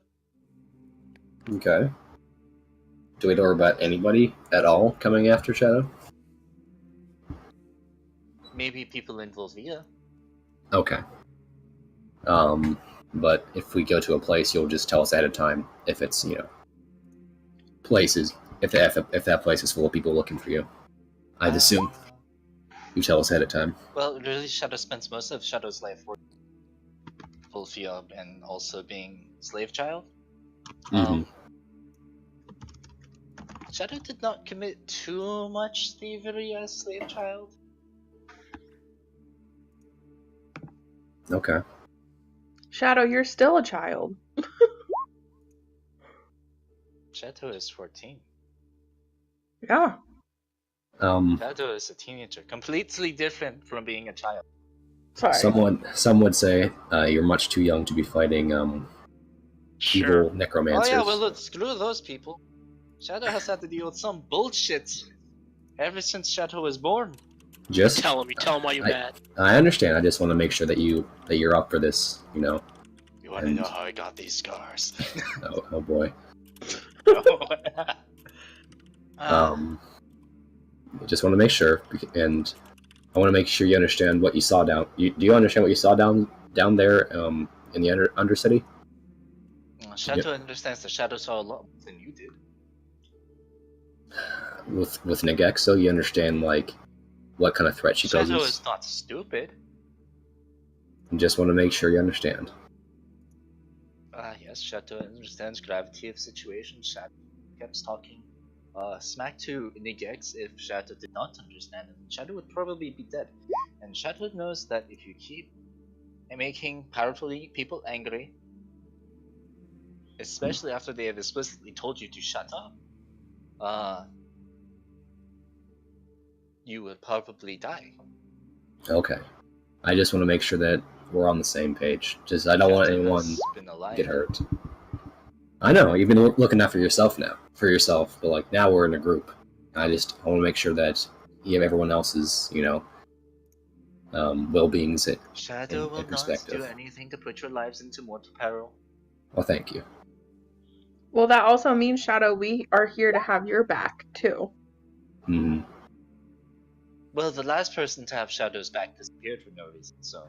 Okay. Do we know about anybody at all coming after Shadow? Maybe people in Volvia. Okay. But if we go to a place, you'll just tell us ahead of time if it's, places, if that place is full of people looking for you. I'd assume you tell us ahead of time. Well, really, Shadow spends most of Shadow's life working in Volvia and also being slave child. Shadow did not commit too much thievery as slave child. Okay. Shadow, you're still a child. Shadow is 14. Yeah. Shadow is a teenager, completely different from being a child. Sorry. Some would say you're much too young to be fighting evil necromancers. Oh yeah, well, screw those people. Shadow has had to deal with some bullshit ever since Shadow was born. Just Tell him why you're mad. I understand. I just want to make sure that you're up for this. You want to know how I got these scars? oh boy. I just want to make sure, and I want to make sure you understand what you saw down. Do you understand what you saw down there in the Undercity? Shadow understands that Shadow saw a lot more than you did. With Negexo, you understand what kind of threat she poses. Shadow is not stupid. I just want to make sure you understand. Yes, Shadow understands gravity of situations. Shadow kept talking smack to Nigex if Shadow did not understand, and Shadow would probably be dead. And Shadow knows that if you keep making powerfully people angry, especially after they have explicitly told you to shut up, you would probably die. Okay. I just want to make sure that we're on the same page. Just I don't want anyone to get hurt. I know, you've been looking after yourself now. For yourself, but now we're in a group. I want to make sure that you have everyone else's, well-beings Shadow will not do anything to put your lives into mortal peril. Well, thank you. Well, that also means, Shadow, we are here to have your back, too. Mm-hmm. Well, the last person to have Shadow's back disappeared for no reason, so...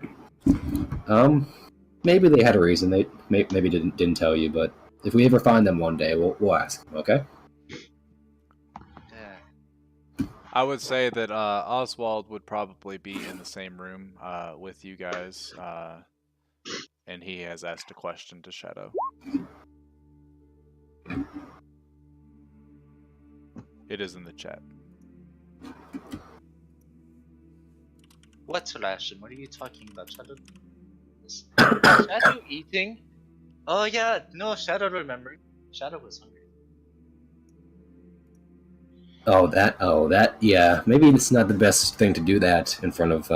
Maybe they had a reason. They maybe didn't tell you, but if we ever find them one day, we'll ask them, okay? Yeah. I would say that Oswald would probably be in the same room with you guys, and he has asked a question to Shadow. It is in the chat. What's ration? What are you talking about, Shadow? Shadow eating? Oh yeah, no, Shadow remembered. Shadow was hungry. Oh, that, yeah. Maybe it's not the best thing to do that in front of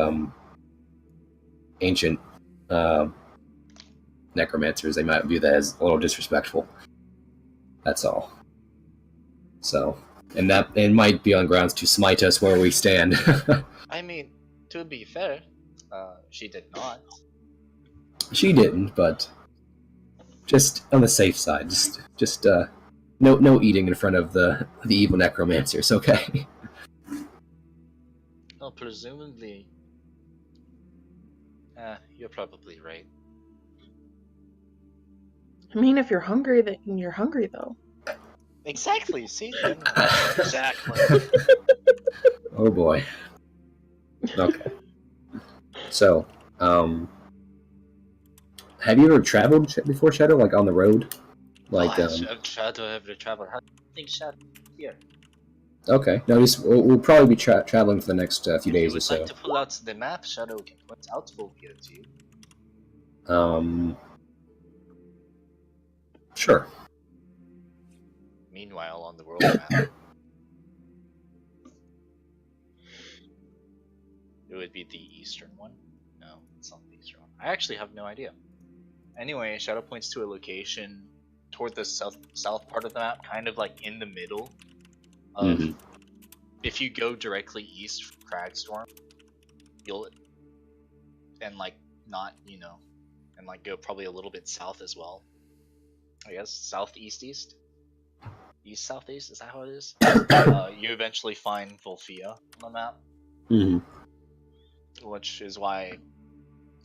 ancient necromancers. They might view that as a little disrespectful. That's all. So, and that it might be on grounds to smite us where we stand. I mean, to be fair, she did not. She didn't, but just on the safe side. Just no eating in front of the evil necromancers, okay? Well, presumably, you're probably right. I mean, if you're hungry, then you're hungry, though. Exactly. See. Exactly. Oh boy. Okay. So, have you ever traveled before, Shadow? Like on the road? Like, I've Shadow ever traveled. How do you think Shadow is here? Okay. No, we'll probably be traveling for the next few days or If so. you would like to pull out the map, Shadow can point out Volvia to you. Sure. Meanwhile, on the world map, it would be the eastern one. No, it's not the eastern one. I actually have no idea. Anyway, Shadow points to a location toward the south part of the map, kind of like in the middle of. Mhm. If you go directly east from Cragstorm, you'll and like not and like go probably a little bit south as well. I guess southeast east southeast, is that how it is? You eventually find Volvia on the map, which is why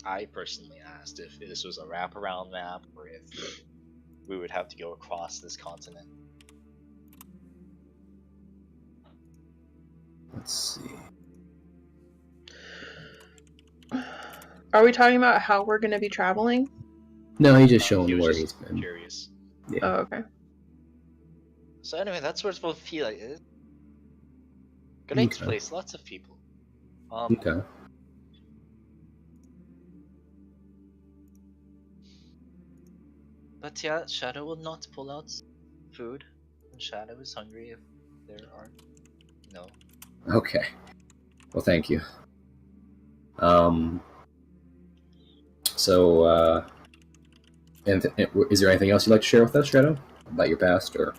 I personally asked if this was a wraparound map or if we would have to go across this continent. Let's see. Are we talking about how we're going to be traveling? No, he's just He showing was where just he's been. curious. Yeah. Oh, okay. So anyway, that's where Volvia is. Great Okay. place, lots of people. Okay. But yeah, Shadow will not pull out food, and Shadow is hungry if there are no. Okay. Well, thank you. So, is there anything else you'd like to share with us, Shadow? About your past, or?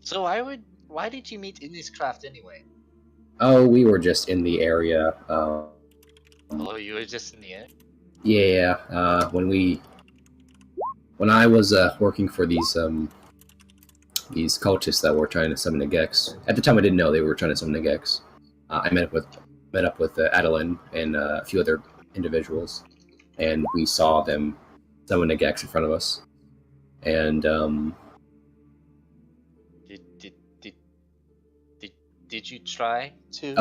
So why did you meet Inniscraft anyway? Oh, we were just in the area. Oh, you were just in the area? Yeah, when I was working for these cultists that were trying to summon a Gex. At the time, I didn't know they were trying to summon a Gex. I met up with Adeline and a few other individuals, and we saw them summon a Gex in front of us. And Did you try to?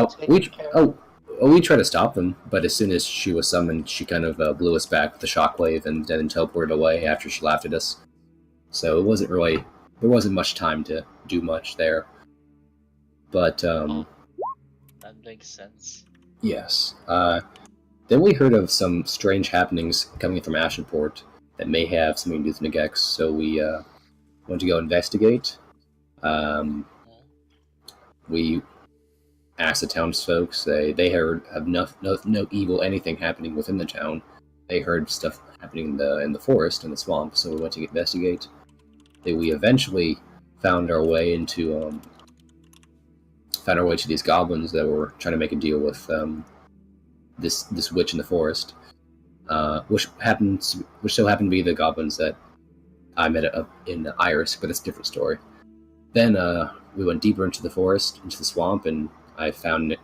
we tried to stop them, but as soon as she was summoned, she kind of blew us back with the shockwave and then teleported away after she laughed at us. So there wasn't much time to do much there. But that makes sense. yes. Then we heard of some strange happenings coming from Ashenport that may have something to do with Nagex, so we went to go investigate. We asked the townsfolk. They heard of no evil anything happening within the town. They heard stuff happening in the forest, in the swamp, so we went to investigate. We eventually found our way to these goblins that were trying to make a deal with this witch in the forest, which so happened to be the goblins that I met in Iris, but it's a different story. Then we went deeper into the forest, into the swamp, and I found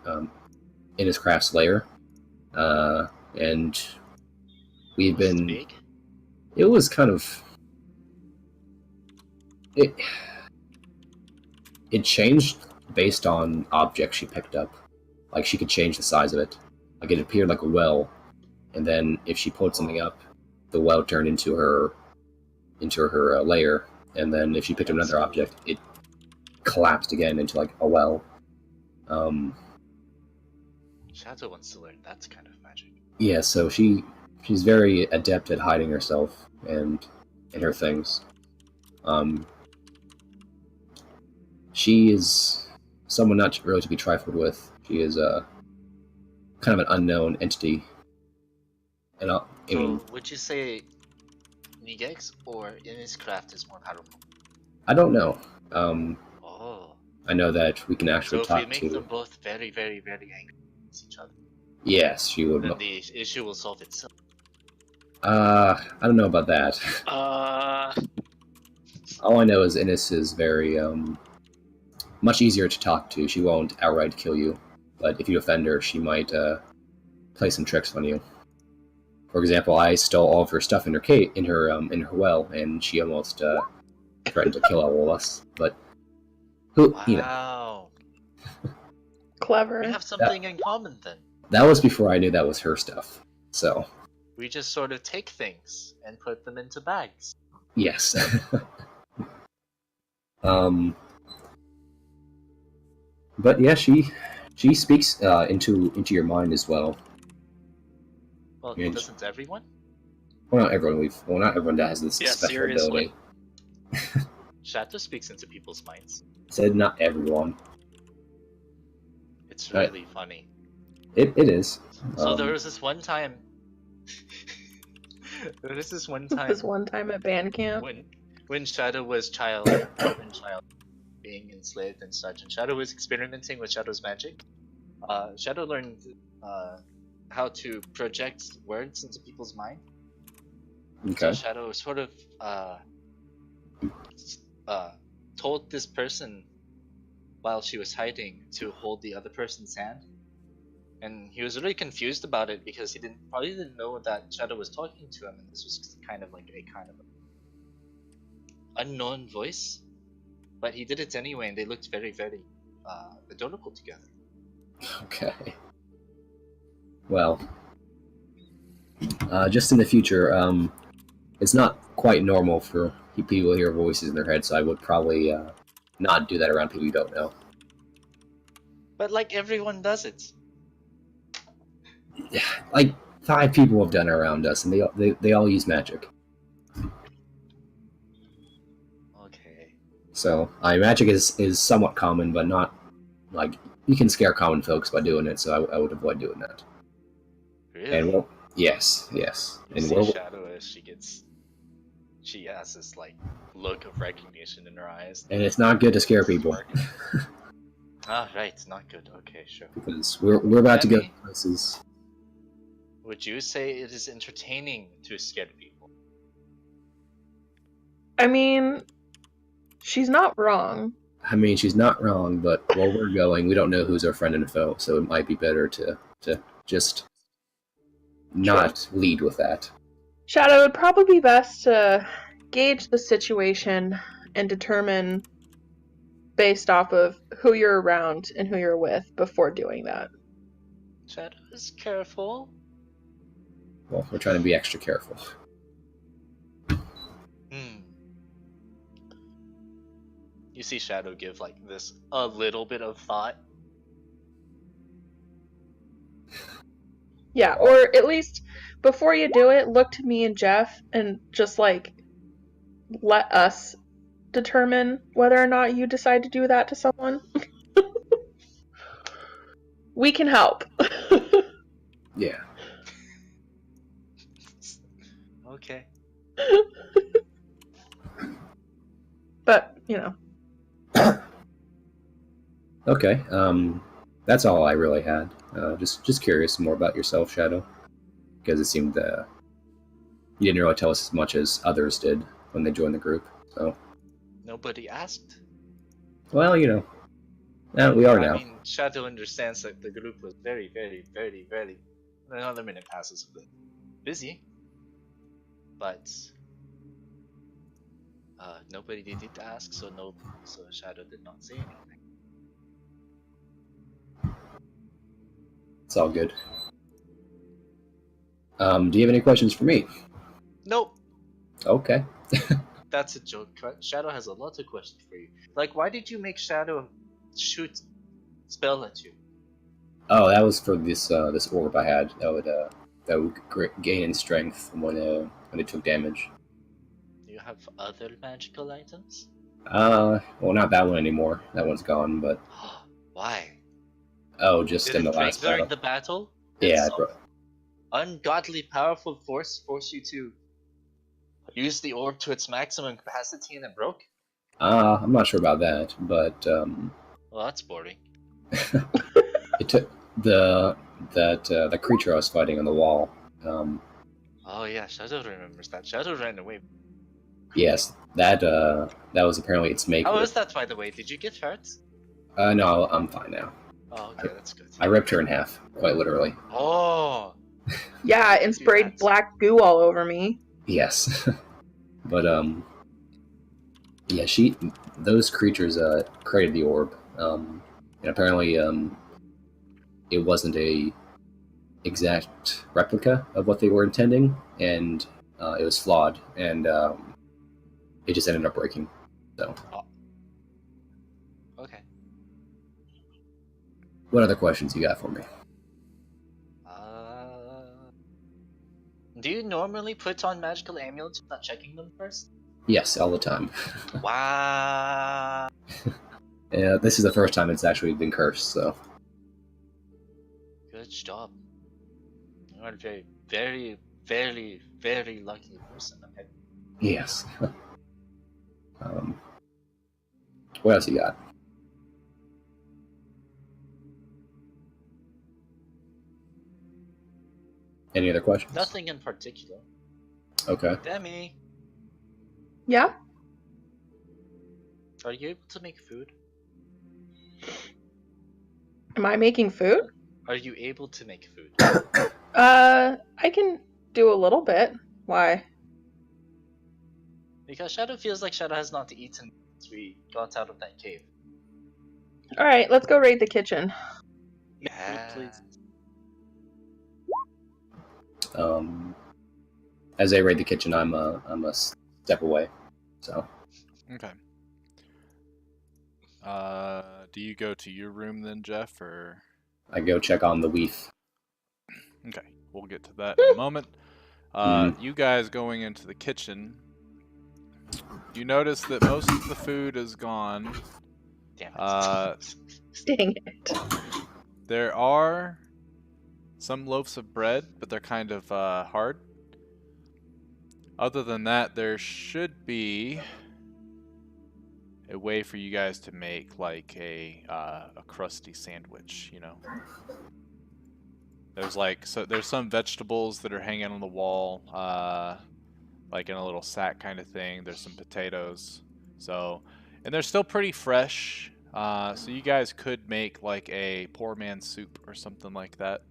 Inniscraft's lair, and we've been. Big? It was kind of. It changed based on objects she picked up. Like, she could change the size of it. Like, it appeared like a well, and then if she pulled something up, the well turned into her lair, and then if she picked up another object, it collapsed again into like a well. Shadow wants to learn that kind of magic. Yeah, so she's very adept at hiding herself and her things. She is someone not really to be trifled with. She is kind of an unknown entity. And would you say Nigex or Inniscraft is more powerful? I don't know. Oh. I know that we can actually talk to. So if we make them both very, very, very angry with each other. Yes, she would. Then the issue will solve itself. I don't know about that. All I know is Innis is very much easier to talk to. She won't outright kill you, but if you offend her, she might play some tricks on you. For example, I stole all of her stuff in her well, and she almost threatened to kill all of us. But Wow. Clever. We have something in common then. That was before I knew that was her stuff. So, We just sort of take things and put them into bags. yes. But yeah, she speaks into your mind as well. Well, And doesn't everyone? Well, not everyone. Not everyone has this Yeah, special seriously. ability. Shadow speaks into people's minds. Said not everyone. It's really funny. It is. So there was this one time. This one time at band camp. When Shadow was being enslaved and such, and Shadow was experimenting with Shadow's magic. Shadow learned how to project words into people's mind. Okay. So Shadow sort of told this person while she was hiding to hold the other person's hand, and he was really confused about it because he probably didn't know that Shadow was talking to him, and this was kind of unknown voice, but he did it anyway, and they looked very, very adorable together. Okay. Well, just in the future, it's not quite normal for people to hear voices in their head, so I would probably not do that around people you don't know. But like everyone does it. Like 5 people have done it around us, and they all use magic. Okay. So magic is somewhat common, but not like you can scare common folks by doing it. So I would avoid doing that. Really? And yes. You And see Shadow as she has this like look of recognition in her eyes. And it's not good to scare people. Right, not good. Okay, sure. Because we're about to go Emmy? places. Would you say it is entertaining to scare people? I mean, she's not wrong. I mean, she's not wrong, but where we're going, we don't know who's our friend and foe, so it might be better to just not lead with that. Shadow, it would probably be best to gauge the situation and determine based off of who you're around and who you're with before doing that. Shadow is careful. Well, we're trying to be extra careful. You see Shadow give like this a little bit of thought. Yeah, or at least before you do it, look to me and Jeff and just like let us determine whether or not you decide to do that to someone. We can help. Yeah. Okay. But, you know. Okay. That's all I really had. Just curious more about yourself, Shadow, because it seemed you didn't really tell us as much as others did when they joined the group. So. Nobody asked. Well, you know, we are now. I mean, Shadow understands that the group was very, very, very, very. Another minute passes a bit busy, but nobody did ask, so Shadow did not say anything. It's all good. Do you have any questions for me? Nope. Okay. That's a joke. Shadow has a lot of questions for you. Like, why did you make Shadow shoot spell at you? Oh, that was for this orb I had. That would gain in strength when it took damage. Do you have other magical items? Well, not that one anymore. That one's gone. But why? oh, just Did in the it break last during battle. the battle? Yeah, Did some ungodly powerful force you to use the orb to its maximum capacity and it broke? I'm not sure about that, but Well, that's boring. it took the creature I was fighting on the wall. Oh yeah, Shadow remembers that. Shadow ran away. Yes, that was apparently its maker. How is that, by the way? Did you get hurt? No, I'm fine now. Oh, okay, that's good. I ripped her in half, quite literally. Oh! Yeah, and sprayed black goo all over me. Yes. But, yeah, those creatures, created the orb. And apparently, it wasn't a exact replica of what they were intending, and it was flawed, and it just ended up breaking. So, Okay. what other questions you got for me? Do you normally put on magical amulets without checking them first? Yes, all the time. Wow. Yeah, this is the first time it's actually been cursed, so. Good job. You're a very, very, very, very lucky person. Okay. Yes. What else you got? Any other questions? Nothing in particular. Okay. Demi, Yeah? are you able to make food? Am I making food? Are you able to make food? I can do a little bit. Why? Because Shadow feels like Shadow has not eaten since we got out of that cave. Alright, let's go raid the kitchen. Make food, please. As I raid the kitchen, I'm a step away. So. Okay. Do you go to your room then, Jeff, or? I go check on the Weef. Okay, we'll get to that in a moment. You guys going into the kitchen, you notice that most of the food is gone. Damn it. Dang it. There are some loaves of bread, but they're kind of hard. Other than that, there should be a way for you guys to make like a crusty sandwich, you know. There's some vegetables that are hanging on the wall, like in a little sack kind of thing. There's some potatoes, and they're still pretty fresh. So you guys could make like a poor man's soup or something like that.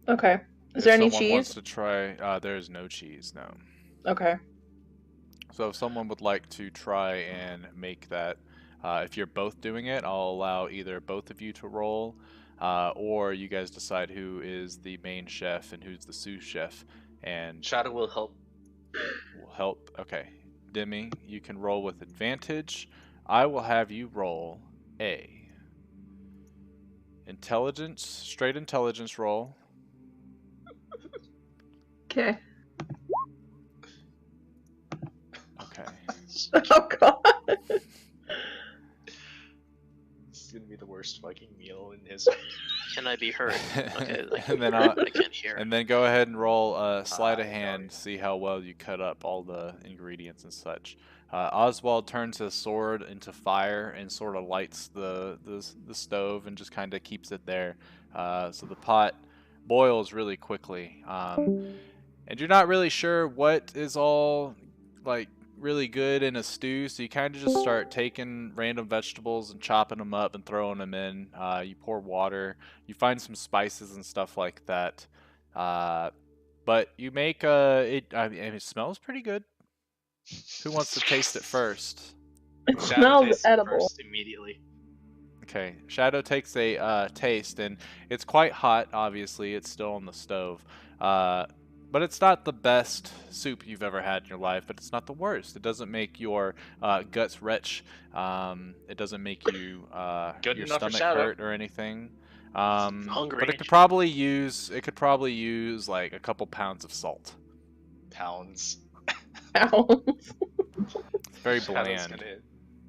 Okay. Is If there any someone cheese? wants to try, there's no cheese, no. Okay. So if someone would like to try and make that, if you're both doing it, I'll allow either both of you to roll, or you guys decide who is the main chef and who's the sous chef, and Shadow will help. will help. Okay, Demi, you can roll with advantage. I will have you roll a straight intelligence roll. Okay. Okay. Oh god. This is gonna be the worst fucking meal in history. Can I be heard? Okay, like, And then but I can't hear. And then go ahead and roll sleight of I know, hand, yeah. see how well you cut up all the ingredients and such. Oswald turns his sword into fire and sort of lights the stove and just kind of keeps it there. So the pot boils really quickly. And you're not really sure what is all like really good in a stew, so you kind of just start taking random vegetables and chopping them up and throwing them in. You pour water, you find some spices and stuff like that. But you make it. I mean, it smells pretty good. Who wants to taste it first? It Shadow smells tastes it edible. first immediately. Okay, Shadow takes a taste, and it's quite hot. Obviously, it's still on the stove. But it's not the best soup you've ever had in your life, but it's not the worst. It doesn't make your guts retch. It doesn't make you Good your enough for stomach Shadow. hurt or anything. Hungry. But it could probably use like a couple pounds of salt. Pounds. Ow. It's very Shadow's bland.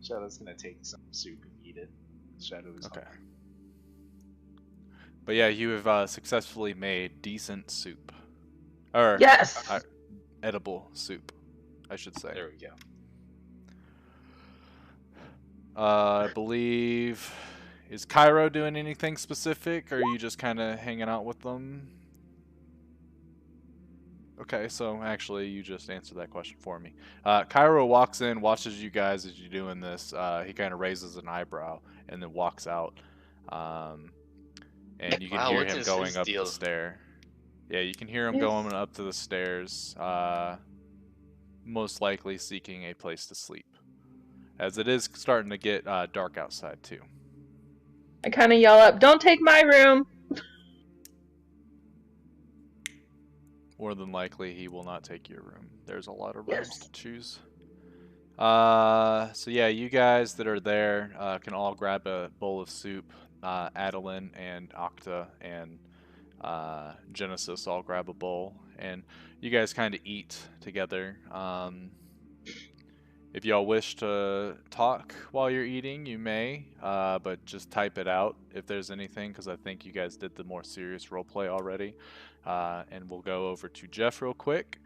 Shadow's gonna take some soup and eat it. Shadow is Okay. hungry. But yeah, you have successfully made decent soup. Or Yes. edible soup, I should say. There we go. I believe... Is Cairo doing anything specific, or are you just kind of hanging out with them? Okay, so actually you just answered that question for me. Cairo walks in, watches you guys as you're doing this. He kind of raises an eyebrow and then walks out. And you can Wow, hear what him is going his up deal? the stair. Yeah, you can hear him Yes. going up to the stairs, most likely seeking a place to sleep. As it is starting to get dark outside too. I kind of yell up, "Don't take my room!" more than likely he will not take your room. There's a lot of rooms Yes. to choose. So yeah, you guys that are there can all grab a bowl of soup. Adeline and Octa and Genesis all grab a bowl, and you guys kind of eat together. If y'all wish to talk while you're eating, you may, but just type it out if there's anything, because I think you guys did the more serious roleplay already. And we'll go over to Jeff real quick.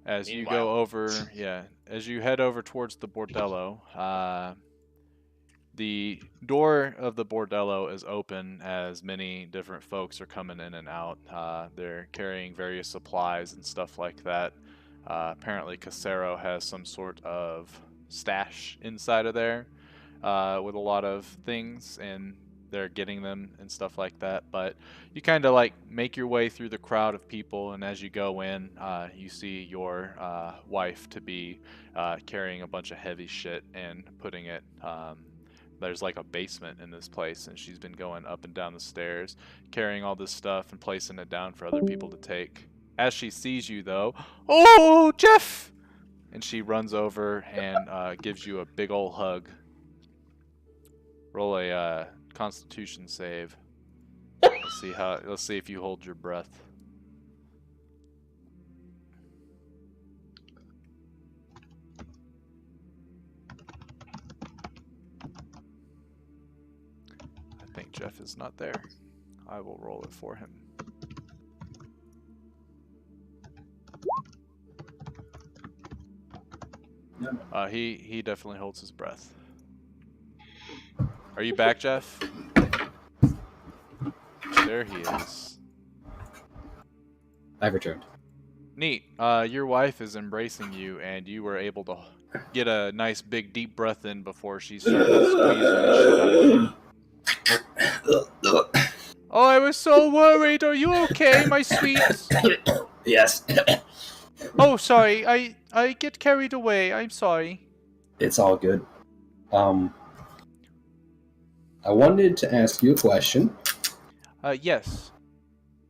As you go over, as you head over towards the bordello, the door of the bordello is open as many different folks are coming in and out. They're carrying various supplies and stuff like that. Apparently Casero has some sort of stash inside of there with a lot of things, and they're getting them and stuff like that. But you kind of like make your way through the crowd of people, and as you go in, you see your wife to be carrying a bunch of heavy shit and putting it. There's like a basement in this place, and she's been going up and down the stairs, carrying all this stuff and placing it down for other people to take. As she sees you, though, "Oh, Jeff!" And she runs over and gives you a big ol' hug. Roll a Constitution save. Let's see if you hold your breath. I think Jeff is not there. I will roll it for him. He definitely holds his breath. Are you back, Jeff? There he is. I've returned. Neat. Your wife is embracing you, and you were able to get a nice big deep breath in before she started squeezing the shit out of you. Oh, I was so worried. Are you okay, my sweet? Yes. Oh, sorry. I get carried away. I'm sorry. It's all good. I wanted to ask you a question. Yes.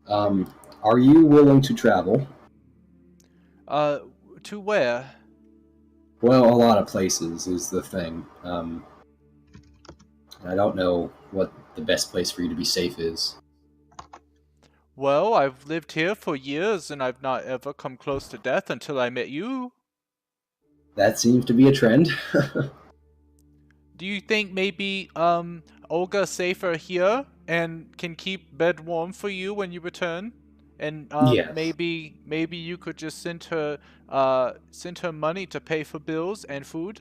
Are you willing to travel? To where? Well, a lot of places is the thing. I don't know what the best place for you to be safe is. Well, I've lived here for years, and I've not ever come close to death until I met you. That seems to be a trend. Do you think maybe Olga's safer here and can keep bed warm for you when you return? And Yes. maybe you could just send her money to pay for bills and food.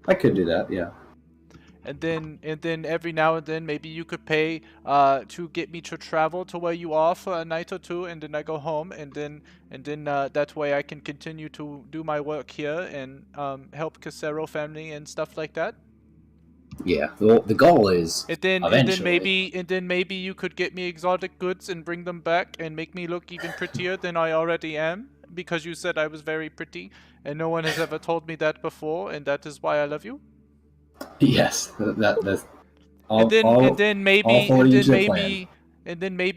I could do that, yeah. And then every now and then maybe you could pay to get me to travel to where you are for a night or two, and then I go home, and then that way I can continue to do my work here and help Casero family and stuff like that. Yeah. Well, the goal is And then eventually. maybe you could get me exotic goods and bring them back and make me look even prettier than I already am, because you said I was very pretty, and no one has ever told me that before, and that is why I love you. Yes, that's all. And then maybe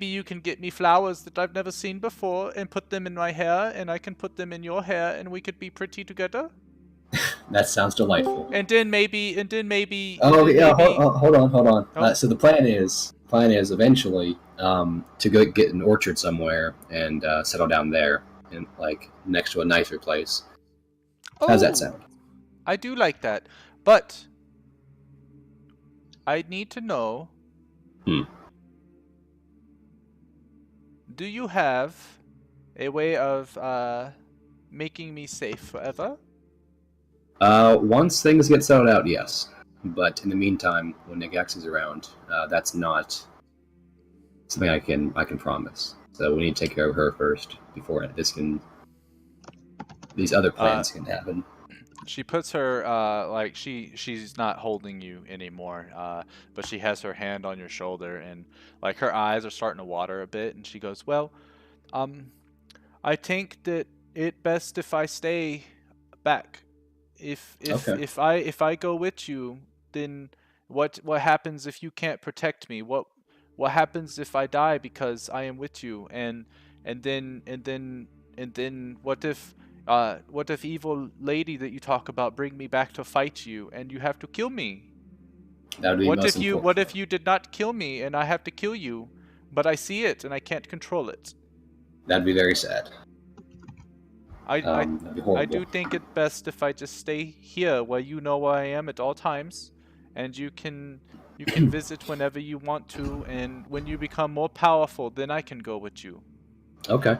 you can get me flowers that I've never seen before and put them in my hair, and I can put them in your hair, and we could be pretty together. That sounds delightful. And then maybe. Hold on. Oh. So the plan is eventually to go get an orchard somewhere and settle down there, and like next to a nicer place. How's that sound? I do like that, but I need to know. Do you have a way of making me safe forever? Once things get settled out, yes. But in the meantime, when Negax is around, that's not something I can promise. So we need to take care of her first before these other plans can happen. She puts her she's not holding you anymore, but she has her hand on your shoulder, and like her eyes are starting to water a bit, and she goes, "Well, I think that it best if I stay back. If I go with you, then what happens if you can't protect me? What happens if I die because I am with you? And and then what if evil lady that you talk about bring me back to fight you, and you have to kill me? That would be most important. What if you did not kill me and I have to kill you, but I see it and I can't control it? That'd be very sad. I That'd be horrible. I do think it best if I just stay here where you know where I am at all times, and you can visit whenever you want to, and when you become more powerful, then I can go with you. Okay.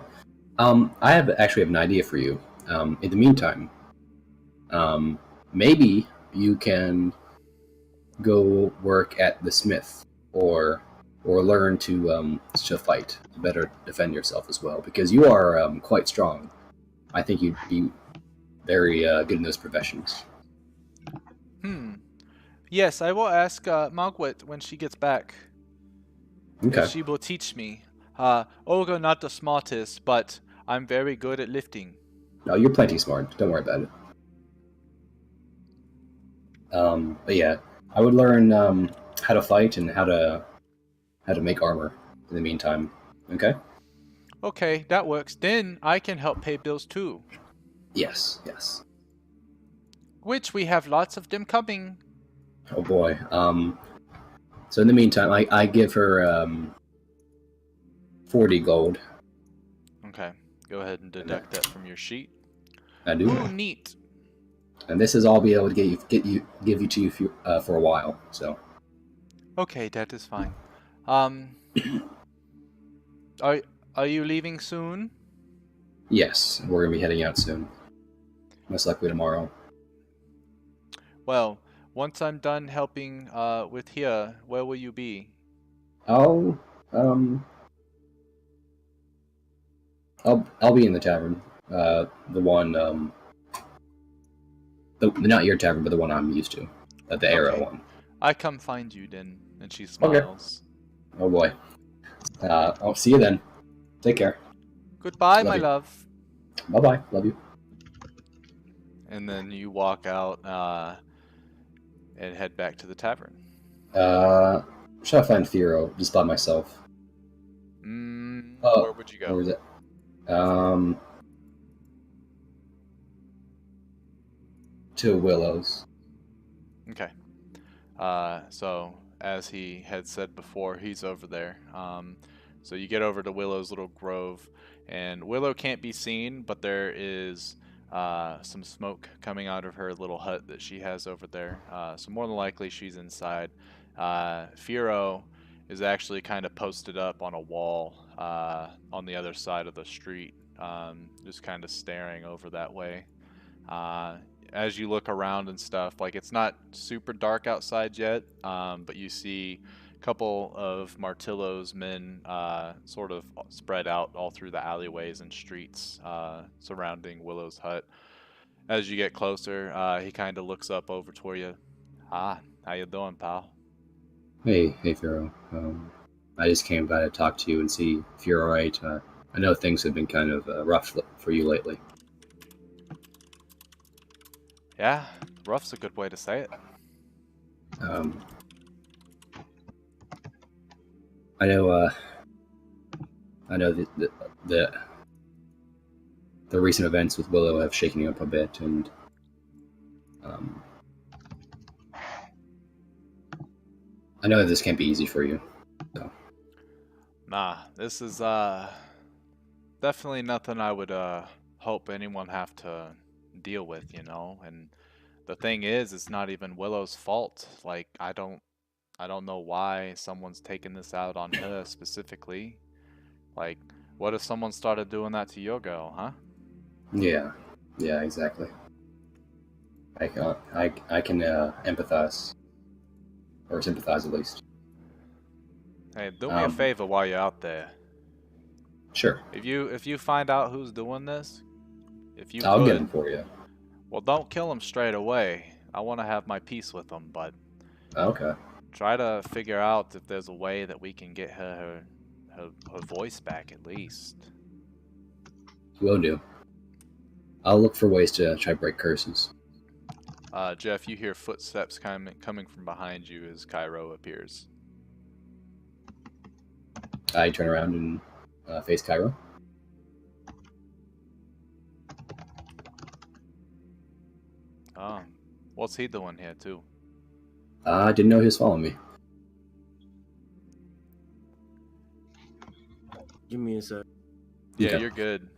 I actually have an idea for you. In the meantime, maybe you can go work at the smith, or learn to fight, to better defend yourself as well, because you are quite strong. I think you'd be very good in those professions. Yes, I will ask Margaret when she gets back. Okay. If she will teach me. Olga not the smartest, but I'm very good at lifting. No, you're plenty smart. Don't worry about it. But yeah, I would learn how to fight and how to make armor in the meantime. Okay? Okay, that works. Then I can help pay bills too. Yes. Which we have lots of them coming. Oh boy. So in the meantime, I give her 40 gold. Okay, go ahead and deduct that from your sheet. I do. Ooh, neat. And this is all be able to give you to you for a while. So. Okay, that is fine. Are you leaving soon? Yes, we're gonna be heading out soon. Most likely tomorrow. Well, once I'm done helping with here, where will you be? I'll be in the tavern. The one not your tavern, but the one I'm used to. The Arrow one. I come find you then, and she smiles. Okay. Oh boy. I'll see you then. Take care. Goodbye, Love my you. love. Bye-bye. Love you. And then you walk out and head back to the tavern. Should I find Firo just by myself? Where would you go? Where was it? To Willow's. Okay. So as he had said before, he's over there. So you get over to Willow's little grove, and Willow can't be seen, but there is some smoke coming out of her little hut that she has over there. So more than likely she's inside. Firo is actually kind of posted up on a wall on the other side of the street, just kind of staring over that way. As you look around and stuff, like, it's not super dark outside yet, but you see a couple of Martillo's men sort of spread out all through the alleyways and streets surrounding Willow's hut. As you get closer, he kind of looks up over toward you. How you doing, pal? Hey, Firo. I just came by to talk to you and see if you're alright. I know things have been kind of rough for you lately. Yeah, rough's a good way to say it. I know that the recent events with Willow have shaken you up a bit, and I know that this can't be easy for you. So. Nah, this is definitely nothing I would hope anyone have to deal with, you know. And the thing is, it's not even Willow's fault. Like, I don't know why someone's taking this out on her specifically. Like, what if someone started doing that to your girl, huh? Yeah, exactly. I can empathize, or sympathize at least. Hey, do me a favor while you're out there. Sure. If you find out who's doing this, I'll get him for you. Well, don't kill him straight away. I want to have my peace with him, but okay. Try to figure out if there's a way that we can get her voice back at least. Will do. I'll look for ways to try to break curses. Jeff, you hear footsteps coming from behind you as Cairo appears. I turn around and face Cairo. What's he doing here too? I didn't know he was following me. Give me a sec. Yeah, Okay. you're good.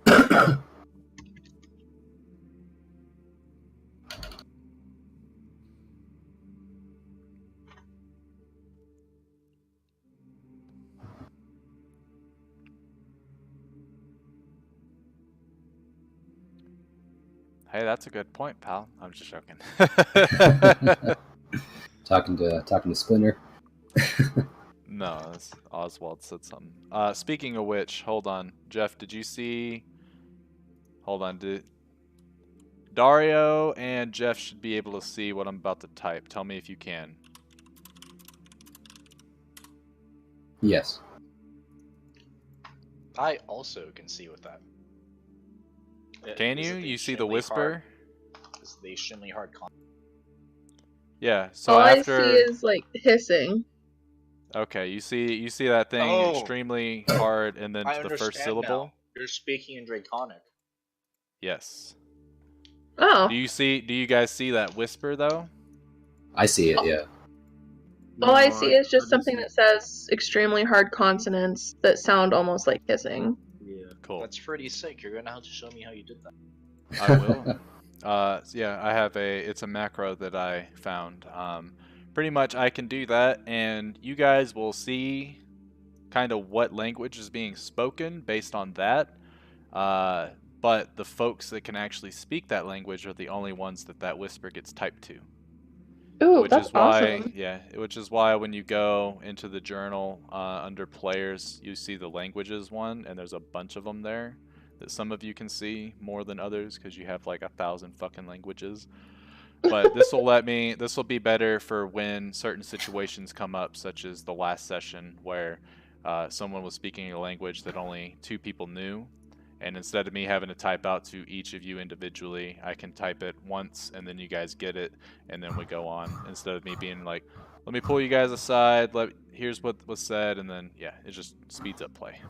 Hey, that's a good point, pal. I'm just joking. talking to Splinter. No, Oswald said something. Speaking of which, hold on. Jeff, did you see... Hold on. Dario and Jeff should be able to see what I'm about to type. Tell me if you can. Yes. I also can see with that. Can Is you? it You see the extremely whisper? Is the extremely hard Yeah, so All I after... see is like hissing. Okay, you see that thing Oh. extremely hard and then I to the first understand syllable? now. You're speaking in Draconic. Yes. Oh. Do you guys see that whisper though? I see it, yeah. All I No, see is just I didn't something see that says extremely hard consonants that sound almost like hissing. Yeah. Cool. That's pretty sick. You're gonna have to show me how you did that. I will. Yeah, I have it's a macro that I found. Pretty much I can do that and you guys will see kind of what language is being spoken based on that. But the folks that can actually speak that language are the only ones that whisper gets typed to. Ooh, Which that's is why, awesome. yeah, which is why when you go into the journal under players, you see the languages one, and there's a bunch of them there that some of you can see more than others because you have like 1,000 fucking languages. But this will be better for when certain situations come up, such as the last session where someone was speaking a language that only 2 people knew. And instead of me having to type out to each of you individually, I can type it once and then you guys get it and then we go on. Instead of me being like, let me pull you guys aside, here's what was said, and then yeah, it just speeds up play.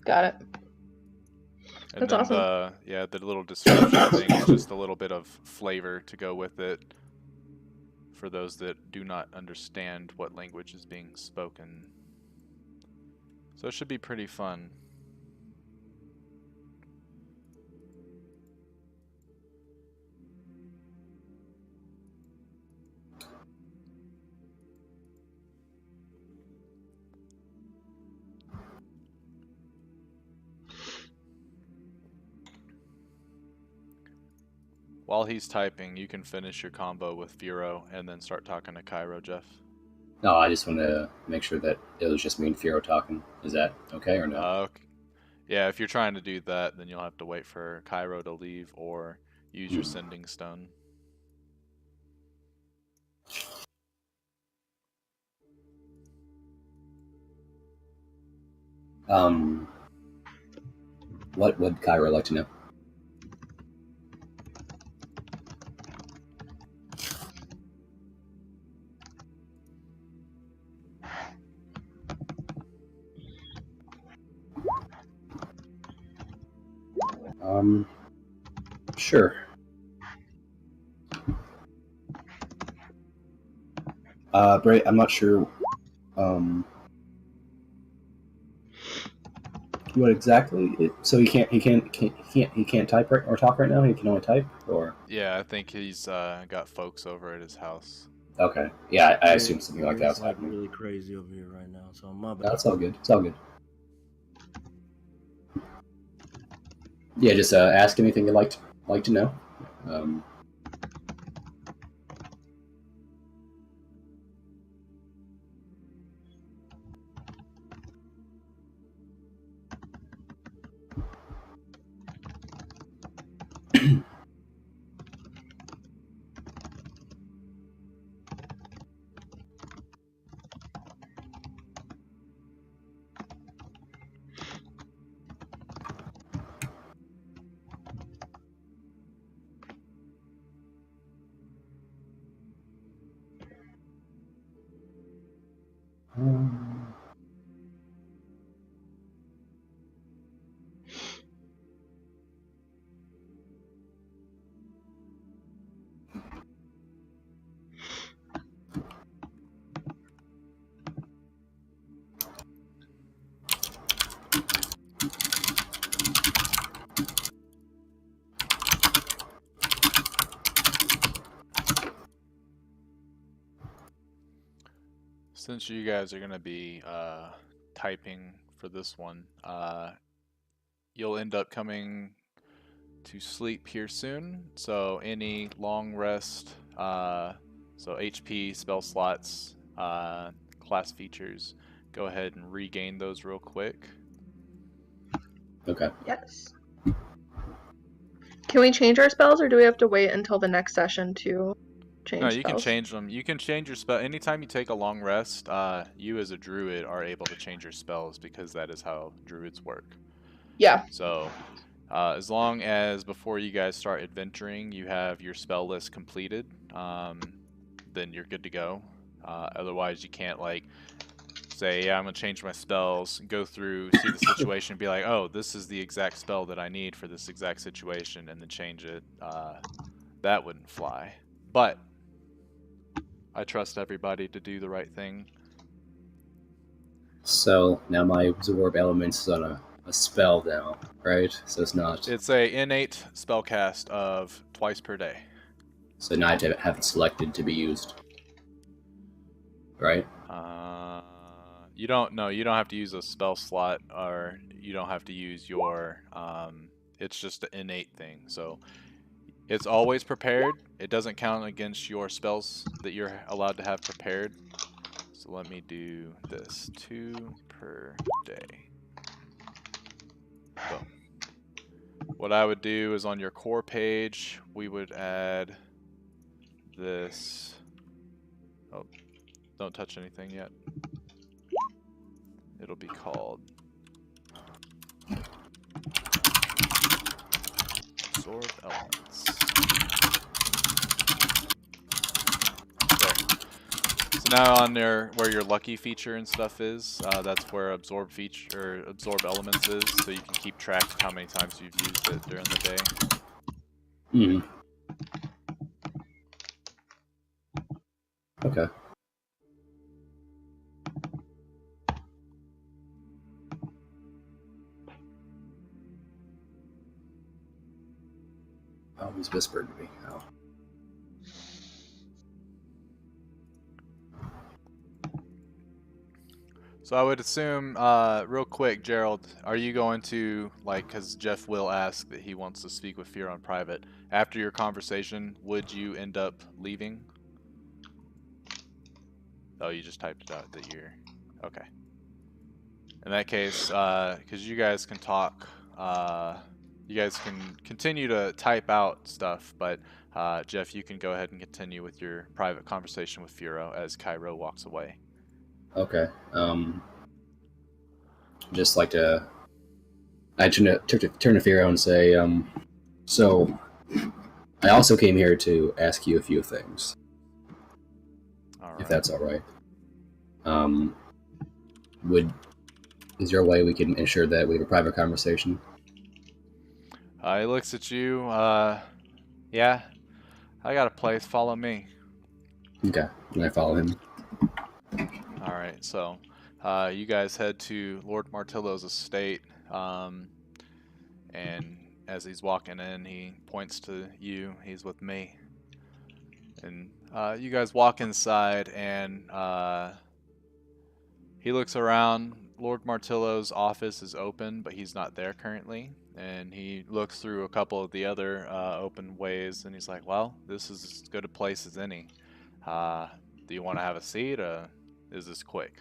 Got it. And That's then awesome. the little description thing is just a little bit of flavor to go with it for those that do not understand what language is being spoken. So it should be pretty fun. While he's typing, you can finish your combo with Firo and then start talking to Cairo, Jeff. No, I just want to make sure that it was just me and Firo talking. Is that okay or no? Okay. Yeah, if you're trying to do that, then you'll have to wait for Cairo to leave or use your sending stone. What would Cairo like to know? Sure. Bray, I'm not sure, what exactly. So he can't type right or talk right now. He can only type, or Yeah, I think he's got folks over at his house. okay. Yeah, I assumed something like that was It's like happening. really crazy over here right now, so my bad. No, it's all good. It's all good. Yeah, just ask anything you'd like to know. Since you guys are gonna be typing for this one, you'll end up coming to sleep here soon. So any long rest, so HP, spell slots, class features, go ahead and regain those real quick. Okay. Yes. Can we change our spells, or do we have to wait until the next session to change No, spells? you can change them. You can change your spell. Anytime you take a long rest, you as a druid are able to change your spells because that is how druids work. Yeah. So, as long as before you guys start adventuring, you have your spell list completed, then you're good to go. Otherwise, you can't like say, yeah, I'm gonna change my spells, go through, see the situation, be like, oh, this is the exact spell that I need for this exact situation, and then change it. That wouldn't fly. But I trust everybody to do the right thing. So now my absorb elements is on a spell now, right? So it's not. It's a innate spellcast of twice per day. So now I have to have it selected to be used, right? You don't have to use a spell slot, or you don't have to use your. It's just an innate thing. So it's always prepared. It doesn't count against your spells that you're allowed to have prepared. So let me do this. 2 per day. Boom. What I would do is on your core page, we would add this. Oh, don't touch anything yet. It'll be called Absorb Elements. There. So now on there, where your lucky feature and stuff is, that's where absorb feature or absorb elements is, so you can keep track of how many times you've used it during the day. Hmm. Okay. Oh, he's whispered to me. Oh. So I would assume, real quick, Gerald, are you going to, like, because Jeff will ask that he wants to speak with Fear on private. After your conversation, would you end up leaving? Oh, you just typed it out that you're... Okay. In that case, because you guys can talk, you guys can continue to type out stuff, but Jeff, you can go ahead and continue with your private conversation with Furo as Cairo walks away. Okay. Just like to. I turn to Firo and say, so I also came here to ask you a few things. All right. If that's all right. Is there a way we can ensure that we have a private conversation? He looks at you. Yeah, I got a place. Follow me. Okay, and I follow him. All right, so you guys head to Lord Martillo's estate, and as he's walking in, he points to you. He's with me, and you guys walk inside, and he looks around. Lord Martillo's office is open, but he's not there currently. And he looks through a couple of the other open ways, and he's like, well, this is as good a place as any. Do you want to have a seat, or is this quick?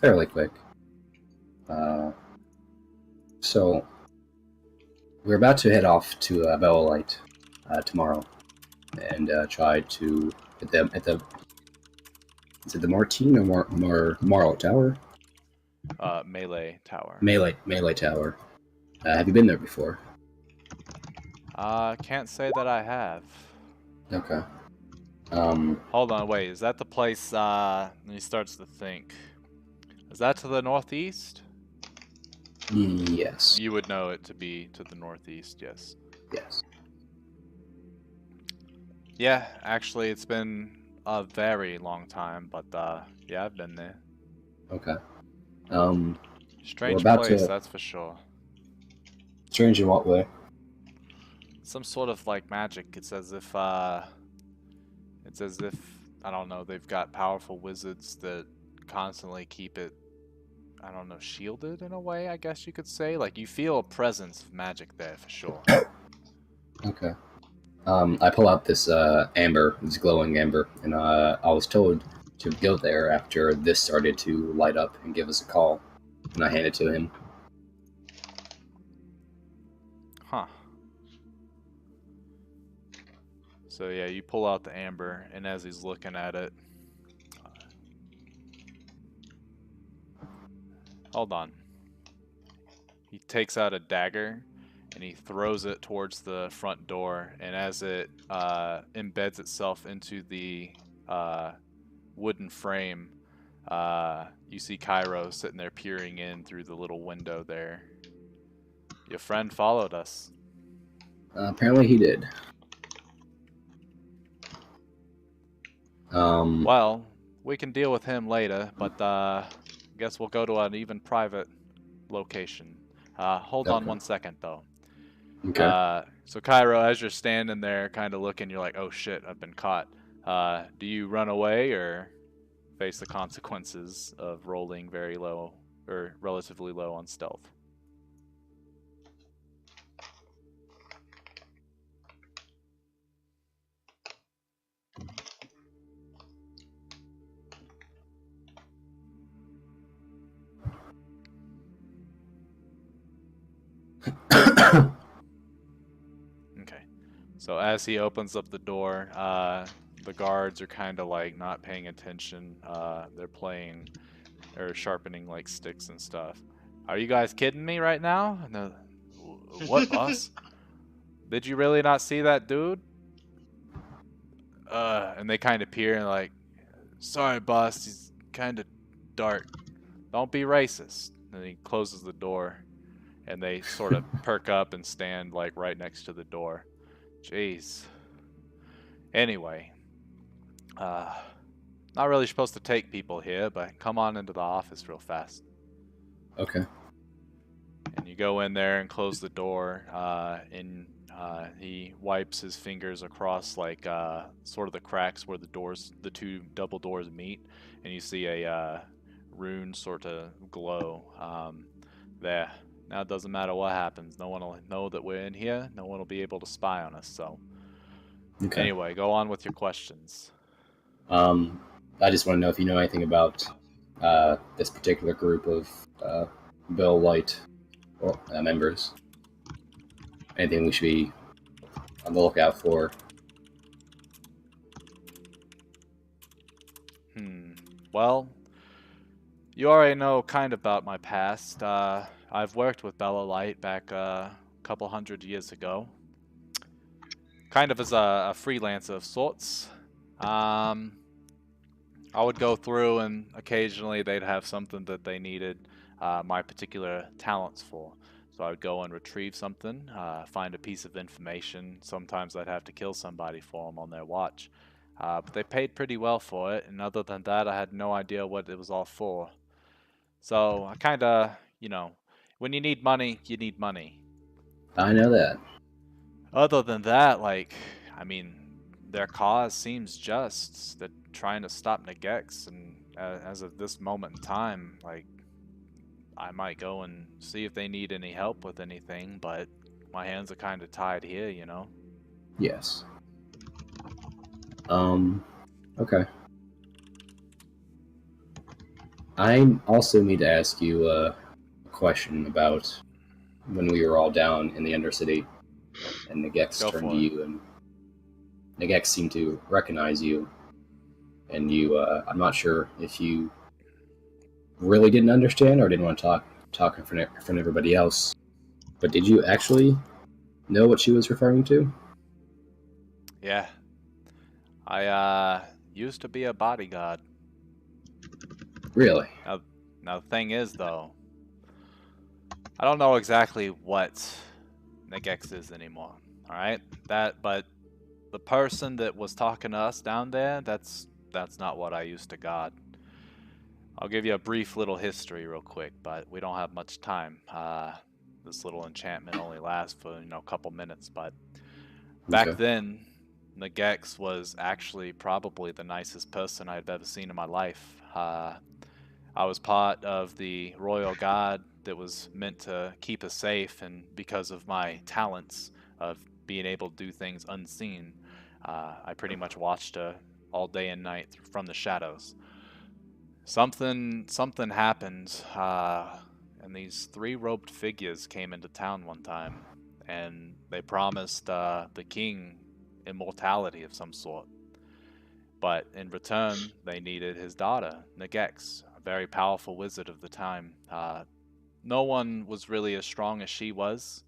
Fairly quick. So, we're about to head off to Bella Light tomorrow, and try to at the is it the Martine or Marlow Tower? Melee Tower. Melee Tower. Have you been there before? Can't say that I have. Okay. Hold on, wait, is that the place, and he starts to think. Is that to the northeast? Yes. You would know it to be to the northeast, yes. Yes. Yeah, actually, it's been a very long time, but, yeah, I've been there. Okay. Strange we're about place, to- that's for sure. Strange in what way? Some sort of, like, magic. It's as if, I don't know, they've got powerful wizards that constantly keep it, I don't know, shielded in a way, I guess you could say. Like, you feel a presence of magic there for sure. Okay. I pull out this amber, this glowing amber, and I was told to go there after this started to light up and give us a call, and I hand it to him. Huh. So yeah, you pull out the amber, and as he's looking at it, hold on. He takes out a dagger, and he throws it towards the front door, and as it embeds itself into the wooden frame, you see Cairo sitting there peering in through the little window there. Your friend followed us. Apparently he did. Well, we can deal with him later, but I guess we'll go to an even private location. Hold on Okay. 1 second, though. Okay. So Cairo, as you're standing there kind of looking, you're like, oh shit, I've been caught. Do you run away or face the consequences of rolling very low or relatively low on stealth? Okay. So as he opens up the door, the guards are kind of like not paying attention. They're playing or sharpening like sticks and stuff. Are you guys kidding me right now? No. What, boss? Did you really not see that dude? And they kind of peer and like, sorry, boss, he's kind of dark. Don't be racist. And he closes the door, and they sort of perk up and stand like right next to the door. Jeez. Anyway, not really supposed to take people here, but come on into the office real fast. Okay. And you go in there and close the door, and he wipes his fingers across like sort of the cracks where the two double doors meet, and you see a rune sort of glow there. Now it doesn't matter what happens. No one will know that we're in here. No one will be able to spy on us. So Okay. anyway, go on with your questions. I just want to know if you know anything about this particular group of Bill White members. Anything we should be on the lookout for? Well, you already know kind of about my past. I've worked with Bella Light back a couple 100 years ago. Kind of as a freelancer of sorts. I would go through and occasionally they'd have something that they needed my particular talents for. So I would go and retrieve something, find a piece of information. Sometimes I'd have to kill somebody for them on their watch. But they paid pretty well for it, and other than that, I had no idea what it was all for. So I kind of, when you need money, you need money. I know that. Other than that, their cause seems just. They're trying to stop Nagex, and as of this moment in time, I might go and see if they need any help with anything, but my hands are kind of tied here, Yes. Okay. I also need to ask you a question about when we were all down in the Undercity, and Nagex turned to you, and Nagex seemed to recognize you, and you, I'm not sure if you really didn't understand or didn't want to talk in front of everybody else, but did you actually know what she was referring to? Yeah. I used to be a bodyguard. Really? Now the thing is, though, I don't know exactly what Nagex is anymore, alright? But the person that was talking to us down there, that's not what I used to guard. I'll give you a brief little history real quick, but we don't have much time. This little enchantment only lasts for, a couple minutes, but back then, Nagex was actually probably the nicest person I've ever seen in my life. I was part of the royal guard that was meant to keep us safe, and because of my talents of being able to do things unseen, I pretty much watched her all day and night from the shadows. Something happened, and these three robed figures came into town one time, and they promised the king immortality of some sort. But in return, they needed his daughter, Nagex, a very powerful wizard of the time. No one was really as strong as she was,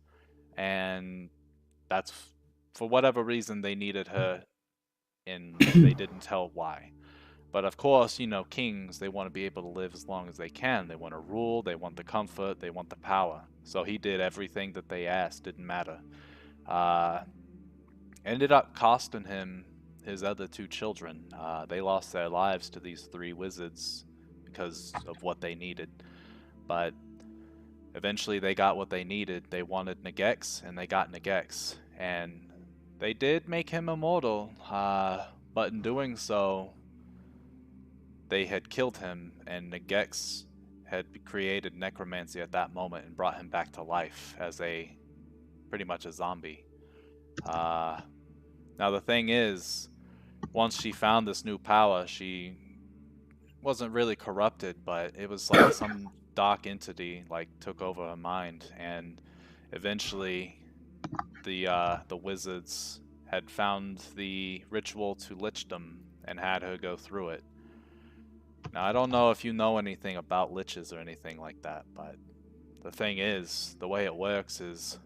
and that's for whatever reason they needed her, and they didn't tell why. But of course, kings, they want to be able to live as long as they can. They want to rule, they want the comfort, they want the power. So he did everything that they asked, didn't matter. Uh, Ended up costing him his other two children. They lost their lives to these three wizards because of what they needed. But eventually they got what they needed. They wanted Nagex, and they got Nagex. And they did make him immortal, but in doing so, they had killed him, and Nagex had created necromancy at that moment and brought him back to life as pretty much a zombie. Now the thing is, once she found this new power, she wasn't really corrupted, but it was like some dark entity took over her mind, and eventually the wizards had found the ritual to lichdom and had her go through it. Now I don't know if you know anything about liches or anything like that, but the thing is, the way it works is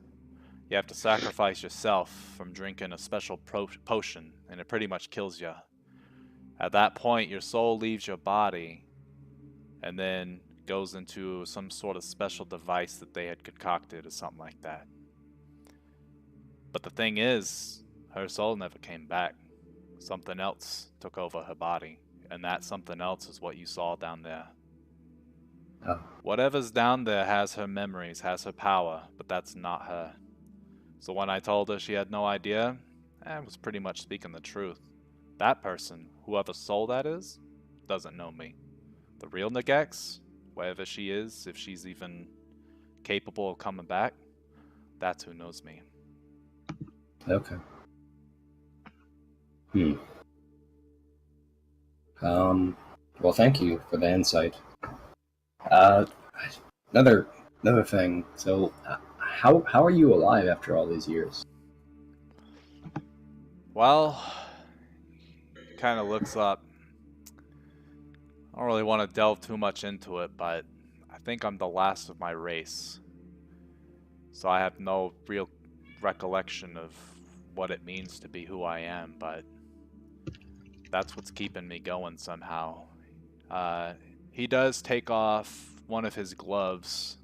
you have to sacrifice yourself from drinking a special potion, and it pretty much kills you. At that point, your soul leaves your body and then goes into some sort of special device that they had concocted or something like that. But the thing is, her soul never came back. Something else took over her body, and that something else is what you saw down there. Oh. Whatever's down there has her memories, has her power, but that's not her. So when I told her she had no idea, I was pretty much speaking the truth. That person, whoever soul that is, doesn't know me. The real Nagex, wherever she is, if she's even capable of coming back, that's who knows me. Okay. Well, thank you for the insight. Another thing. So, how are you alive after all these years? Well, kind of looks up. I don't really want to delve too much into it, but I think I'm the last of my race. So I have no real recollection of what it means to be who I am, but that's what's keeping me going somehow. He does take off one of his gloves,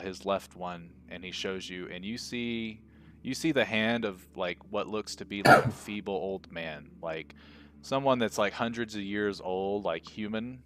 his left one, and he shows you, and you see the hand of what looks to be like a feeble old man, like someone that's hundreds of years old, human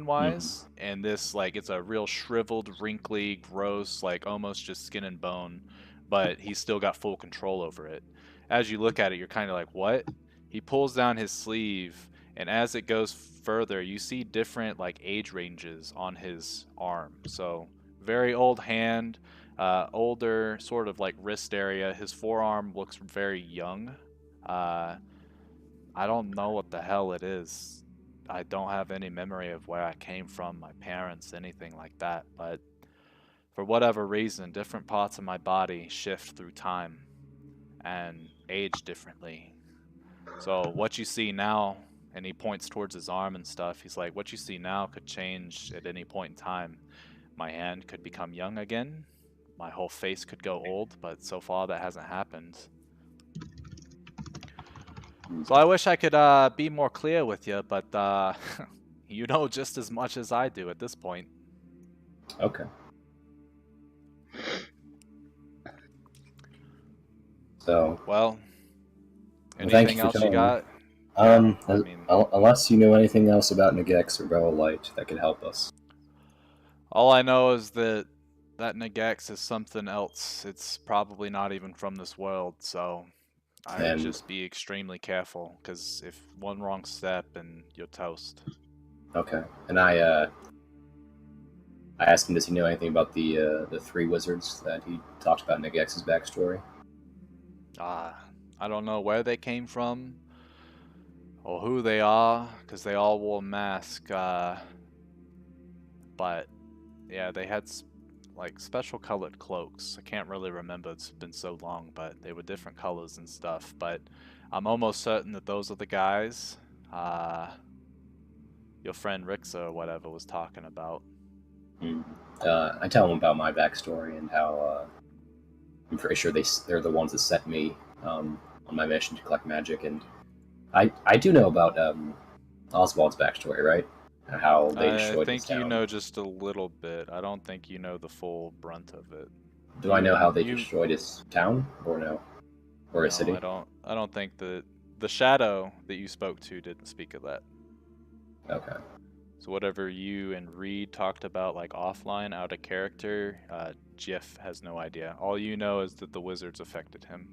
wise, and this it's a real shriveled, wrinkly, gross, almost just skin and bone, but he's still got full control over it. As you look at it, you're kind of like, what? He pulls down his sleeve, and as it goes further, you see different age ranges on his arm. So very old hand, older sort of wrist area. His forearm looks very young. I don't know what the hell it is. I don't have any memory of where I came from, my parents, anything like that. But for whatever reason, different parts of my body shift through time and age differently. So what you see now, and he points towards his arm and stuff, he's like, what you see now could change at any point in time. My hand could become young again. My whole face could go old, but so far that hasn't happened. So I wish I could be more clear with you, but you know just as much as I do at this point. Okay. So, well, thank anything you for else you telling got? me. Unless you know anything else about Nagex or Bella Light that could help us. All I know is that Nagex is something else. It's probably not even from this world, so I'd And just be extremely careful, because if one wrong step and you're toast. okay, and I asked him, does he know anything about the three wizards that he talked about in Negex's backstory? I don't know where they came from or who they are, because they all wore masks. But yeah, they had like special colored cloaks. I can't really remember, it's been so long, but they were different colors and stuff. But I'm almost certain that those are the guys your friend Rixa or whatever was talking about. I tell him about my backstory and how I'm pretty sure they're the ones that sent me on my mission to collect magic, and I do know about Oswald's backstory, right? And how they I destroyed his think you town. know just a little bit. I don't think you know the full brunt of it. Do I know how they you destroyed his town, or no, or his No, city? I don't think that the shadow that you spoke to didn't speak of that. Okay. So whatever you and Reed talked about, like offline, out of character, Jeff has no idea. All you know is that the wizards affected him.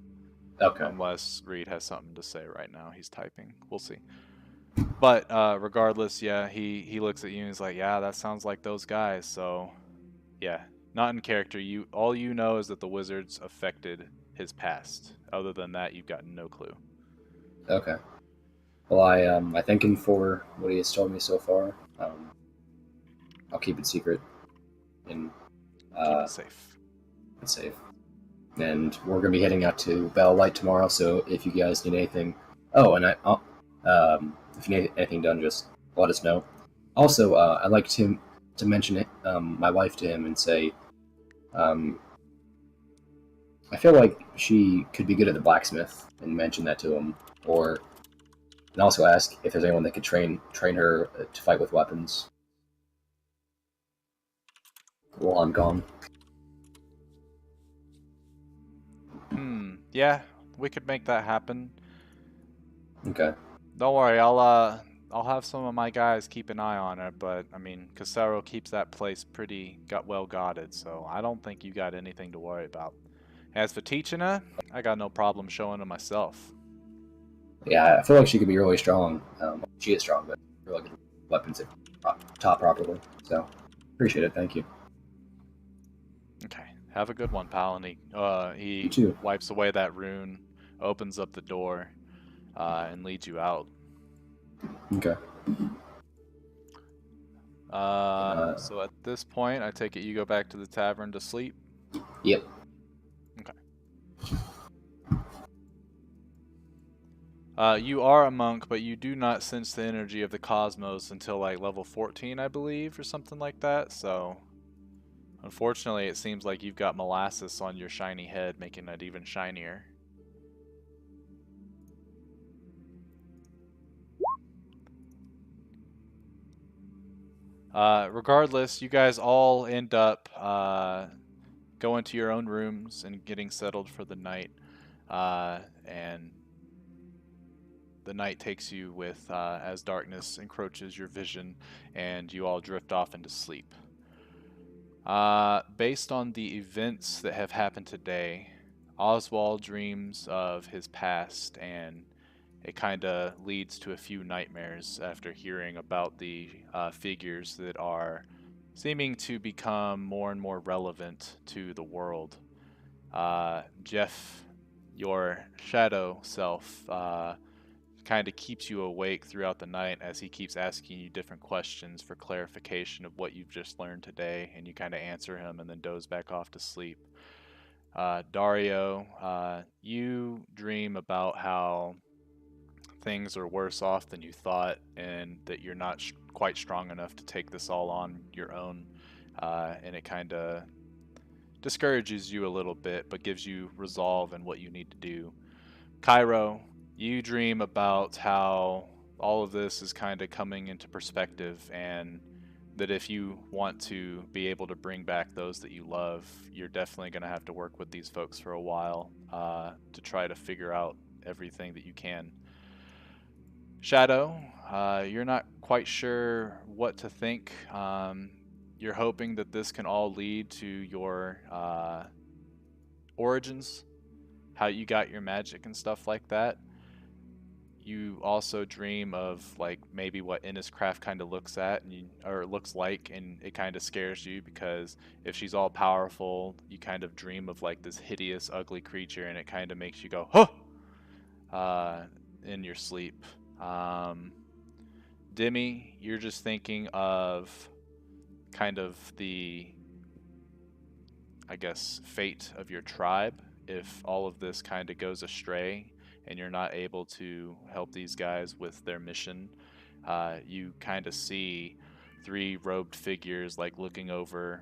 Okay. Unless Reed has something to say right now. He's typing. We'll see. But regardless, yeah, he looks at you and he's like, yeah, that sounds like those guys. So, yeah, not in character. All you know is that the wizards affected his past. Other than that, you've got no clue. Okay. Well, I thank him for what he has told me so far. I'll keep it secret and Keep it safe. it's safe. And we're gonna be heading out to Battle Light tomorrow. So if you guys need anything, if you need anything done, just let us know. Also, I'd like to mention it, my wife to him and say, I feel like she could be good at the blacksmith, and mention that to him, and also ask if there's anyone that could train her to fight with weapons while I'm gone. Yeah, we could make that happen. Okay. Don't worry, I'll have some of my guys keep an eye on her, but I mean, Casero keeps that place well guarded, so I don't think you got anything to worry about. As for teaching her, I got no problem showing her myself. Yeah, I feel like she could be really strong. She is strong, but really good weapons if taught properly. So, appreciate it. Thank you. Okay, have a good one, pal. And he You too. wipes away that rune, opens up the door, and leads you out. Okay. So at this point, I take it you go back to the tavern to sleep? Yep. Okay. You are a monk, but you do not sense the energy of the cosmos until like level 14, I believe, or something like that. So, unfortunately, it seems like you've got molasses on your shiny head, making it even shinier. Regardless, you guys all end up going to your own rooms and getting settled for the night. And the night takes you with as darkness encroaches your vision, and you all drift off into sleep. Based on the events that have happened today, Oswald dreams of his past, and it kind of leads to a few nightmares after hearing about the figures that are seeming to become more and more relevant to the world. Jeff, your shadow self, kind of keeps you awake throughout the night as he keeps asking you different questions for clarification of what you've just learned today, and you kind of answer him and then doze back off to sleep. Dario, you dream about how things are worse off than you thought, and that you're not quite strong enough to take this all on your own, and it kind of discourages you a little bit, but gives you resolve in what you need to do. Cairo, you dream about how all of this is kind of coming into perspective, and that if you want to be able to bring back those that you love, you're definitely going to have to work with these folks for a while to try to figure out everything that you can. Shadow, you're not quite sure what to think. You're hoping that this can all lead to your origins, how you got your magic and stuff like that. You also dream of like maybe what Inniscraft kind of looks at or looks like, and it kind of scares you because if she's all powerful, you kind of dream of like this hideous, ugly creature, and it kind of makes you go, huh, in your sleep. Demi, you're just thinking of kind of the, I guess, fate of your tribe if all of this kind of goes astray and you're not able to help these guys with their mission. You kind of see 3 robed figures like looking over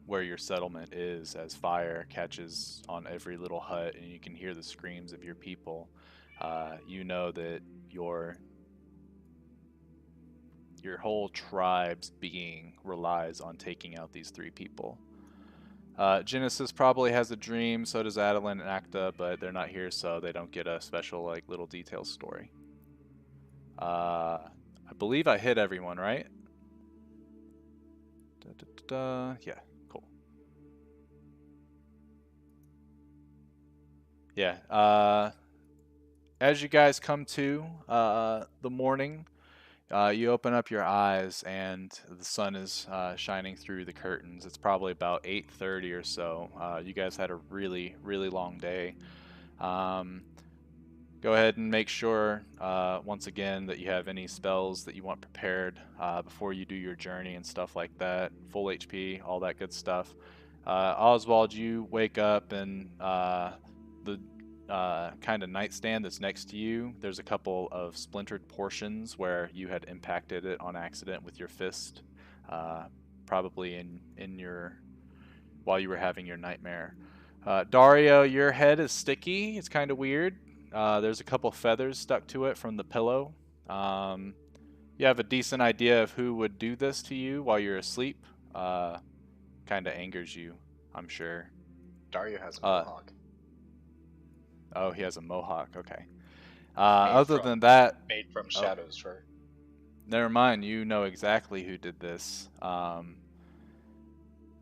where your settlement is as fire catches on every little hut and you can hear the screams of your people. You know that your whole tribe's being relies on taking out these 3 people. Genesis probably has a dream, so does Adeline and Acta, but they're not here, so they don't get a special, like, little detailed story. I believe I hit everyone, right? Yeah, cool. Yeah, as you guys come to the morning, you open up your eyes and the sun is shining through the curtains. It's probably about 8:30 or so. You guys had a really, really long day. Go ahead and make sure, once again, that you have any spells that you want prepared before you do your journey and stuff like that. Full HP, all that good stuff. Oswald, you wake up and the kind of nightstand that's next to you, there's a couple of splintered portions where you had impacted it on accident with your fist, probably in your while you were having your nightmare. Dario, your head is sticky. It's kind of weird. There's a couple feathers stuck to it from the pillow. You have a decent idea of who would do this to you while you're asleep. Kind of angers you, I'm sure. Dario has a mohawk. Oh, he has a mohawk. Okay. Made from Shadow's fur. Never mind. You know exactly who did this. But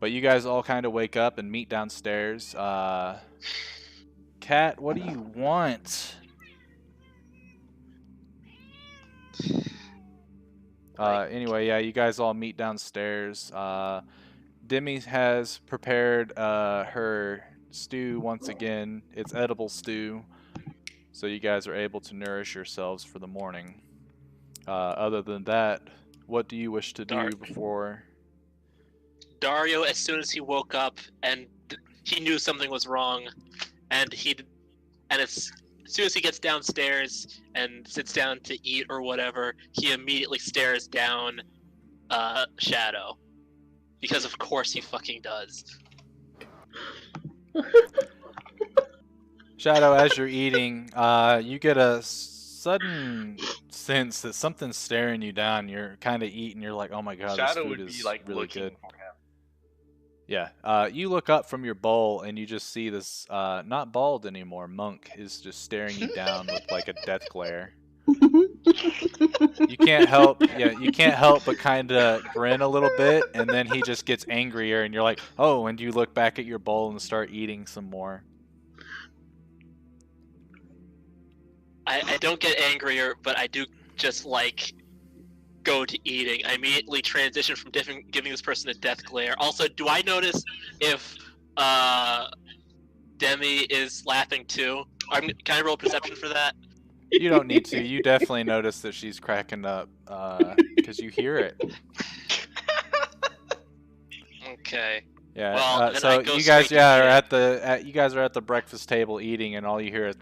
you guys all kind of wake up and meet downstairs. Kat, what do you want? Anyway, yeah, you guys all meet downstairs. Demi has prepared her stew once again. It's edible stew, so you guys are able to nourish yourselves for the morning. Other than that, what do you wish to do before? Dario, as soon as he woke up and he knew something was wrong, and as soon as he gets downstairs and sits down to eat or whatever, he immediately stares down Shadow. Because of course he fucking does. Shadow, as you're eating, you get a sudden sense that something's staring you down. You're kind of eating. You're like, oh my god, Shadow this food would is be like really looking good. for him. Yeah. You look up from your bowl and you just see this, not bald anymore, monk is just staring you down with like a death glare. You can't help but kind of grin a little bit, and then he just gets angrier, and you're like, oh, and you look back at your bowl and start eating some more. I don't get angrier, but I do just like go to eating. I immediately transition from giving this person a death glare. Also, do I notice if Demi is laughing too? Can I roll perception for that? You don't need to. You definitely notice that she's cracking up because you hear it. Okay. Yeah. Well, then so I go you guys, straight to are you guys are at the breakfast table eating, and all you hear is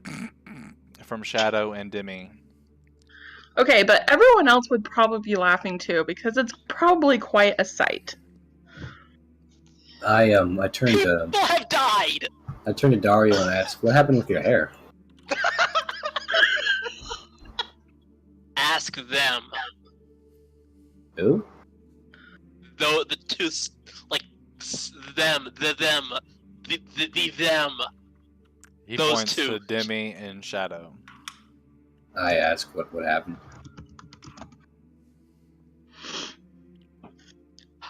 from Shadow and Demi. Okay, but everyone else would probably be laughing too because it's probably quite a sight. I turned to People have died. I turned to Dario and asked, "What happened with your hair?" Ask them. Who? Though the two, like them, the them. He Those points two. to Demi and Shadow. I asked what happened.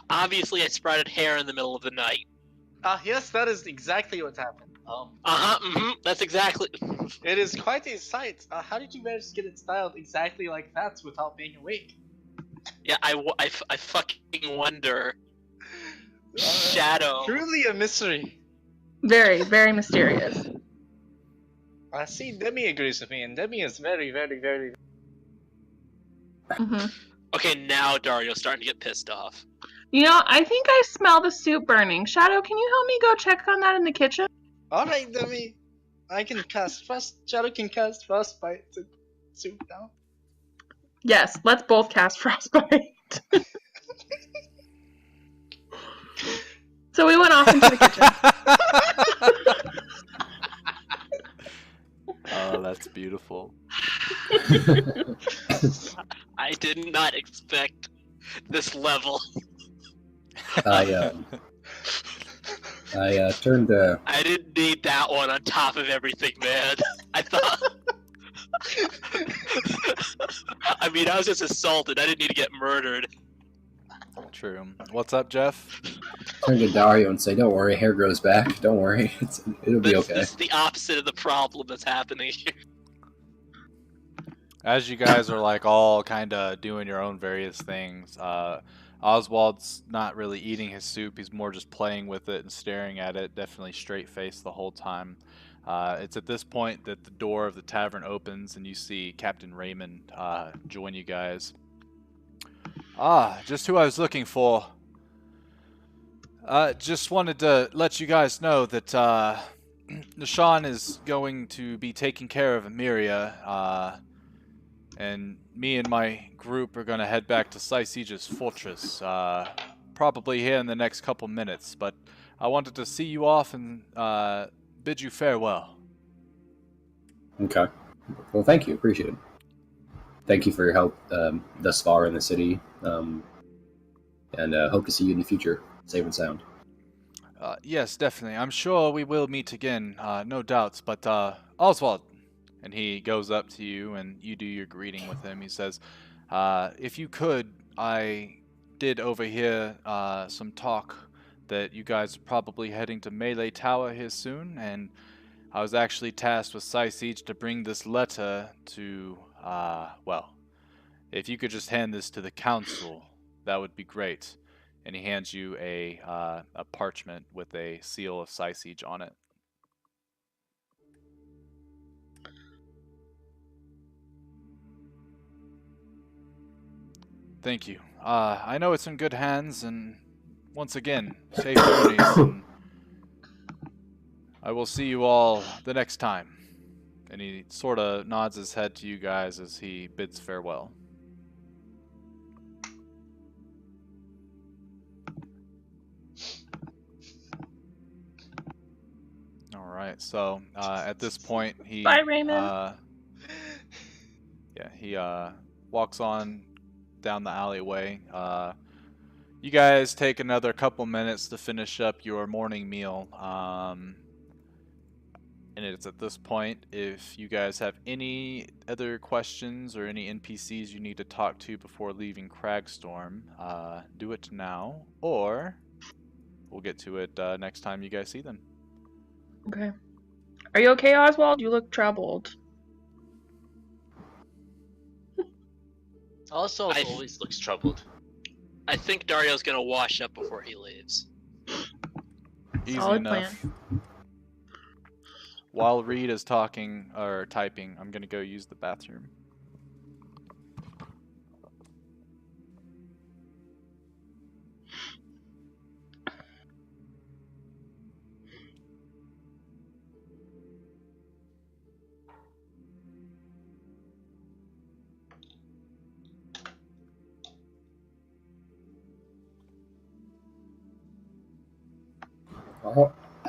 Obviously, I sprouted hair in the middle of the night. Yes, that is exactly what happened. That's exactly. It is quite a sight. How did you manage to get it styled exactly like that without being awake? Yeah, I fucking wonder. Shadow. Truly a mystery. Very, very mysterious. I see Demi agrees with me, and Demi is very, very, very. Hmm. Okay, now Dario's starting to get pissed off. You know, I think I smell the soup burning. Shadow, can you help me go check on that in the kitchen? Alright, Demi. I can cast frost. Shadow can cast frostbite to soup now. Yes, let's both cast frostbite. So we went off into the kitchen. Oh, that's beautiful. I did not expect this level. I turned. I didn't need that one on top of everything, man. I thought. I mean, I was just assaulted. I didn't need to get murdered. True. What's up, Jeff? Turn to Dario and say, "Don't worry, hair grows back. Don't worry, it'll be okay." This is the opposite of the problem that's happening here. As you guys are like all kind of doing your own various things, Oswald's not really eating his soup. He's more just playing with it and staring at it, definitely straight faced the whole time. It's at this point that the door of the tavern opens and you see Captain Raymond join you guys. Ah, just who I was looking for. Just wanted to let you guys know that Nishan is going to be taking care of Emiria, and me and my group are going to head back to Saisege's fortress, probably here in the next couple minutes, but I wanted to see you off and bid you farewell. Okay. Well, thank you. Appreciate it. Thank you for your help thus far in the city, and hope to see you in the future, safe and sound. Yes, definitely. I'm sure we will meet again, no doubts, but Oswald, and he goes up to you and you do your greeting with him. He says, if you could, I did overhear some talk that you guys are probably heading to Melee Tower here soon, and I was actually tasked with Siege to bring this letter to, well, if you could just hand this to the council, that would be great. And he hands you a parchment with a seal of Siege on it. Thank you. I know it's in good hands, and once again, safe journeys, and I will see you all the next time. And he sort of nods his head to you guys as he bids farewell. Alright, so at this point, he... Bye, Raymond. He walks on down the alleyway. You guys take another couple minutes to finish up your morning meal. And it's at this point, if you guys have any other questions or any NPCs you need to talk to before leaving Cragstorm, do it now, or we'll get to it next time you guys see them. Okay. Are you okay, Oswald? You look troubled. Also, always looks troubled. I think Dario's gonna wash up before he leaves. Easy Solid enough. plan. While Reed is talking or typing, I'm gonna go use the bathroom.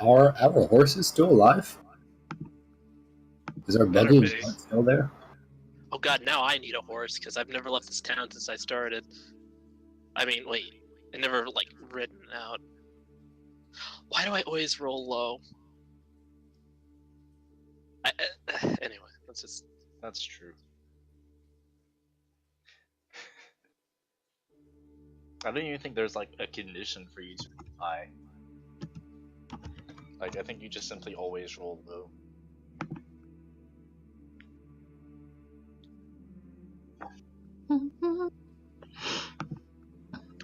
Are our horses still alive? Is our buggy Better be. still there? Oh god, now I need a horse because I've never left this town since I started. I mean, wait, I never like ridden out. Why do I always roll low? Anyway, that's just. That's true. I don't even think there's like a condition for you to be high. Like, I think you just simply always roll low.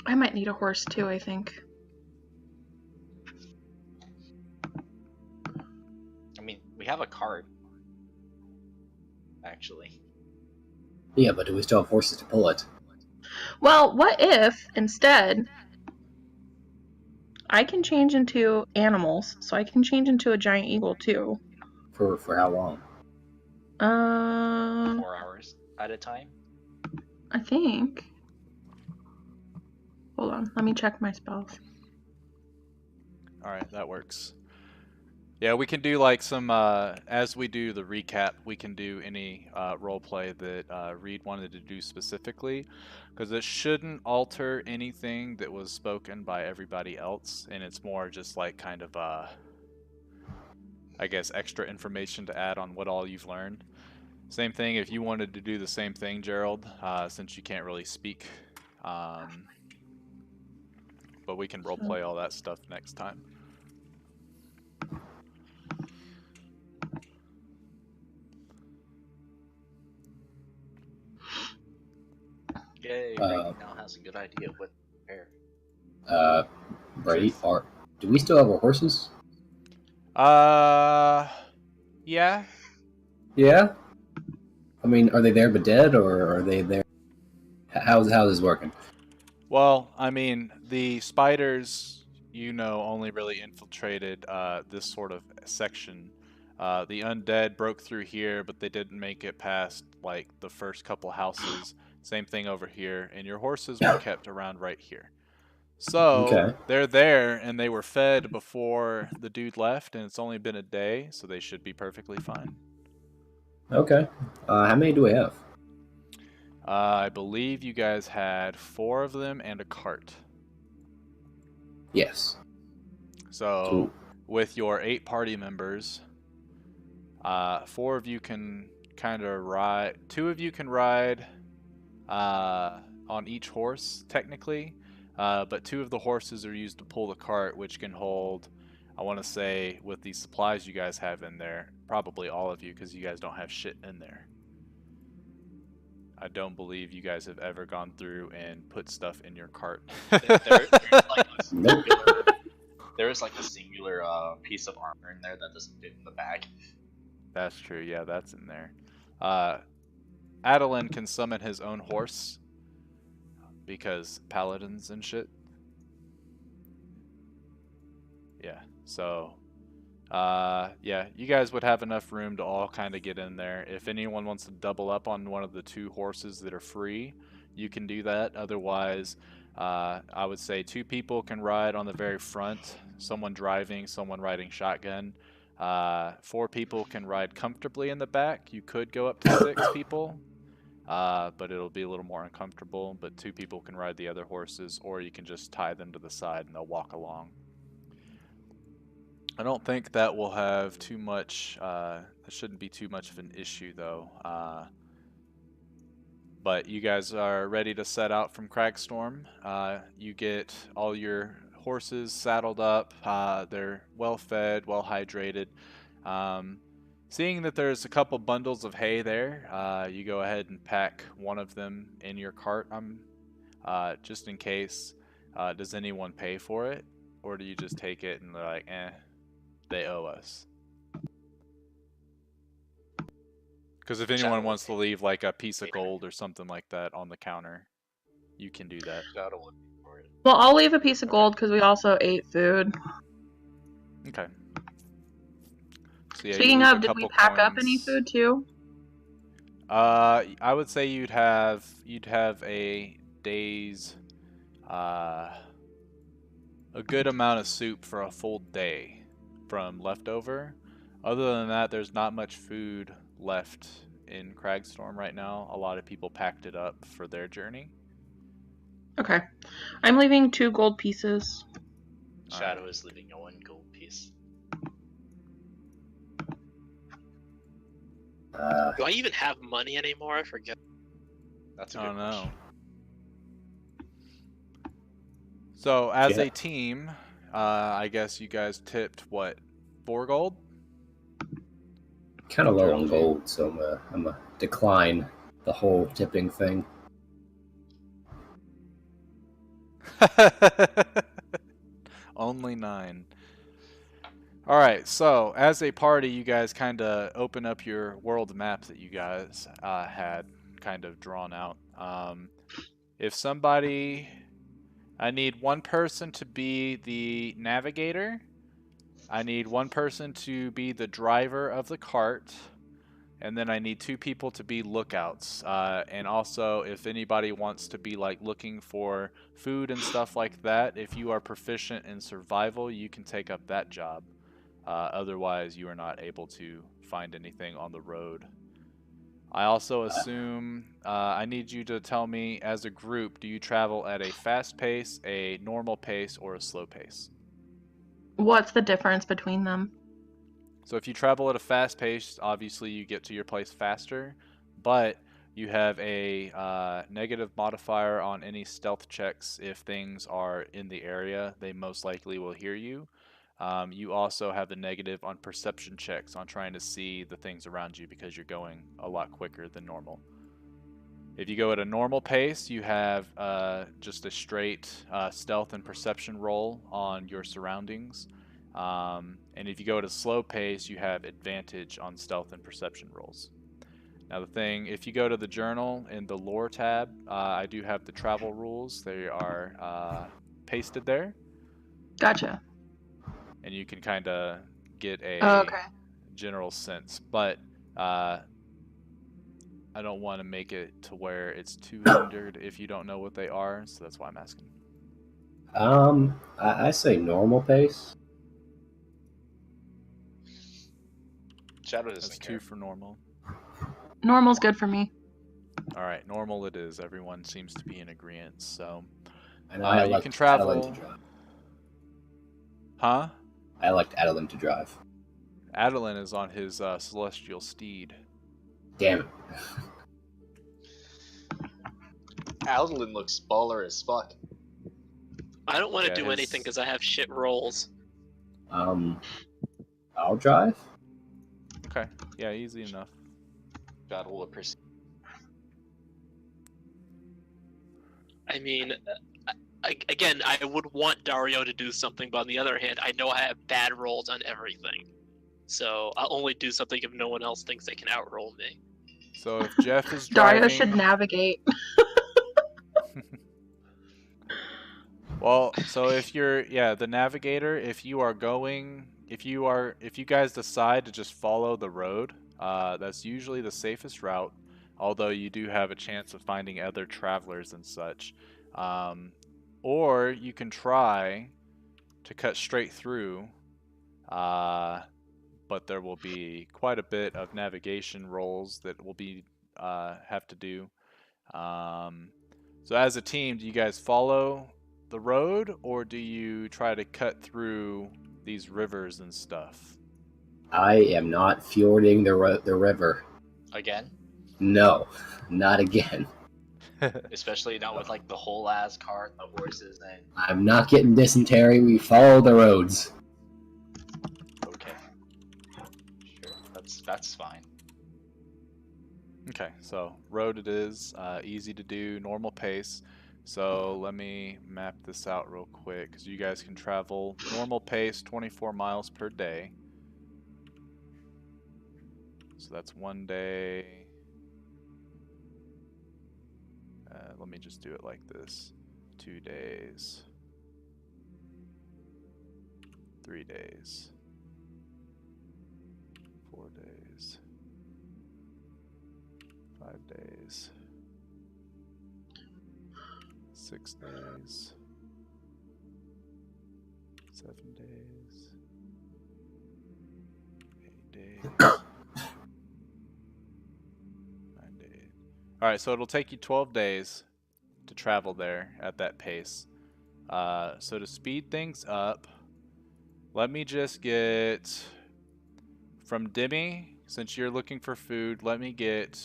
I might need a horse too, I think. I mean, we have a cart. Actually. Yeah, but do we still have horses to pull it? Well, what if instead I can change into animals, so I can change into a giant eagle too. For how long? 4 hours at a time. I think. Hold on, let me check my spells. All right, that works. Yeah, we can do like some, as we do the recap, we can do any role play that Reed wanted to do specifically, because it shouldn't alter anything that was spoken by everybody else, and it's more just like kind of, I guess, extra information to add on what all you've learned. Same thing if you wanted to do the same thing, Gerald, since you can't really speak. But we can role play all that stuff next time. Yay, Reed now has a good idea of what to prepare. Right? Do we still have our horses? Yeah. Yeah. I mean, are they there but dead, or are they there? How's this working? Well, I mean, the spiders, only really infiltrated this sort of section. The undead broke through here, but they didn't make it past, like, the first couple houses. Same thing over here, and your horses were kept around right here. So, Okay. they're there, and they were fed before the dude left, and it's only been a day, so they should be perfectly fine. Okay. How many do we have? I believe you guys had 4 of them and a cart. Yes. So, with your 8 party members, 4 of you can kind of ride. 2 of you can ride on each horse, technically. But 2 of the horses are used to pull the cart, which can hold, I want to say, with the supplies you guys have in there, probably all of you, because you guys don't have shit in there. I don't believe you guys have ever gone through and put stuff in your cart. There is like a singular piece of armor in there that doesn't fit in the bag. That's true. Yeah, that's in there. Adolin can summon his own horse because paladins and shit. Yeah. So, yeah, you guys would have enough room to all kind of get in there. If anyone wants to double up on one of the 2 horses that are free, you can do that. Otherwise, I would say 2 people can ride on the very front, someone driving, someone riding shotgun. 4 people can ride comfortably in the back. You could go up to 6 people, but it'll be a little more uncomfortable. But 2 people can ride the other horses, or you can just tie them to the side and they'll walk along. I don't think that will have too much, that shouldn't be too much of an issue though. But you guys are ready to set out from Cragstorm. You get all your horses saddled up. They're well fed, well hydrated. Seeing that there's a couple bundles of hay there, you go ahead and pack one of them in your cart, just in case. Does anyone pay for it? Or do you just take it and they're like, they owe us? Because if anyone wants to leave like a piece of gold or something like that on the counter, you can do that. Well, I'll leave a piece of gold because we also ate food. Okay. So, yeah, Speaking of, did we pack up any food too? I would say you'd have a day's, a good amount of soup for a full day from leftover. Other than that, there's not much food left in Cragstorm right now. A lot of people packed it up for their journey. Okay. I'm leaving 2 gold pieces. Shadow is leaving 1 gold piece. Do I even have money anymore? I forget. That's a good question. So, as a team, I guess you guys tipped, what, 4 gold. Kind of low Journal on fee. gold, so I'm gonna decline the whole tipping thing. Only 9. All right, so as a party, you guys kind of open up your world map that you guys had kind of drawn out. If somebody, I need one person to be the navigator. I need one person to be the driver of the cart. And then I need 2 people to be lookouts. And also, if anybody wants to be like looking for food and stuff like that, if you are proficient in survival, you can take up that job. Otherwise, you are not able to find anything on the road. I also assume I need you to tell me, as a group, do you travel at a fast pace, a normal pace, or a slow pace? What's the difference between them? So if you travel at a fast pace, obviously you get to your place faster, but you have a negative modifier on any stealth checks. If things are in the area, they most likely will hear you. You also have the negative on perception checks on trying to see the things around you because you're going a lot quicker than normal. If you go at a normal pace, you have just a straight stealth and perception roll on your surroundings. And if you go at a slow pace, you have advantage on stealth and perception rolls. Now the thing, if you go to the journal in the lore tab, I do have the travel rules. They are pasted there. Gotcha. And you can kind of get a Okay. general sense. But I don't want to make it to where it's too hindered if you don't know what they are, so that's why I'm asking. I say normal pace. Shadow doesn't That's care. 2 for normal. Normal's good for me. All right, normal it is. Everyone seems to be in agreement. So And I you elect can travel. Adeline to drive. Huh? I elect Adeline to drive. Adeline is on his celestial steed. Damn it. Adeline looks baller as fuck. I don't want to Yeah, do anything because I have shit rolls. I'll drive. Okay. Yeah, easy enough. God will appreciate. I mean, again, I would want Dario to do something, but on the other hand, I know I have bad rolls on everything. So I'll only do something if no one else thinks they can outroll me. So if Jeff is driving, Dario should navigate. well, so if you're the navigator, if you guys decide to just follow the road, that's usually the safest route, although you do have a chance of finding other travelers and such. Or you can try to cut straight through, but there will be quite a bit of navigation rolls that will be have to do. So as a team, do you guys follow the road, or do you try to cut through these rivers and stuff? I am not fjording the river. Again? No, not again. Especially not with like the whole ass cart, the horses, and I'm not getting dysentery. We follow the roads. okay. Sure, that's fine. Okay, so road it is, easy to do, normal pace. So let me map this out real quick, because you guys can travel normal pace, 24 miles per day. So that's 1 day. Let me just do it like this. 2 days. 3 days. 4 days. 5 days. 6 days. 7 days. 8 days. 9 days. Alright, so it'll take you 12 days to travel there at that pace. So to speed things up, let me just get from Demi, since you're looking for food, let me get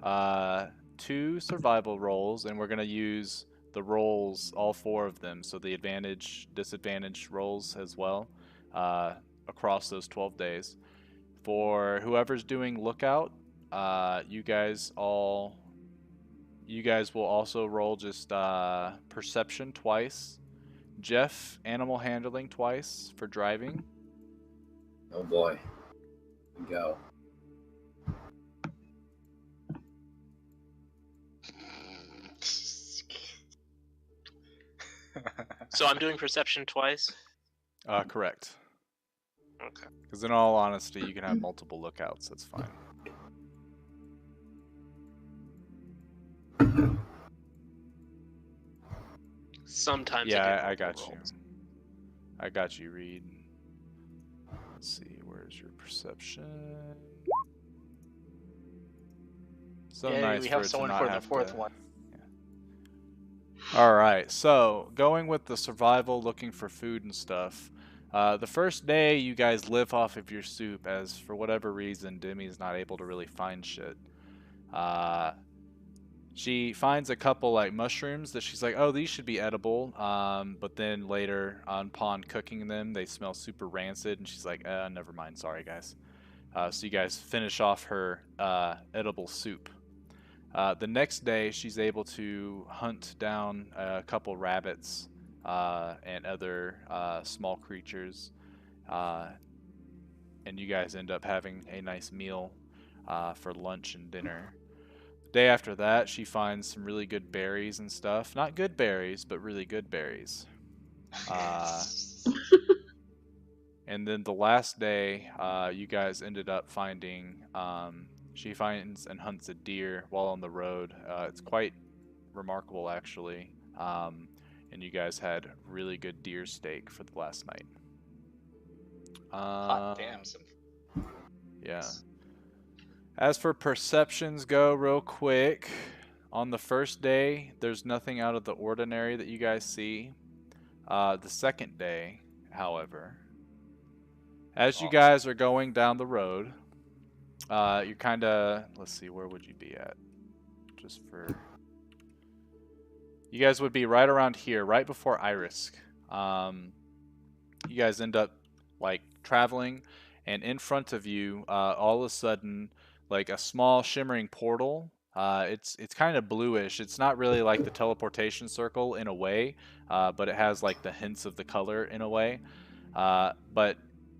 2 survival rolls, and we're going to use the rolls, all 4 of them, so the advantage, disadvantage rolls as well. across those 12 days. For whoever's doing lookout, you guys will also roll just perception twice. Jeff, animal handling twice for driving. Oh boy. Here we go. So I'm doing perception twice. Correct. Okay. Because in all honesty, you can have multiple lookouts. That's fine. Sometimes. Yeah, I I do got multiple you. rolls. I got you, Reed. Let's see, where's your perception? So Yay, nice we for have it to someone not for the have fourth to- one. All right, so going with the survival, looking for food and stuff. The first day, you guys live off of your soup, as for whatever reason, Demi's not able to really find shit. She finds a couple like mushrooms that she's like, oh, these should be edible. But then later, upon cooking them, they smell super rancid, and she's like, never mind, sorry guys. So you guys finish off her edible soup. The next day, she's able to hunt down a couple rabbits and other small creatures, and you guys end up having a nice meal for lunch and dinner. Day after that, she finds some really good berries and stuff. Not good berries, but really good berries. And then the last day, you guys ended up finding, she finds and hunts a deer while on the road. It's quite remarkable, actually. And you guys had really good deer steak for the last night. Hot damn. Yeah. As for perceptions go, real quick, on the first day, there's nothing out of the ordinary that you guys see. The second day, however, as you guys are going down the road, you're kind of, let's see, where would you be at? Just for, you guys would be right around here, right before Irisk. You guys end up like traveling, and in front of you, all of a sudden, like a small shimmering portal. It's kind of bluish. It's not really like the teleportation circle in a way, but it has like the hints of the color in a way. But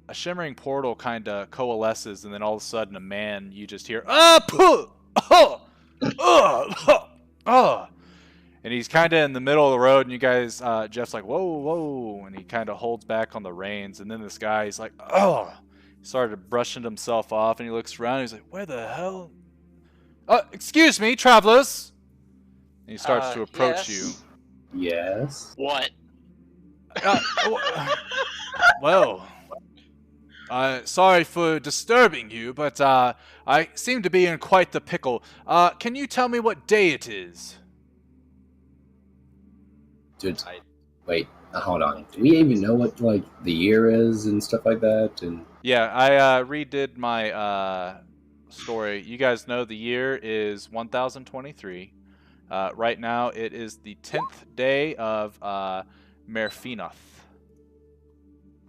a shimmering portal kind of coalesces, and then all of a sudden, a man, you just hear and he's kind of in the middle of the road, and you guys, Jeff's like, whoa, whoa, and he kind of holds back on the reins, and then this guy, he's like, he started brushing himself off, and he looks around, and he's like, where the hell? Excuse me, travelers! And he starts to approach you. Yes. What? Well, sorry for disturbing you, but I seem to be in quite the pickle. Can you tell me what day it is? Dude, wait, hold on. Do we even know what like the year is and stuff like that? And yeah, I redid my story. You guys know the year is 1023. Right now, it is the 10th day of Merfinoth.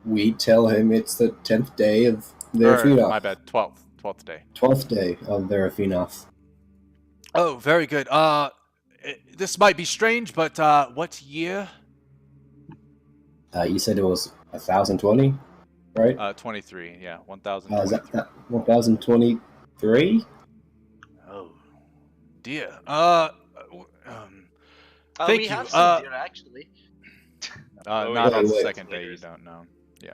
we tell him it's the 10th day of their Verafinoth. My bad, 12th day. 12th day of Verafinoth. Oh, very good. This might be strange, but what year? You said it was 1020, right? 23. Yeah, Is 1023. that 1023? Oh, dear. We Thank you. have some deer, actually. Not wait, on the wait. second day. You don't know. Yeah.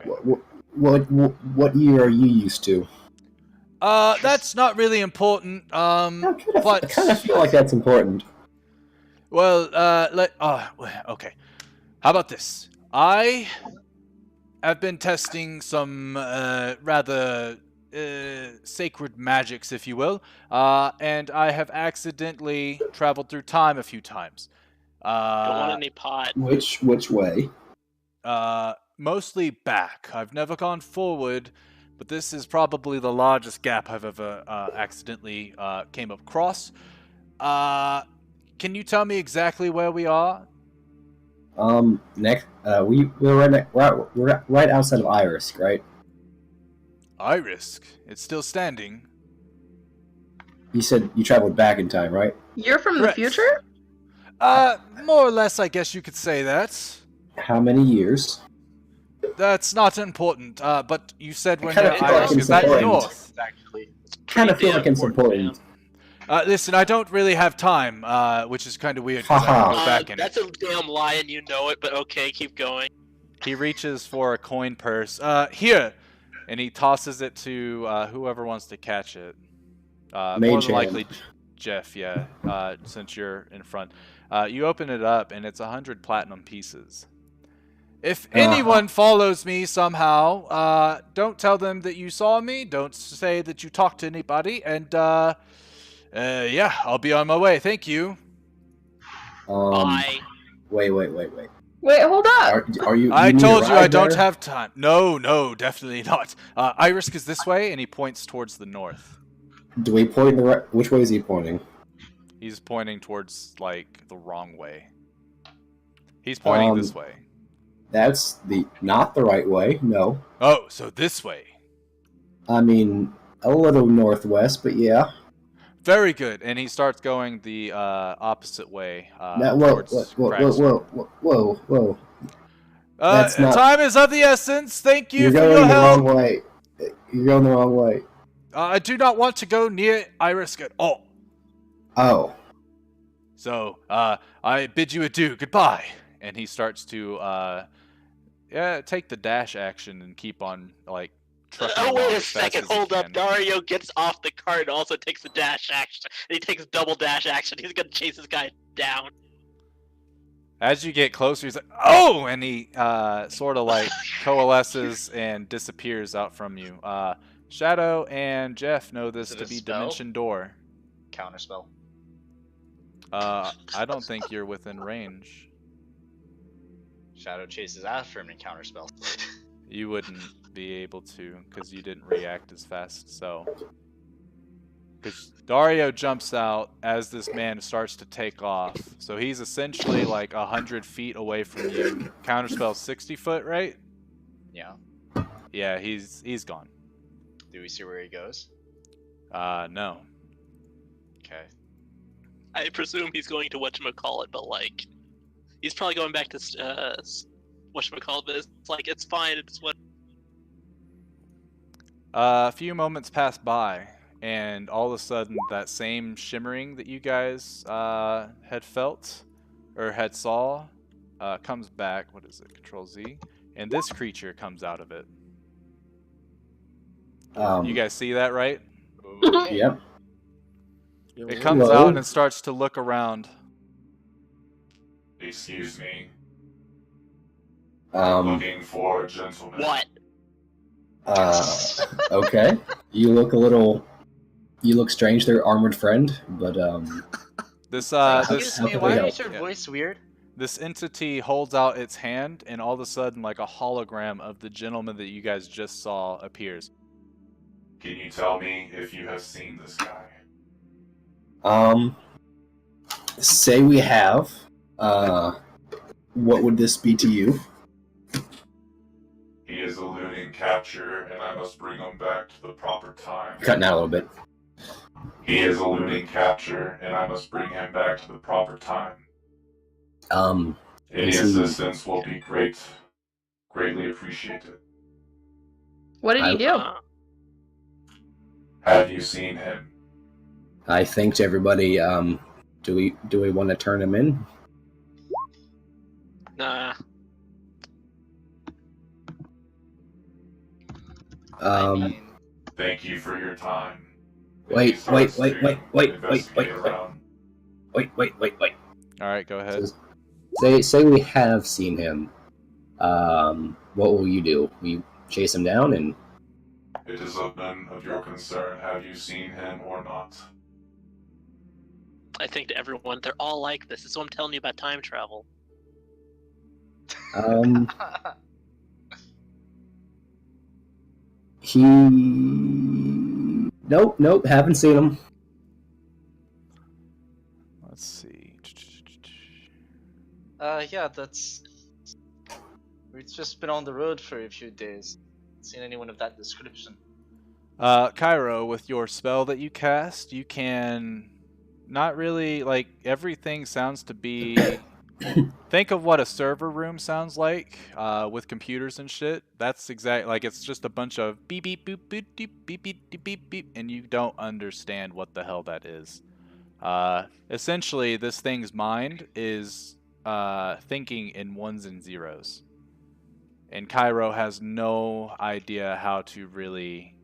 What year are you used to? That's not really important. I But kind of feel like that's important. well, okay. How about this? I have been testing some rather sacred magics, if you will, and I have accidentally traveled through time a few times. Don't want any pot. Which way? Mostly back. I've never gone forward, but this is probably the largest gap I've ever accidentally came across. Can you tell me exactly where we are? Next, we're right outside of Irisk, right? Iris, it's still standing. You said you traveled back in time, right? You're from Correct. the future? More or less, I guess you could say that. How many years? That's not important, but you said when kinda you're feel like Iris, it's is that important. north? Actually, Kind of feel Pretty like it's damn important. Listen, I don't really have time, which is kind of weird because I Haha. can go back in That's it. a damn lie and you know it, but okay, keep going. He reaches for a coin purse. Here! And he tosses it to whoever wants to catch it. More Mage than hand. likely Jeff, yeah, since you're in front. You open it up, and it's 100 platinum pieces. If anyone follows me somehow, don't tell them that you saw me. Don't say that you talked to anybody. And, yeah, I'll be on my way. Thank you. Bye. Wait. Wait, hold up. Are you? I need a told you I ride don't there? have time. No, definitely not. Iris is this way, and he points towards the north. Do we point the right? Which way is he pointing? He's pointing towards, like, the wrong way. He's pointing this way. That's not the right way. No, Oh, so this way. I mean a little northwest, but yeah. Very good. And he starts going the opposite way. Whoa. That's not- Time is of the essence. Thank you You're for going your the help. wrong way. You're going the wrong way. I do not want to go near Iris at all. Oh. So, I bid you adieu. Goodbye. And he starts to, take the dash action and keep on, like, trucking Oh, along wait a as fast second, as he hold up. can. Dario gets off the cart and also takes the dash action. And he takes double dash action. He's gonna chase this guy down. As you get closer, he's like, oh! And he sort of like coalesces and disappears out from you. Shadow and Jeff know this Is it to a be spell? Dimension Door. counterspell. I don't think you're within range. Shadow chases after him and counterspell. You wouldn't be able to because you didn't react as fast. So, because Dario jumps out as this man starts to take off, so he's essentially like 100 feet away from you. Counterspell 60 foot, right? Yeah. Yeah, he's gone. Do we see where he goes? No. Okay. I presume he's going to whatchamacallit, but like, he's probably going back to whatchamacallit, but it's like, it's fine, it's what. A few moments pass by, and all of a sudden, that same shimmering that you guys had felt or had saw comes back. What is it? Control Z, and this creature comes out of it. You guys see that, right? Okay. Yep. It comes Hello? out and starts to look around. Excuse me. Um. Looking for a gentleman. What? Okay. You look strange there, armored friend, but This Excuse me, why help. is your voice weird? this entity holds out its hand, and all of a sudden, like a hologram of the gentleman that you guys just saw appears. Can you tell me if you have seen this guy? Say we have. What would this be to you? He is eluding capture, and I must bring him back to the proper time. Cutting out a little bit. He is eluding capture, and I must bring him back to the proper time. Any Is he- assistance will be greatly appreciated. What did he do? Have you seen him? I thanked everybody. Do we want to turn him in? Nah. I mean, Thank you for your time. Wait. He starts to investigate Wait. around. Wait. All right, go ahead. Say we have seen him. What will you do? Will you chase him down and? It is of none of your concern. Have you seen him or not? I think to everyone, they're all like this. This is what I'm telling you about time travel. He. Nope. Haven't seen him. Let's see. yeah, that's. We've just been on the road for a few days. Seen anyone of that description? Cairo, with your spell that you cast, you can not really, like, everything sounds to be. Think of what a server room sounds like with computers and shit. That's exact. Like, it's just a bunch of beep beep boop boop beep beep beep beep beep beep, and you don't understand what the hell that is. Essentially, this thing's mind is thinking in ones and zeros, and Cairo has no idea how to really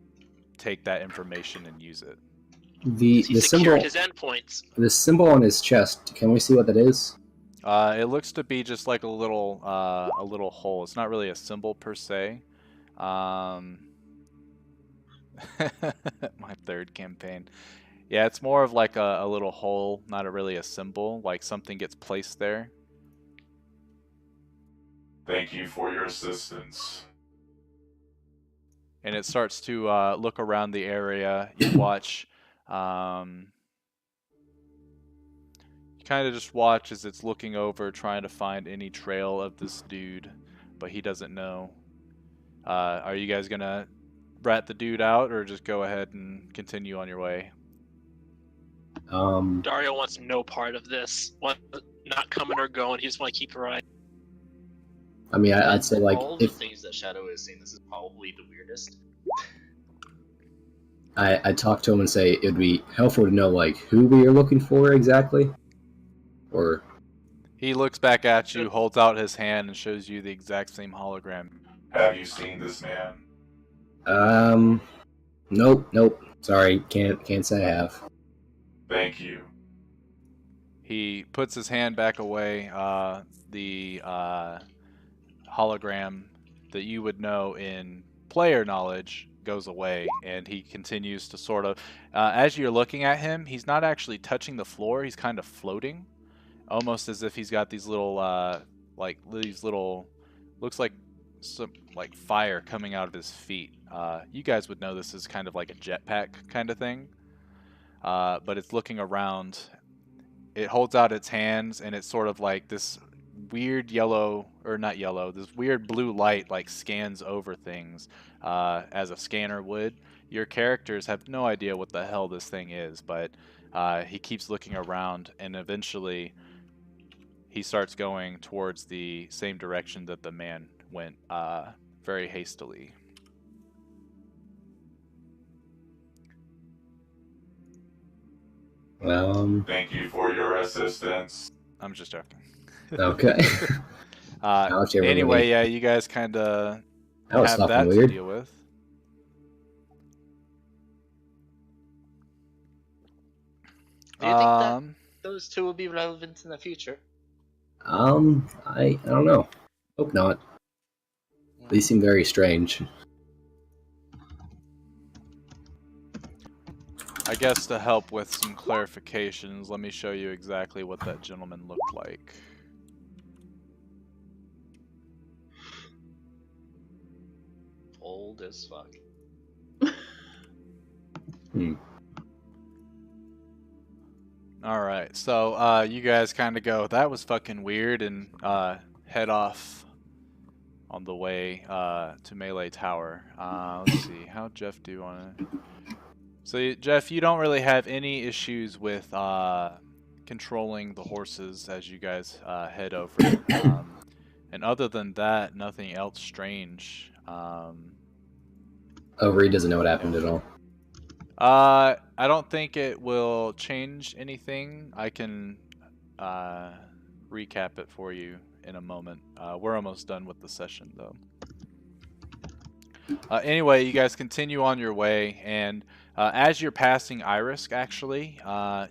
take that information and use it. The He the secured symbol his endpoints. the symbol on his chest. Can we see what that is? It looks to be just like a little hole. It's not really a symbol per se. My third campaign. Yeah, it's more of like a little hole, not really a symbol. Like something gets placed there. Thank you for your assistance. And it starts to look around the area. You watch. You kind of just watch as it's looking over, trying to find any trail of this dude, but he doesn't know. Are you guys gonna rat the dude out, or just go ahead and continue on your way? Dario wants no part of this. Not coming or going. He just want to keep her eye. I mean, I'd say like all the things that Shadow is saying, this is probably the weirdest. I talk to him and say it'd be helpful to know like who we are looking for exactly, or He looks back at you, holds out his hand, and shows you the exact same hologram. Have you seen this man? nope. Sorry, can't say I have. Thank you. He puts his hand back away. The hologram that you would know in player knowledge goes away, and he continues to sort of, as you're looking at him, he's not actually touching the floor. He's kind of floating, almost as if he's got these little, looks like some like fire coming out of his feet. You guys would know this is kind of like a jetpack kind of thing, but it's looking around. It holds out its hands, and it's sort of like this weird yellow, or not yellow, this weird blue light like scans over things as a scanner would. Your characters have no idea what the hell this thing is, but he keeps looking around, and eventually he starts going towards the same direction that the man went very hastily. Thank you for your assistance. I'm just joking. Okay. Anyway, yeah, you guys kind of have that to deal with. Do you think that those two will be relevant in the future? I don't know. Hope not. These seem very strange. I guess to help with some clarifications, let me show you exactly what that gentleman looked like. Old as fuck. Alright, so you guys kind of go, that was fucking weird, and head off on the way to Melee Tower. Let's see, how'd Jeff do on it? So, Jeff, you don't really have any issues with controlling the horses as you guys head over. And other than that, nothing else strange. Reed doesn't know what happened at all. I don't think it will change anything. I can recap it for you in a moment. We're almost done with the session, though. Anyway, you guys continue on your way, and as you're passing Irisk, actually,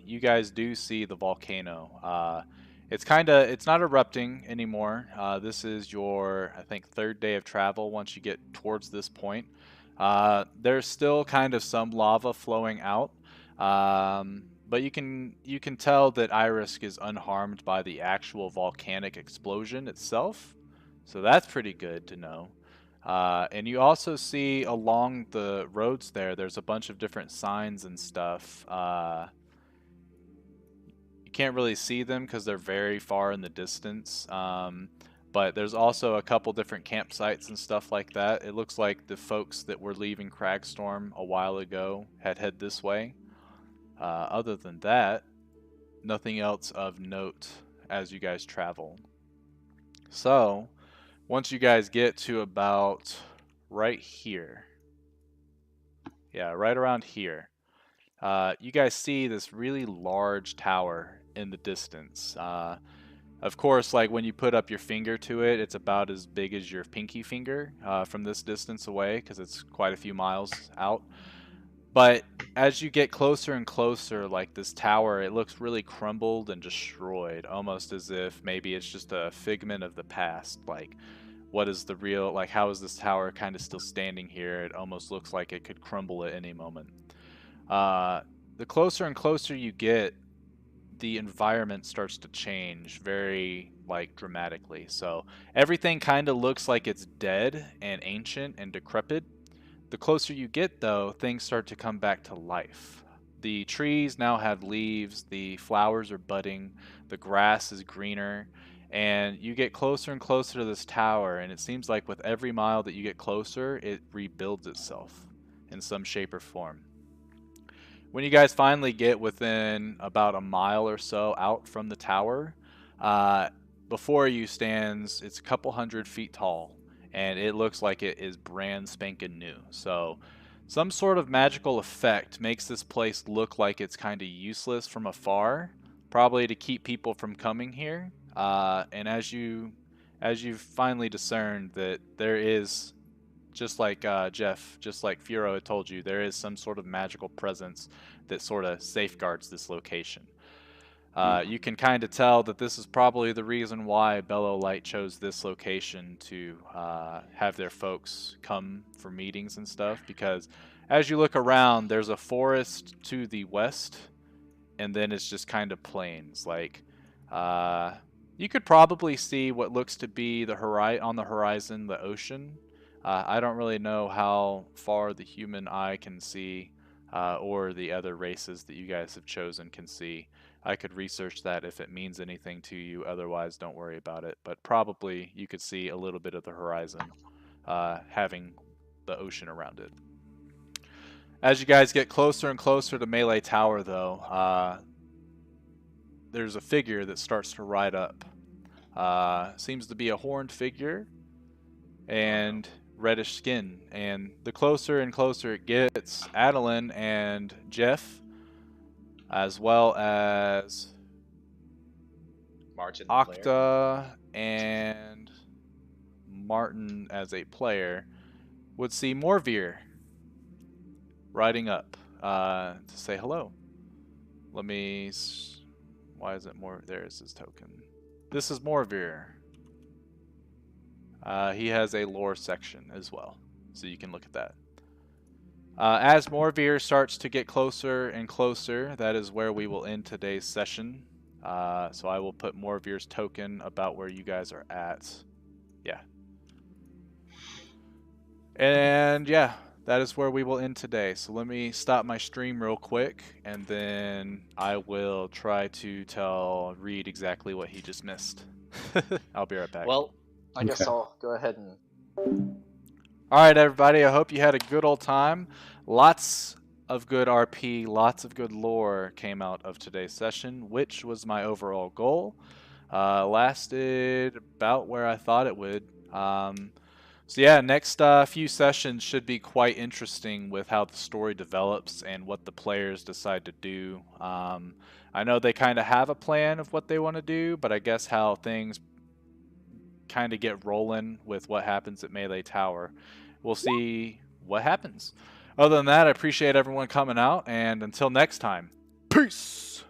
you guys do see the volcano. It's not erupting anymore. This is your, I think, third day of travel once you get towards this point. There's still kind of some lava flowing out, but you can tell that Irisk is unharmed by the actual volcanic explosion itself. So that's pretty good to know. And you also see along the roads there's a bunch of different signs and stuff. You can't really see them because they're very far in the distance. But there's also a couple different campsites and stuff like that. It looks like the folks that were leaving Cragstorm a while ago had head this way. Other than that, nothing else of note as you guys travel. So, once you guys get to about right here, yeah, right around here, you guys see this really large tower in the distance. Of course, like when you put up your finger to it, it's about as big as your pinky finger from this distance away, because it's quite a few miles out. But as you get closer and closer, like this tower, it looks really crumbled and destroyed, almost as if maybe it's just a figment of the past. Like, what is the real, like, how is this tower kind of still standing here? It almost looks like it could crumble at any moment. The closer and closer you get, the environment starts to change very, like, dramatically. So everything kind of looks like it's dead and ancient and decrepit. The closer you get, though, things start to come back to life. The trees now have leaves, the flowers are budding, the grass is greener, and you get closer and closer to this tower, and it seems like with every mile that you get closer, it rebuilds itself in some shape or form. When you guys finally get within about a mile or so out from the tower, before you stands, it's a couple 100 feet tall, and it looks like it is brand spanking new. So some sort of magical effect makes this place look like it's kind of useless from afar, probably to keep people from coming here. And as you finally discerned that there is, just like Jeff, just like Furo had told you, there is some sort of magical presence that sort of safeguards this location. You can kind of tell that this is probably the reason why Bellow Light chose this location to have their folks come for meetings and stuff, because as you look around, there's a forest to the west, and then it's just kind of plains. Like, you could probably see what looks to be on the horizon, the ocean. I don't really know how far the human eye can see, or the other races that you guys have chosen can see. I could research that if it means anything to you. Otherwise, don't worry about it. But probably you could see a little bit of the horizon, having the ocean around it. As you guys get closer and closer to Melee Tower, though, there's a figure that starts to ride up. Seems to be a horned figure and reddish skin. And the closer and closer it gets, Adeline and Jeff, as well as Martin, Octa and Martin as a player, would see Morveer riding up to say hello. Let me... Why is it more? There's his token. This is Morveer. He has a lore section as well, so you can look at that. As Morveer starts to get closer and closer, that is where we will end today's session. So I will put Morveer's token about where you guys are at. Yeah. And yeah, that is where we will end today. So let me stop my stream real quick, and then I will try to read exactly what he just missed. I'll be right back. Well, I guess I'll go ahead and... Alright everybody, I hope you had a good old time. Lots of good RP, lots of good lore came out of today's session, which was my overall goal. Lasted about where I thought it would. So yeah, next few sessions should be quite interesting with how the story develops and what the players decide to do. I know they kind of have a plan of what they want to do, but I guess how things kind of get rolling with what happens at Melee Tower, we'll see what happens. Other than that, I appreciate everyone coming out, and until next time, peace!